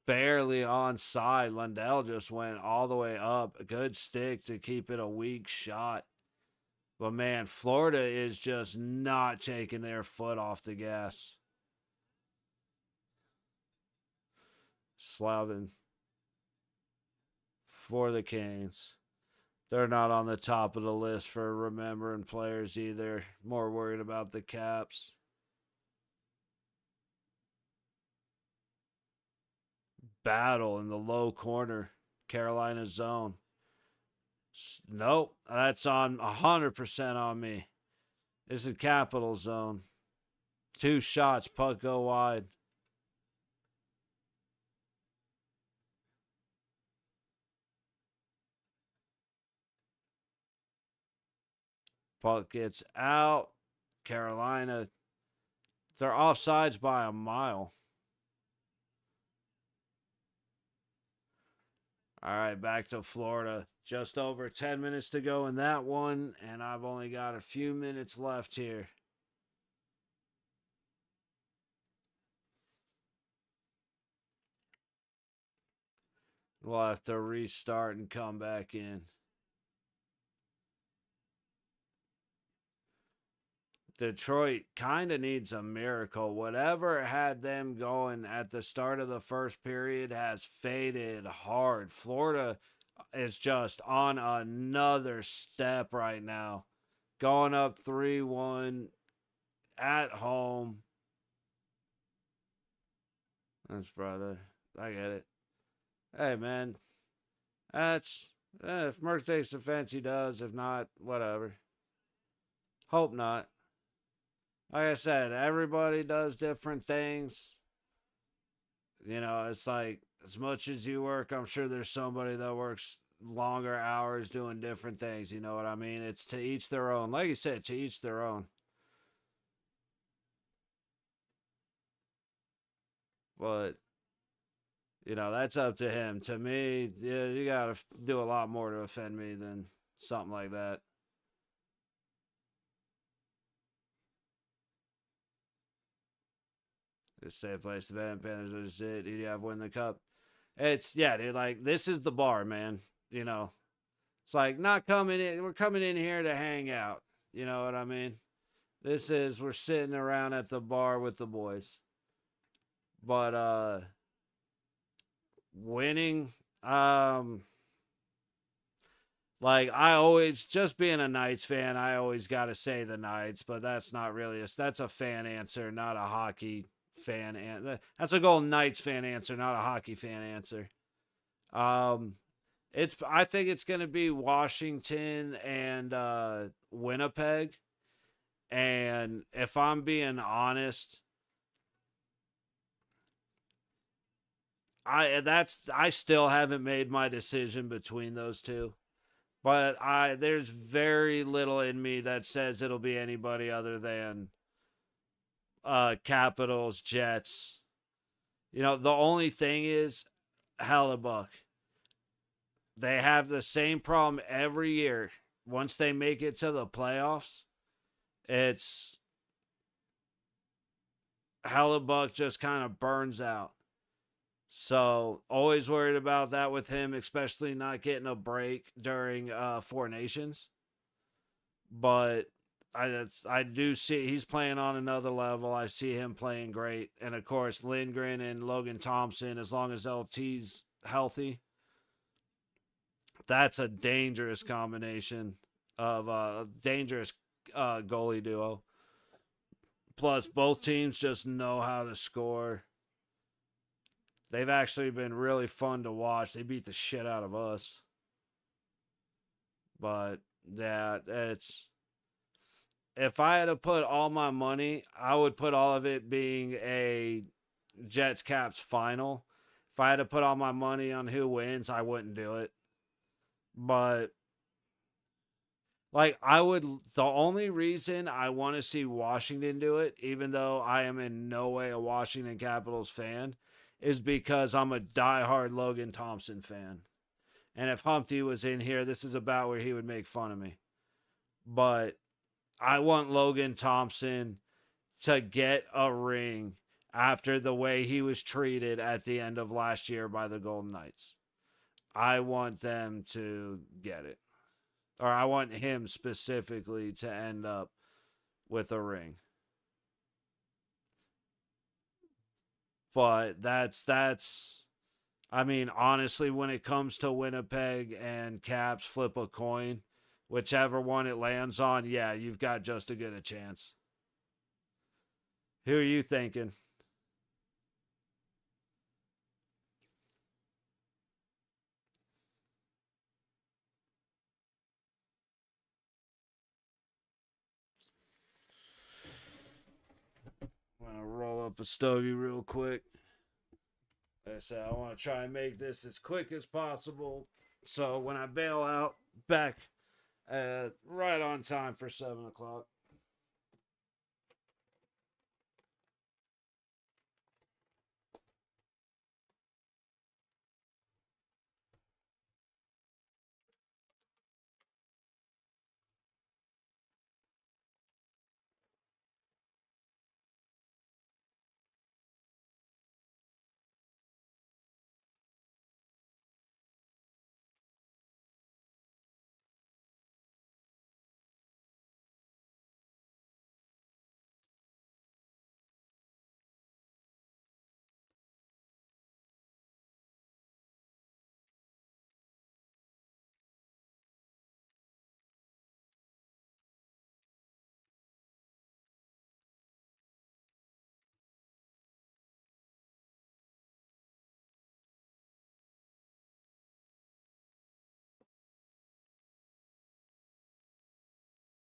Barely onside. Lundell just went all the way up. A good stick to keep it a weak shot. But man, Florida is just not taking their foot off the gas. Slavin for the Canes. They're not on the top of the list for remembering players either. More worried about the Caps. Battle in the low corner. Carolina zone. Nope, that's on 100% on me. This is Capital zone. 2 shots, puck go wide. Puck gets out. Carolina, they're offsides by a mile. All right, back to Florida. Just over 10 minutes to go in that one, and I've only got a few minutes left here. We'll have to restart and come back in. Detroit kind of needs a miracle. Whatever had them going at the start of the first period has faded hard. Florida is just on another step right now. Going up 3-1 at home. That's brother. I get it. Hey, man. That's. If Merck takes offense, he does. If not, whatever. Hope not. Like I said, everybody does different things. You know, it's like as much as you work, I'm sure there's somebody that works longer hours doing different things. You know what I mean? It's to each their own. Like you said, to each their own. But, you know, that's up to him. To me, yeah, you got to do a lot more to offend me than something like that. Just say place the event. Panthers are just it. You have win the cup. It's, yeah, dude, like, this is the bar, man. You know, it's like not coming in. We're coming in here to hang out. You know what I mean? This is, we're sitting around at the bar with the boys. But winning, um, like I always, just being a Knights fan, I always got to say the Knights, but that's not really that's a fan answer, not a hockey fan. That's a Golden Knights fan answer, not a hockey fan answer. Um, I think it's going to be Washington and Winnipeg. And if I'm being honest, I still haven't made my decision between those two. But there's very little in me that says it'll be anybody other than Capitals, Jets. You know, the only thing is Hellebuck. They have the same problem every year. Once they make it to the playoffs, it's Hellebuck just kind of burns out. So always worried about that with him, especially not getting a break during Four Nations. But I do see he's playing on another level. I see him playing great, and of course Lindgren and Logan Thompson. As long as LT's healthy, that's a dangerous combination of dangerous goalie duo. Plus, both teams just know how to score. They've actually been really fun to watch. They beat the shit out of us. But yeah, it's if I had to put all my money, I would put all of it being a Jets Caps final. If I had to put all my money on who wins, I wouldn't do it. But like the only reason I want to see Washington do it, even though I am in no way a Washington Capitals fan, is because I'm a diehard Logan Thompson fan. And if Humpty was in here, this is about where he would make fun of me. But I want Logan Thompson to get a ring after the way he was treated at the end of last year by the Golden Knights. I want them to get it. Or I want him specifically to end up with a ring. But that's I mean, honestly, when it comes to Winnipeg and Caps, flip a coin. Whichever one it lands on, yeah, you've got just as good a chance. Who are you thinking? I'm going to roll up a stogie real quick. Like I said, I want to try and make this as quick as possible. So when I bail out, back right on time for 7 o'clock.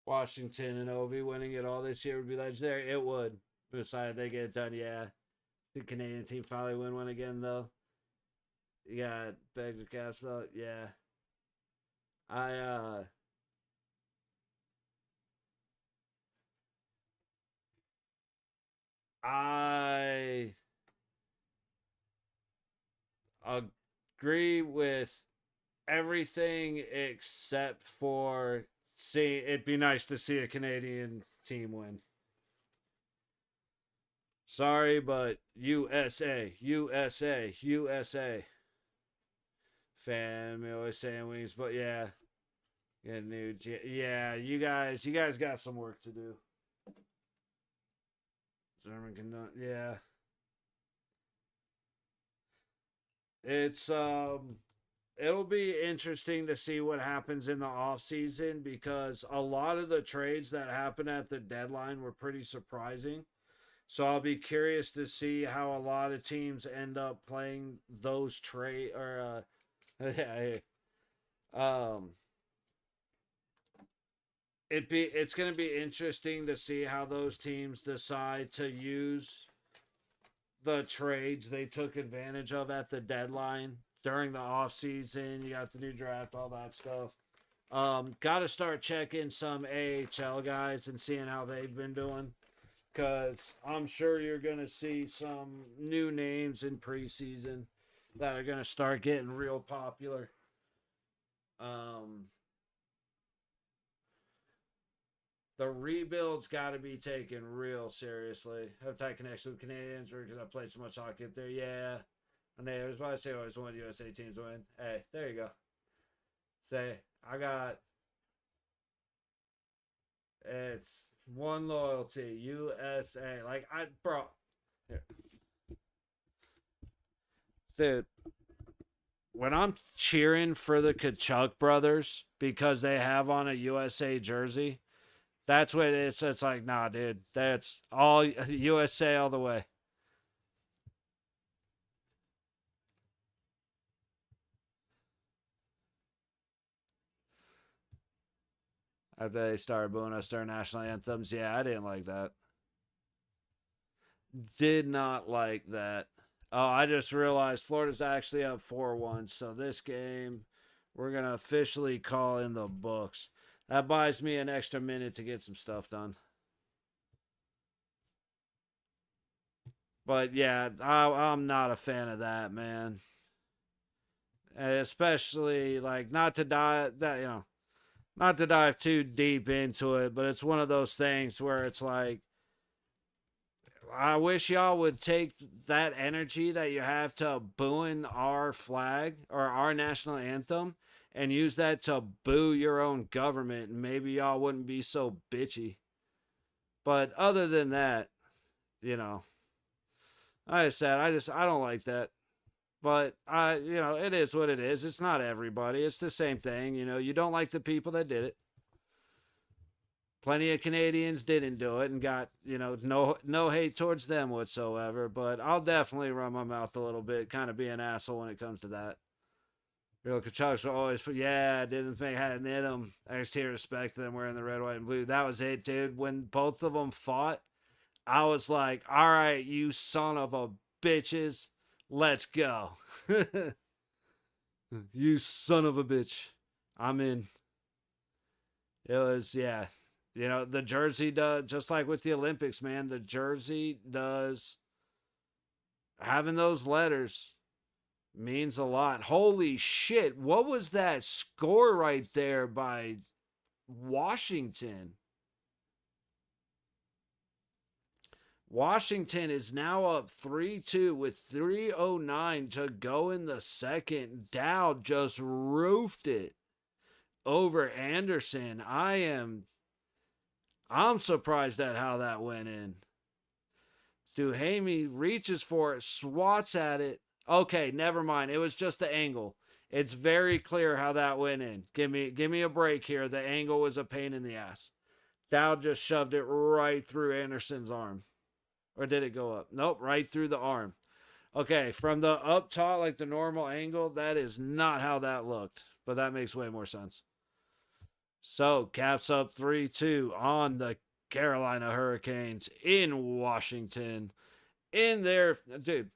Washington and Ovi winning it all this year would be legendary. It would. Besides, they get it done, yeah. The Canadian team finally win one again, though. You got Bags of Caps, though. Yeah. I, uh, I agree with everything except for see. It'd be nice to see a Canadian team win. Sorry, but USA, USA, USA. Family always saying wings, but yeah, yeah, new, yeah. You guys got some work to do. German can, yeah. It's it'll be interesting to see what happens in the offseason because a lot of the trades that happened at the deadline were pretty surprising. So I'll be curious to see how a lot of teams end up playing those trade or um it's going to be interesting to see how those teams decide to use the trades they took advantage of at the deadline during the offseason. You got the new draft, all that stuff. Got to start checking some AHL guys and seeing how they've been doing because I'm sure you're going to see some new names in preseason that are going to start getting real popular. The rebuild's got to be taken real seriously. Have tight connection with Canadians because I played so much hockey up there. Yeah. And they was about to say always one USA teams win. Hey, there you go. Say, I got it's one loyalty, USA. Like bro. Here. Dude, when I'm cheering for the Kachuk brothers because they have on a USA jersey, that's what it's. It's like, nah, dude. That's all USA all the way. After they started booing us during national anthems, yeah, I didn't like that. Did not like that. Oh, I just realized Florida's actually up 4-1. So this game, we're going to officially call in the books. That buys me an extra minute to get some stuff done. But yeah, I'm not a fan of that, man. Especially like not to dive that not to dive too deep into it, but it's one of those things where it's like I wish y'all would take that energy that you have to booing our flag or our national anthem and use that to boo your own government, and maybe y'all wouldn't be so bitchy. But other than that, you know, like I said, I don't like that. But it is what it is. It's not everybody. It's the same thing. You don't like the people that did it. Plenty of Canadians didn't do it and got, no hate towards them whatsoever. But I'll definitely run my mouth a little bit, kind of be an asshole when it comes to that. Kachucks will always put, yeah, didn't think had it in them. I just hear respect to them wearing the red, white, and blue. That was it, dude. When both of them fought, I was like, all right, you son of a bitches, let's go. You son of a bitch. I'm in. It was, yeah. The jersey does, just like with the Olympics, man, the jersey does, having those letters means a lot. Holy shit. What was that score right there by Washington? Washington is now up 3-2 with 3:09 to go in the second. Dowd just roofed it over Anderson. I'm surprised at how that went in. Duhamey reaches for it, swats at it. Okay, never mind. It was just the angle. It's very clear how that went in. Give me a break here. The angle was a pain in the ass. Dowd just shoved it right through Anderson's arm. Or did it go up? Nope, right through the arm. Okay, from the up top, like the normal angle, that is not how that looked. But that makes way more sense. So, Caps up 3-2 on the Carolina Hurricanes in Washington. In there, dude,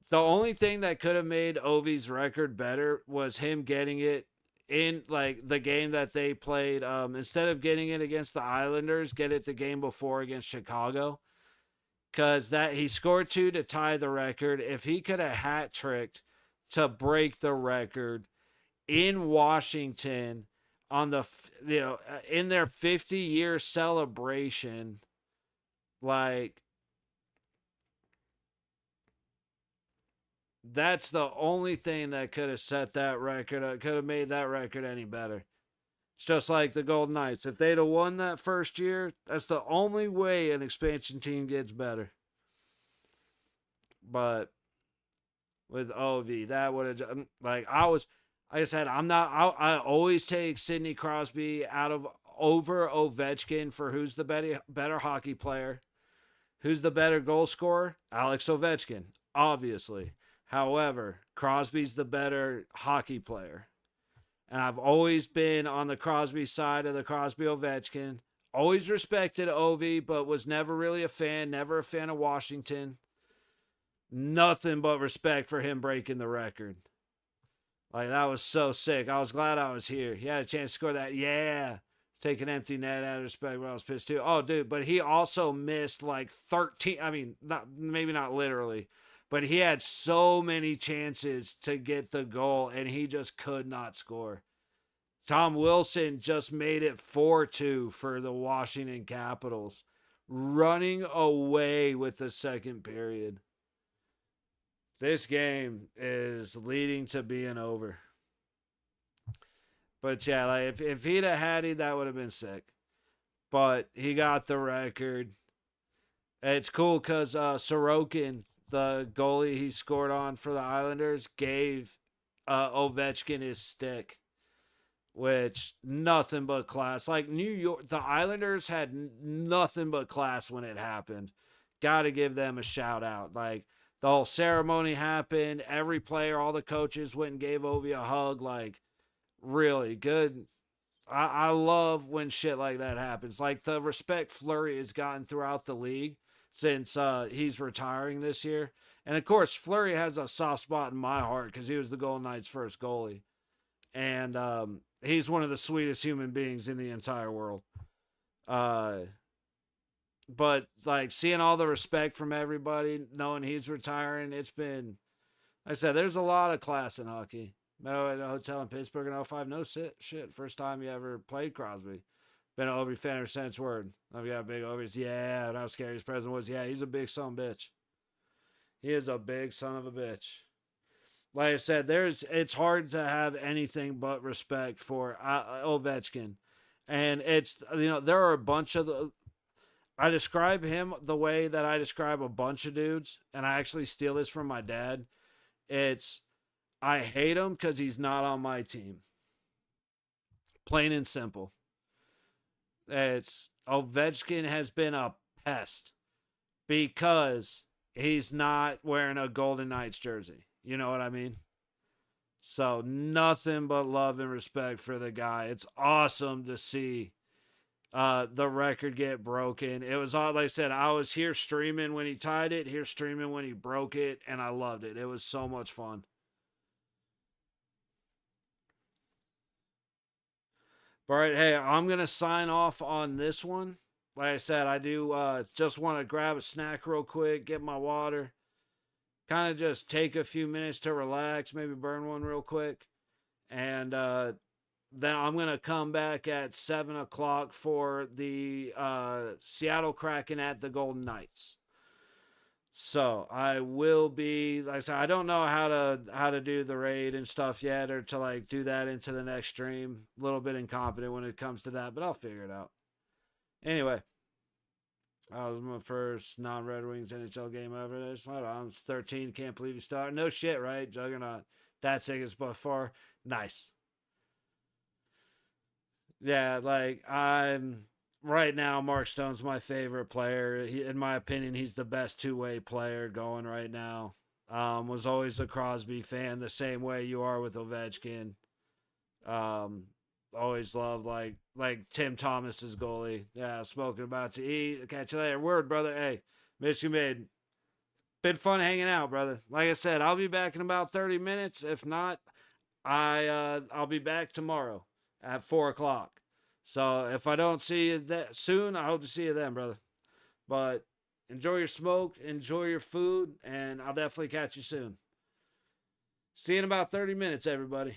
the only thing that could have made Ovi's record better was him getting it in like the game that they played. Instead of getting it against the Islanders, get it the game before against Chicago. Because that he scored 2 to tie the record. If he could have hat tricked to break the record in Washington on the in their 50-year celebration, like that's the only thing that could have set that record, could have made that record any better. It's just like the Golden Knights. If they'd have won that first year, that's the only way an expansion team gets better. But with Ovi. That would have, like I said, I always take Sidney Crosby over Ovechkin for who's the better hockey player. Who's the better goal scorer? Alex Ovechkin, obviously. However, Crosby's the better hockey player. And I've always been on the Crosby side of the Crosby Ovechkin. Always respected Ovi, but was never really a fan, never a fan of Washington. Nothing but respect for him breaking the record. Like, that was so sick. I was glad I was here. He had a chance to score that. Yeah. Take an empty net out of respect, but I was pissed too. Oh, dude, but he also missed like 13. I mean, maybe not literally, but he had so many chances to get the goal, and he just could not score. Tom Wilson just made it 4-2 for the Washington Capitals, running away with the second period. This game is leading to being over. But yeah, like if he'd have had it, that would have been sick. But he got the record. It's cool because Sorokin, the goalie he scored on for the Islanders, gave Ovechkin his stick, which nothing but class. Like New York, the Islanders had nothing but class when it happened. Got to give them a shout out. Like the whole ceremony happened. Every player, all the coaches went and gave Ovi a hug. Like, really good. I love when shit like that happens. Like the respect Fleury has gotten throughout the league since he's retiring this year. And of course, Fleury has a soft spot in my heart because he was the Golden Knights' first goalie. And he's one of the sweetest human beings in the entire world. But like seeing all the respect from everybody, knowing he's retiring, it's been, like I said, there's a lot of class in hockey. Met at a hotel in Pittsburgh in 05. No shit. First time you ever played Crosby. Been an Ovi fan ever since. Word. I've got big Ovies. Yeah. And how scary his presence was. Yeah, he's a big son of a bitch. He is a big son of a bitch. Like I said, it's hard to have anything but respect for Ovechkin. And it's, there are a bunch of I describe him the way that I describe a bunch of dudes. And I actually steal this from my dad. I hate him because he's not on my team. Plain and simple. Ovechkin has been a pest because he's not wearing a Golden Knights jersey. You know what I mean? So nothing but love and respect for the guy. It's awesome to see the record get broken. It was all, like I said, I was here streaming when he tied it, here streaming when he broke it, and I loved it. It was so much fun. All right, hey, I'm going to sign off on this one. Like I said, I do just want to grab a snack real quick, get my water, kind of just take a few minutes to relax, maybe burn one real quick. And then I'm going to come back at 7 o'clock for the Seattle Kraken at the Golden Knights. So I will be, like I said, I don't know how to do the raid and stuff yet, or to like do that into the next stream. A little bit incompetent when it comes to that, but I'll figure it out. Anyway, that was my first non-Red Wings NHL game ever. I was 13. Can't believe you started. No shit, right? Juggernaut. That's sick by far. Nice. Yeah, like right now, Mark Stone's my favorite player. In my opinion, he's the best two-way player going right now. Was always a Crosby fan, the same way you are with Ovechkin. Always loved like Tim Thomas's goalie. Yeah, spoken about to eat. Catch you later. Word, brother. Hey, Michigan made. Been fun hanging out, brother. Like I said, I'll be back in about 30 minutes. If not, I'll be back tomorrow at 4 o'clock. So if I don't see you that soon, I hope to see you then, brother. But enjoy your smoke, enjoy your food, and I'll definitely catch you soon. See you in about 30 minutes, everybody.